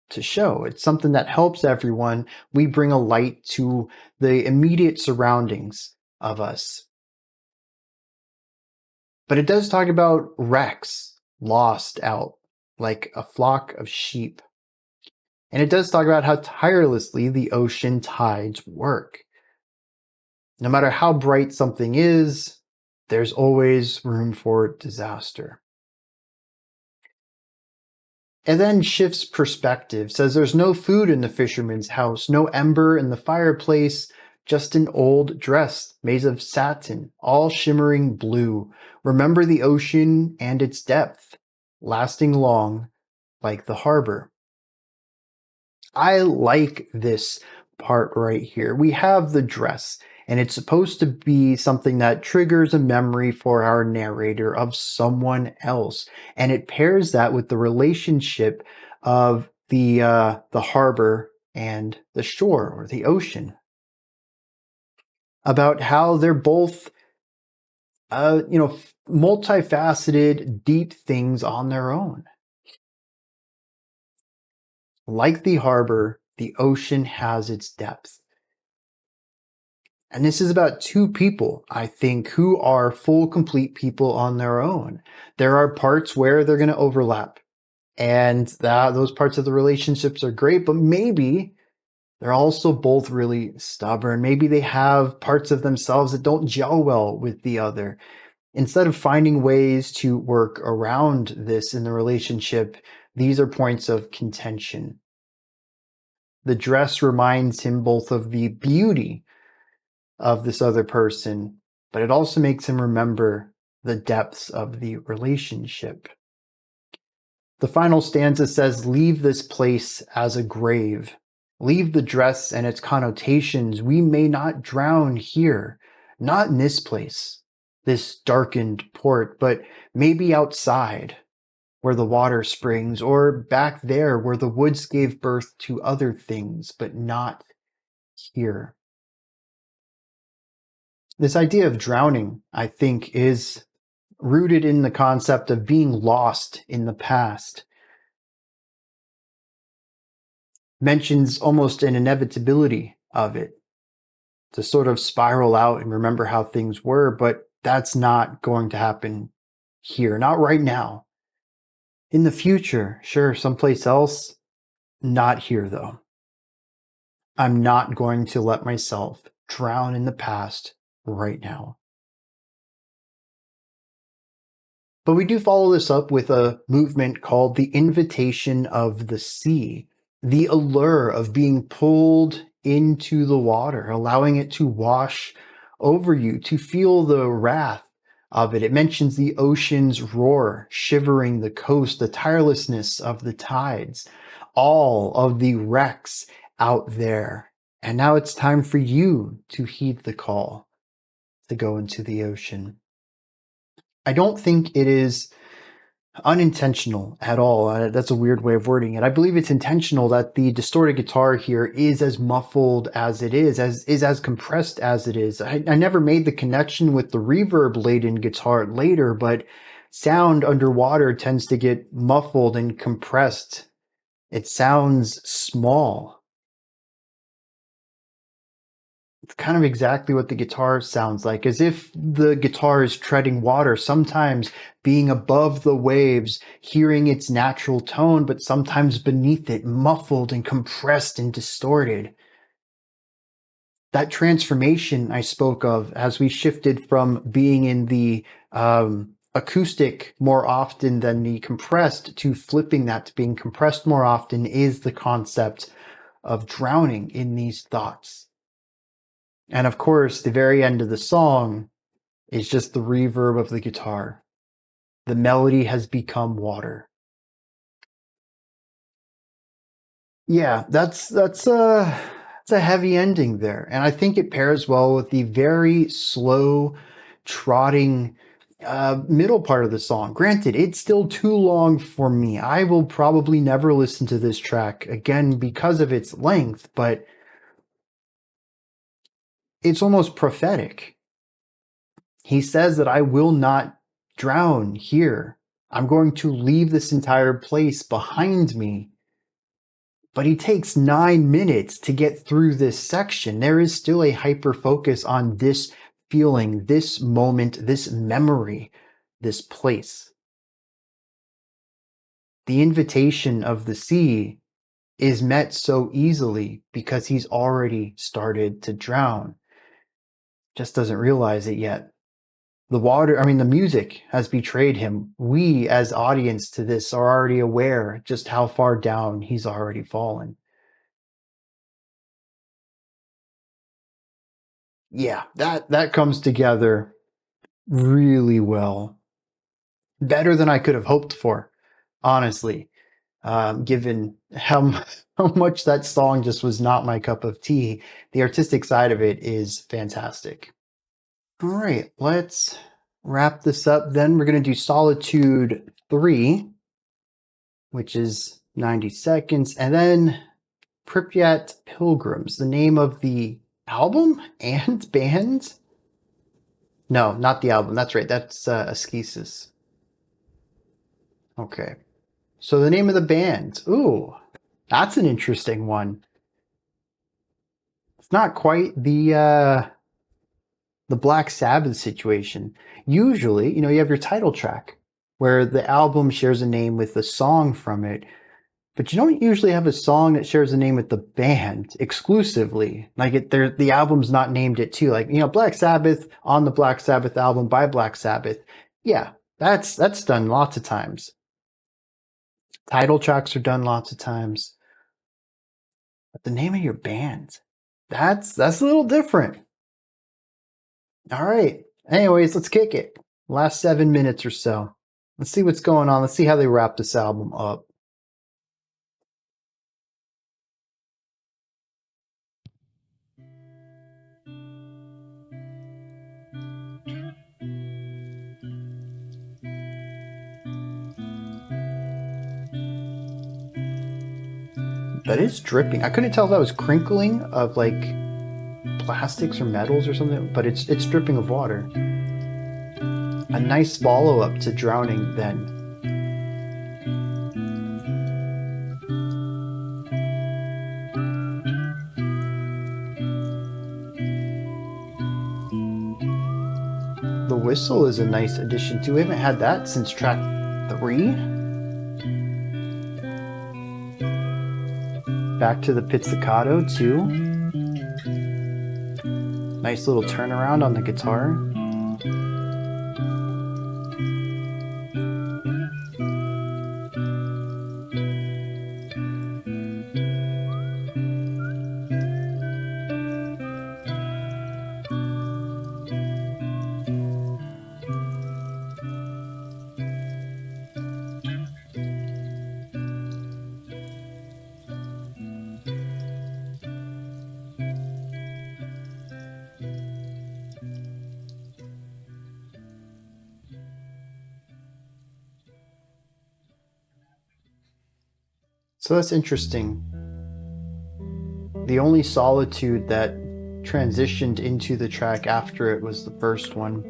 to show. It's something that helps everyone. We bring a light to the immediate surroundings of us. But it does talk about wrecks lost out like a flock of sheep. And it does talk about how tirelessly the ocean tides work. No matter how bright something is, there's always room for disaster. And then shifts perspective, says there's no food in the fisherman's house, no ember in the fireplace, just an old dress made of satin, all shimmering blue. Remember the ocean and its depth, lasting long like the harbor. I like this part right here. We have the dress, and it's supposed to be something that triggers a memory for our narrator of someone else. And it pairs that with the relationship of the harbor and the shore or the ocean. About how they're both, multifaceted, deep things on their own. Like the harbor, the ocean has its depth. And this is about 2 people, I think, who are full, complete people on their own. There are parts where they're going to overlap, and those parts of the relationships are great, but maybe they're also both really stubborn. Maybe they have parts of themselves that don't gel well with the other. Instead of finding ways to work around this in the relationship, these are points of contention. The dress reminds him both of the beauty of this other person, but it also makes him remember the depths of the relationship. The final stanza says, "Leave this place as a grave. Leave the dress and its connotations. We may not drown here, not in this place, this darkened port, but maybe outside, where the water springs, or back there where the woods gave birth to other things, but not here." This idea of drowning, I think, is rooted in the concept of being lost in the past. Mentions almost an inevitability of it, to sort of spiral out and remember how things were, but that's not going to happen here, not right now. In the future, sure, someplace else. Not here, though. I'm not going to let myself drown in the past right now. But we do follow this up with a movement called the Invitation of the Sea, the allure of being pulled into the water, allowing it to wash over you, to feel the wrath of it. It mentions the ocean's roar, shivering the coast, the tirelessness of the tides, all of the wrecks out there. And now it's time for you to heed the call to go into the ocean. I don't think it is unintentional at all. That's a weird way of wording it. I believe it's intentional that the distorted guitar here is as muffled as it is as compressed as it is. I never made the connection with the reverb laden guitar later, but sound underwater tends to get muffled and compressed. It sounds small. It's kind of exactly what the guitar sounds like, as if the guitar is treading water, sometimes being above the waves, hearing its natural tone, but sometimes beneath it, muffled and compressed and distorted. That transformation I spoke of as we shifted from being in the acoustic more often than the compressed to flipping that to being compressed more often is the concept of drowning in these thoughts. And of course, the very end of the song is just the reverb of the guitar. The melody has become water. Yeah, that's a heavy ending there. And I think it pairs well with the very slow trotting middle part of the song. Granted, it's still too long for me. I will probably never listen to this track again because of its length, but it's almost prophetic. He says that I will not drown here. I'm going to leave this entire place behind me. But he takes 9 minutes to get through this section. There is still a hyper focus on this feeling, this moment, this memory, this place. The invitation of the sea is met so easily because he's already started to drown. Just doesn't realize it yet. The music has betrayed him. We, as audience to this, are already aware just how far down he's already fallen. Yeah, that comes together really well. Better than I could have hoped for, honestly, given how much that song just was not my cup of tea. The artistic side of it is fantastic. All right, let's wrap this up then. We're going to do Solitude III, which is 90 seconds, and then Prypjat Pilgrims, the name of the album and band. No, not the album. That's right. That's Askesis. Okay. So the name of the band. Ooh, that's an interesting one. It's not quite the Black Sabbath situation. Usually, you have your title track where the album shares a name with the song from it, but you don't usually have a song that shares a name with the band exclusively. Like the album's not named it too. Like, Black Sabbath on the Black Sabbath album by Black Sabbath. Yeah, that's done lots of times. Title tracks are done lots of times. But the name of your band, that's a little different. All right. Anyways, let's kick it. Last 7 minutes or so. Let's see what's going on. Let's see how they wrap this album up. That is dripping. I couldn't tell if that was crinkling of like plastics or metals or something, but it's dripping of water. A nice follow-up to Drowning then. The whistle is a nice addition too. We haven't had that since track 3. Back to the pizzicato too. Nice little turnaround on the guitar. So that's interesting. The only Solitude that transitioned into the track after it was the first one.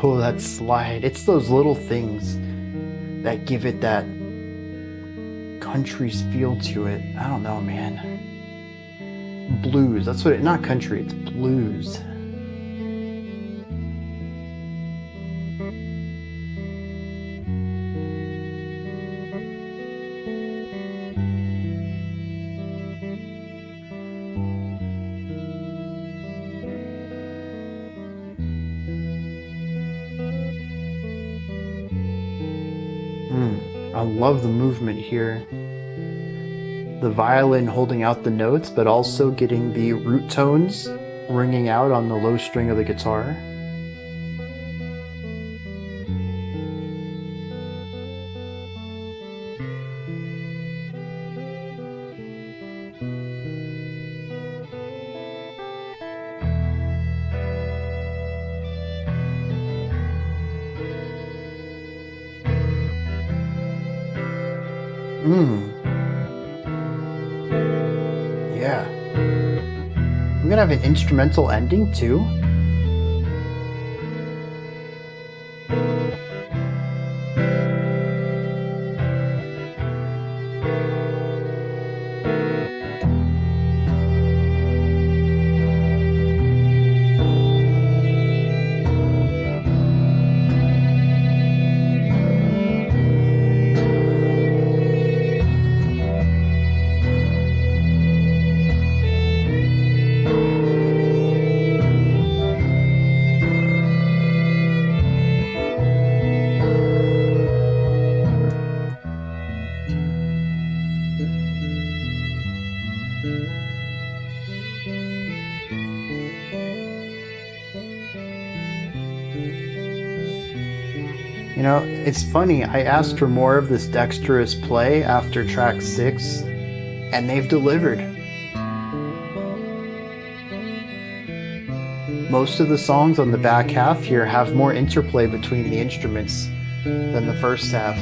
Oh, that slide. It's those little things that give it that country's feel to it. I don't know, man. Blues. That's what it, not country, it's blues. I love the movement here. The violin holding out the notes, but also getting the root tones ringing out on the low string of the guitar. Yeah. We're gonna have an instrumental ending too. You know, it's funny, I asked for more of this dexterous play after track 6, and they've delivered. Most of the songs on the back half here have more interplay between the instruments than the first half.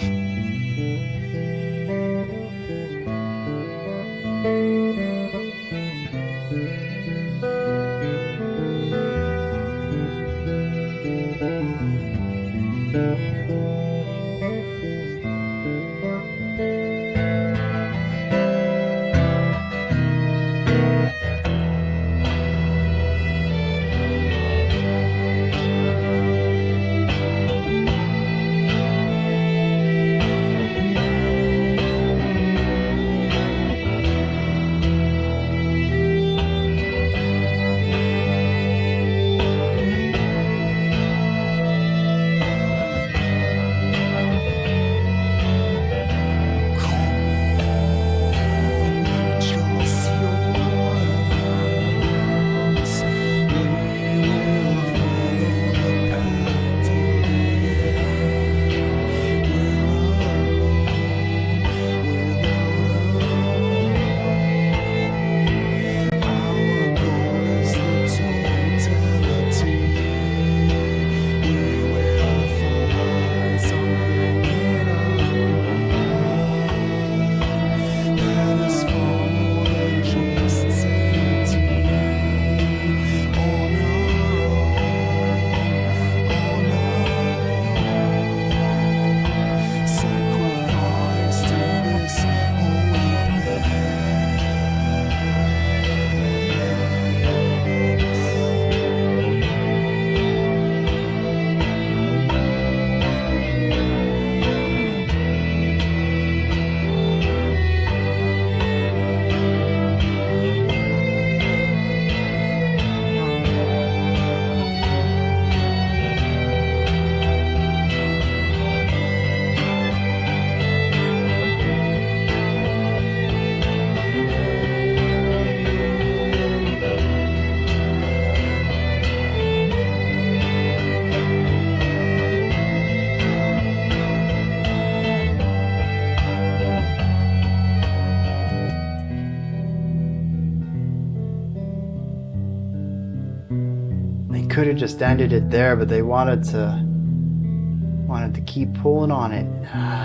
could have just ended it there, but they wanted to keep pulling on it.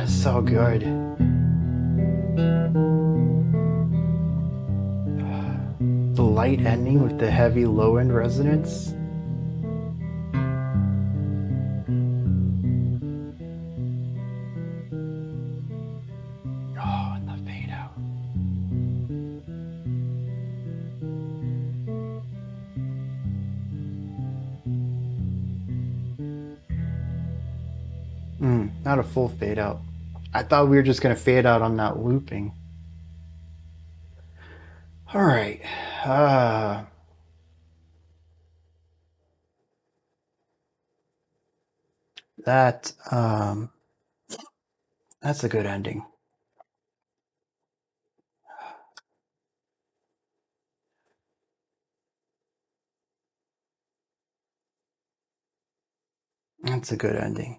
So good. The light ending with the heavy low end resonance. Oh, and the fade out. Not a full fade out. I thought we were just gonna fade out on that looping. All right. That that's a good ending. That's a good ending.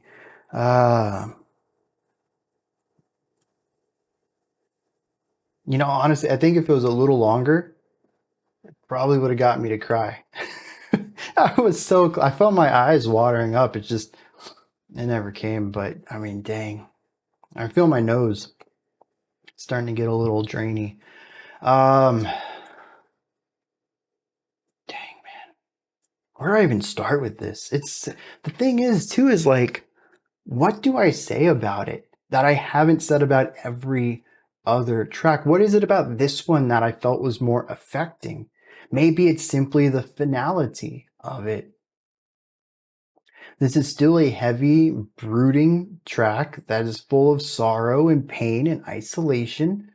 Honestly, I think if it was a little longer, probably would have got me to cry. I felt my eyes watering up. It never came. But I mean, dang, I feel my nose starting to get a little drainy. Dang, man, where do I even start with this? It's the thing is too is like, what do I say about it that I haven't said about every other track? What is it about this one that I felt was more affecting? Maybe it's simply the finality of it. This is still a heavy, brooding track that is full of sorrow and pain and isolation.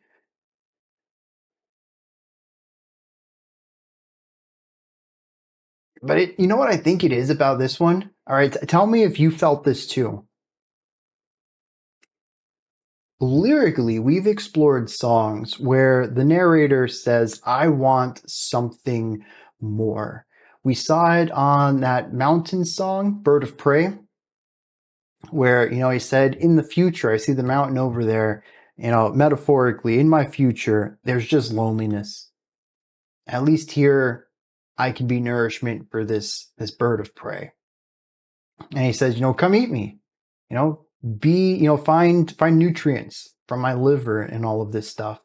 But you know what I think it is about this one? All right, tell me if you felt this too. Lyrically, we've explored songs where the narrator says, I want something more. We saw it on that mountain song, Bird of Prey, where, he said, in the future, I see the mountain over there, metaphorically, in my future, there's just loneliness. At least here, I can be nourishment for this bird of prey. And he says, come eat me, find nutrients from my liver and all of this stuff.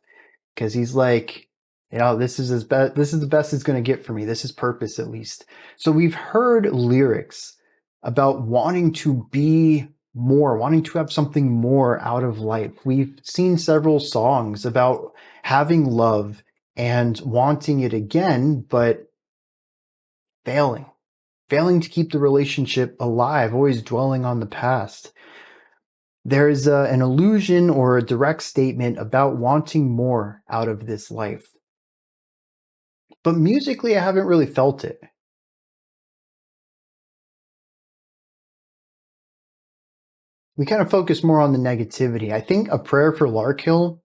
Because he's like, this is the best it's going to get for me. This is purpose, at least. So we've heard lyrics about wanting to be more, wanting to have something more out of life. We've seen several songs about having love and wanting it again, but failing to keep the relationship alive, always dwelling on the past. There's an illusion or a direct statement about wanting more out of this life. But musically, I haven't really felt it. We kind of focus more on the negativity. I think A Prayer for Larkhill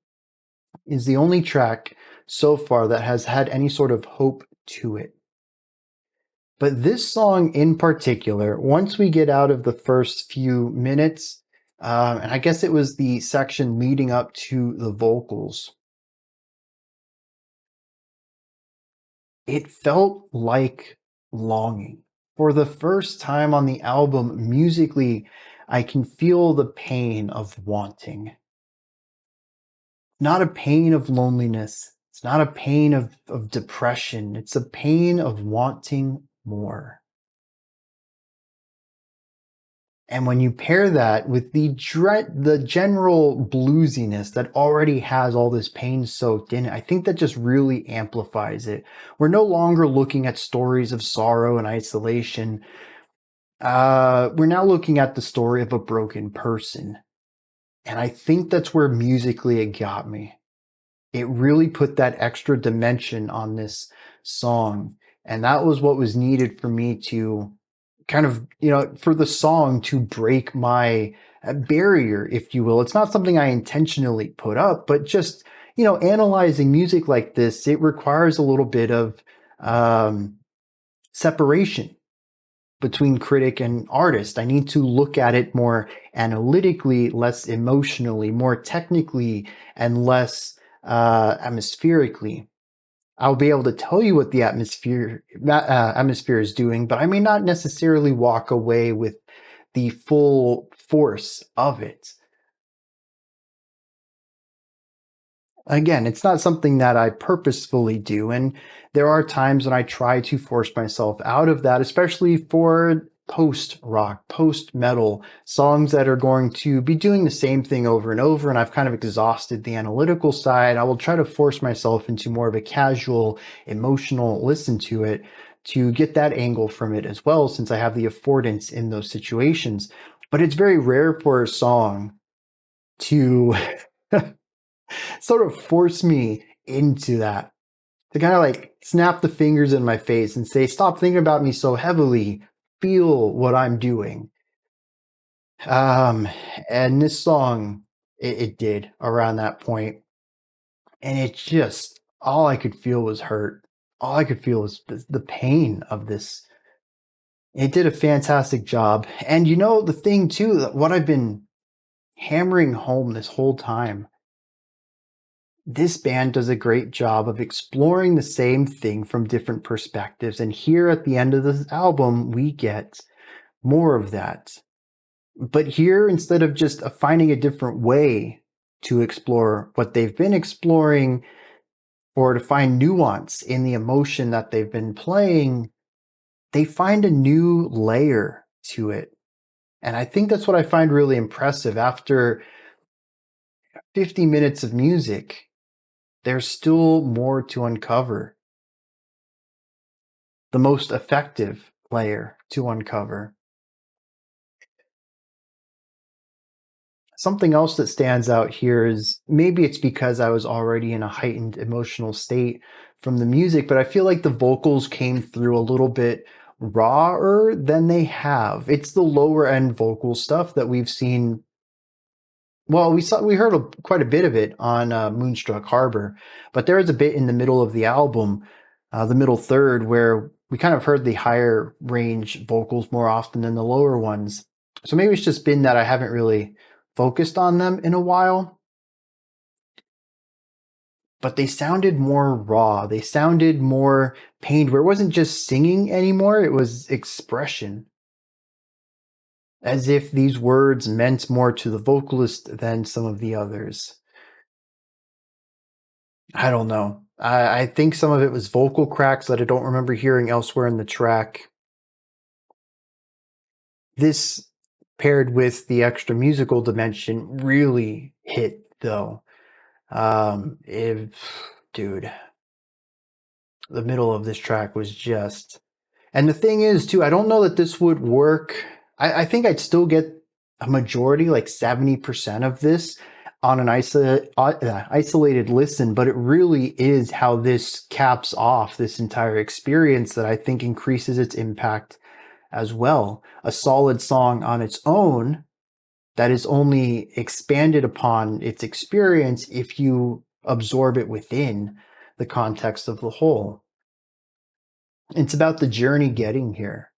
is the only track so far that has had any sort of hope to it. But this song in particular, once we get out of the first few minutes, and I guess it was the section leading up to the vocals, it felt like longing. For the first time on the album, musically, I can feel the pain of wanting. Not a pain of loneliness. It's not a pain of depression. It's a pain of wanting more. And when you pair that with the general bluesiness that already has all this pain soaked in it, I think that just really amplifies it. We're no longer looking at stories of sorrow and isolation. We're now looking at the story of a broken person. And I think that's where musically it got me. It really put that extra dimension on this song. And that was what was needed for me to kind of, for the song to break my barrier, if you will. It's not something I intentionally put up, but just, analyzing music like this, it requires a little bit of separation between critic and artist. I need to look at it more analytically, less emotionally, more technically, and less atmospherically. I'll be able to tell you what the atmosphere is doing, but I may not necessarily walk away with the full force of it. Again, it's not something that I purposefully do, and there are times when I try to force myself out of that, especially for post rock, post metal songs that are going to be doing the same thing over and over, and I've kind of exhausted the analytical side. I will try to force myself into more of a casual, emotional listen to it to get that angle from it as well, since I have the affordance in those situations. But it's very rare for a song to sort of force me into that, to kind of like snap the fingers in my face and say, stop thinking about me so heavily, feel what I'm doing. Um, and this song, it did around that point, and it just, all I could feel was hurt. All I could feel was the pain of this. It did a fantastic job. And you know, the thing too, what I've been hammering home this whole time, this band does a great job of exploring the same thing from different perspectives. And here at the end of this album, we get more of that. But here, instead of just finding a different way to explore what they've been exploring or to find nuance in the emotion that they've been playing, they find a new layer to it. And I think that's what I find really impressive. After 50 minutes of music, there's still more to uncover. The most effective layer to uncover. Something else that stands out here is, maybe it's because I was already in a heightened emotional state from the music, but I feel like the vocals came through a little bit rawer than they have. It's the lower end vocal stuff that we've seen. Well, we heard quite a bit of it on Moonstruck Harbour, but there is a bit in the middle of the album, the middle third, where we kind of heard the higher range vocals more often than the lower ones. So maybe it's just been that I haven't really focused on them in a while. But they sounded more raw. They sounded more pained, where it wasn't just singing anymore, it was expression. As if these words meant more to the vocalist than some of the others. I don't know. I think some of it was vocal cracks that I don't remember hearing elsewhere in the track. This, paired with the extra musical dimension, really hit though. If, dude, the middle of this track was just. And the thing is, too, I don't know that this would work. I think I'd still get a majority, like 70% of this, on an isolated listen, but it really is how this caps off this entire experience that I think increases its impact as well. A solid song on its own that is only expanded upon its experience if you absorb it within the context of the whole. It's about the journey getting here.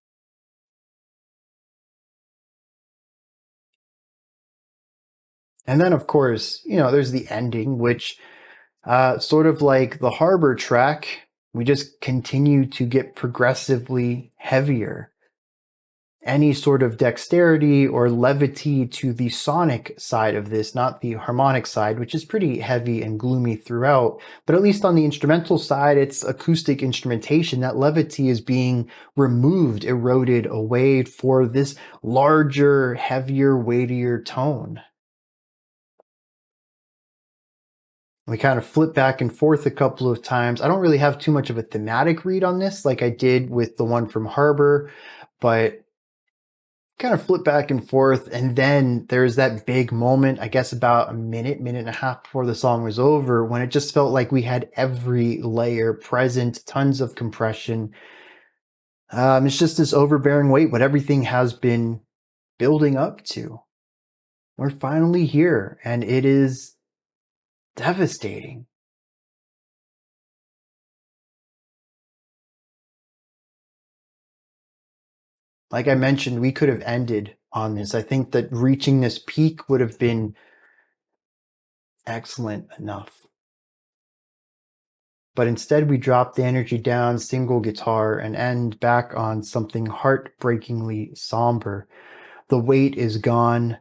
And then, of course, there's the ending, which, sort of like the Harbour track, we just continue to get progressively heavier. Any sort of dexterity or levity to the sonic side of this, not the harmonic side, which is pretty heavy and gloomy throughout, but at least on the instrumental side, it's acoustic instrumentation. That levity is being removed, eroded away for this larger, heavier, weightier tone. We kind of flip back and forth a couple of times. I don't really have too much of a thematic read on this like I did with the one from Harbour, but kind of flip back and forth. And then there's that big moment, I guess about a minute and a half before the song was over, when it just felt like we had every layer present, tons of compression. It's just this overbearing weight, what everything has been building up to. We're finally here, and it is devastating. Like I mentioned, we could have ended on this. I think that reaching this peak would have been excellent enough. but instead we drop the energy down, single guitar, and end back on something heartbreakingly somber. The weight is gone.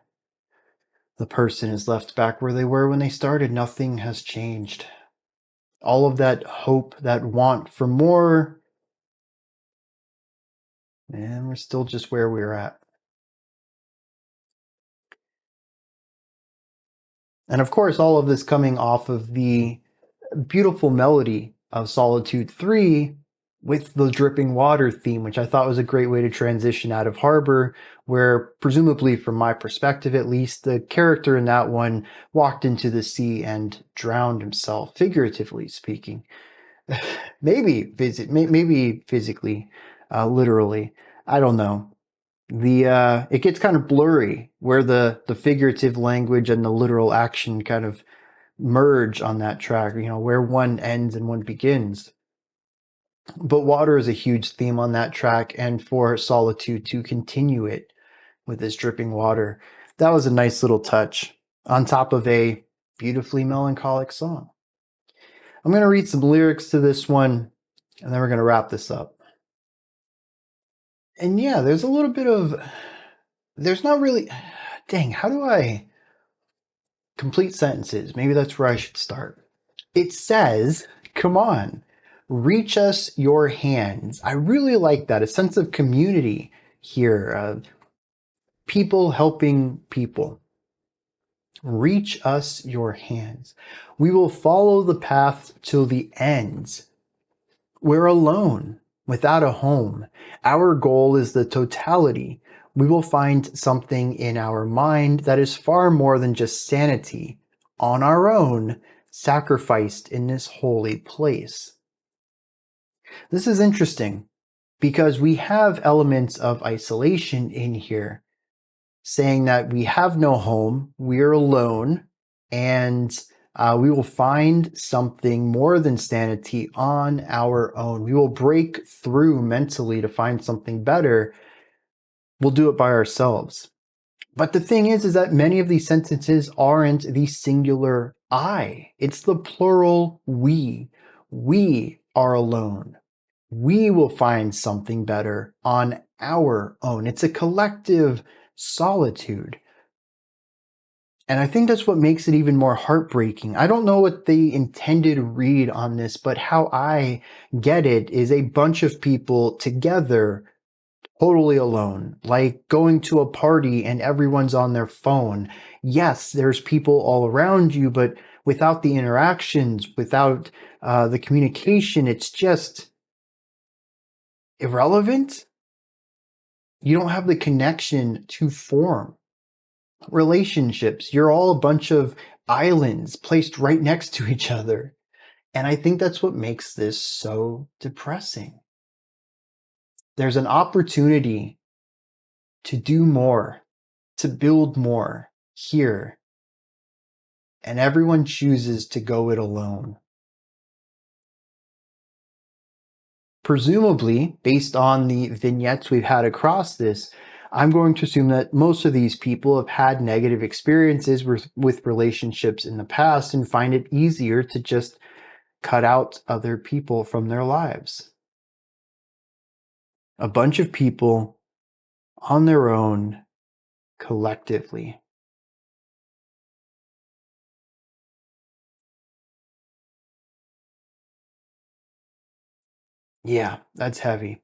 The person is left back where they were when they started. Nothing has changed. All of that hope, that want for more, and we're still just where we're at. And of course, all of this coming off of the beautiful melody of Solitude III with the dripping water theme, which I thought was a great way to transition out of Harbour, where presumably from my perspective at least, the character in that one walked into the sea and drowned himself, figuratively speaking. maybe physically, literally. I don't know. It gets kind of blurry where the figurative language and the literal action kind of merge on that track, where one ends and one begins. But water is a huge theme on that track, and for Solitude to continue it with this dripping water, that was a nice little touch on top of a beautifully melancholic song. I'm going to read some lyrics to this one, and then we're going to wrap this up. And yeah, there's a little bit of, there's not really, dang, how do I complete sentences? Maybe that's where I should start. It says, come on, reach us your hands. I really like that. A sense of community here. People helping people. Reach us your hands. We will follow the path till the end. We're alone, without a home. Our goal is the totality. We will find something in our mind that is far more than just sanity. On our own, sacrificed in this holy place. This is interesting because we have elements of isolation in here, saying that we have no home, we're alone, and we will find something more than sanity on our own. We will break through mentally to find something better. We'll do it by ourselves. But the thing is that many of these sentences aren't the singular I. It's the plural we. We are alone. We will find something better on our own. It's a collective solitude. And I think that's what makes it even more heartbreaking. I don't know what the intended read on this, but how I get it is a bunch of people together totally alone, like going to a party and everyone's on their phone. Yes, there's people all around you, but without the interactions, without the communication, it's just irrelevant. You don't have the connection to form relationships. You're all a bunch of islands placed right next to each other. And I think that's what makes this so depressing. There's an opportunity to do more, to build more here. And everyone chooses to go it alone. Presumably, based on the vignettes we've had across this, I'm going to assume that most of these people have had negative experiences with relationships in the past and find it easier to just cut out other people from their lives. A bunch of people on their own, collectively. Yeah, that's heavy.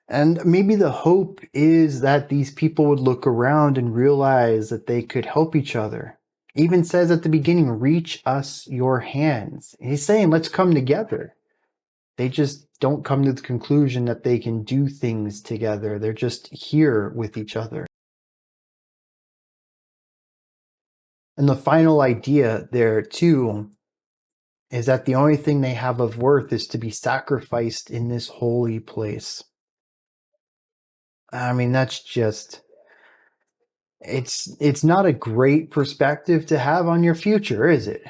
And maybe the hope is that these people would look around and realize that they could help each other. Even says at the beginning, reach us your hands. He's saying, let's come together. They just don't come to the conclusion that they can do things together. They're just here with each other. And the final idea there, too, is that the only thing they have of worth is to be sacrificed in this holy place. I mean, that's just, it's not a great perspective to have on your future, is it?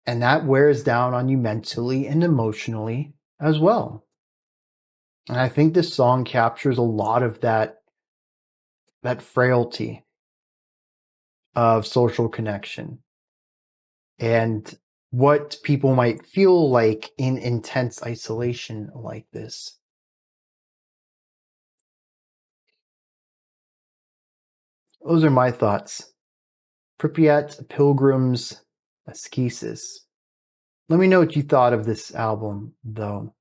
And that wears down on you mentally and emotionally as well. And I think this song captures a lot of that frailty of social connection and what people might feel like in intense isolation like this. Those are my thoughts. Prypjat Pilgrims, Askesis. Let me know what you thought of this album, though.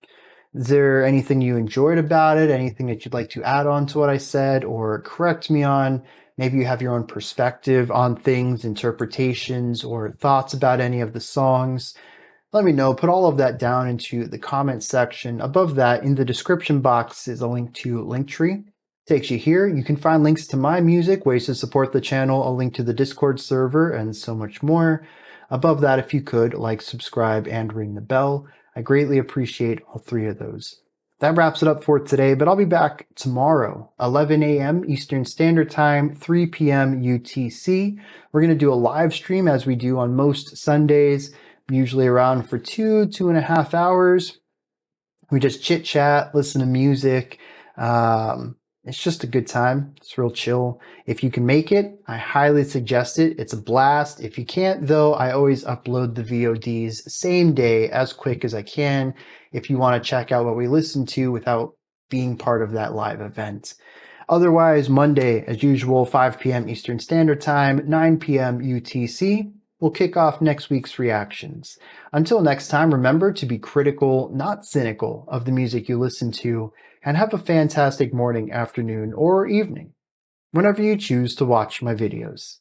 Is there anything you enjoyed about it? Anything that you'd like to add on to what I said or correct me on? Maybe you have your own perspective on things, interpretations, or thoughts about any of the songs. Let me know. Put all of that down into the comments section. Above that, in the description box, is a link to Linktree. Takes you here. You can find links to my music, ways to support the channel, a link to the Discord server, and so much more. Above that, if you could, like, subscribe, and ring the bell. I greatly appreciate all three of those. That wraps it up for today, but I'll be back tomorrow, 11 a.m. Eastern Standard Time, 3 p.m. UTC. We're going to do a live stream as we do on most Sundays. I'm usually around for 2.5 hours. We just chit chat, listen to music. It's just a good time. It's real chill. If you can make it, I highly suggest it. It's a blast. If you can't, though, I always upload the VODs same day as quick as I can if you want to check out what we listen to without being part of that live event. Otherwise, Monday, as usual, 5 p.m. Eastern Standard Time, 9 p.m. UTC. We'll kick off next week's reactions. Until next time, remember to be critical, not cynical, of the music you listen to, and have a fantastic morning, afternoon, or evening, whenever you choose to watch my videos.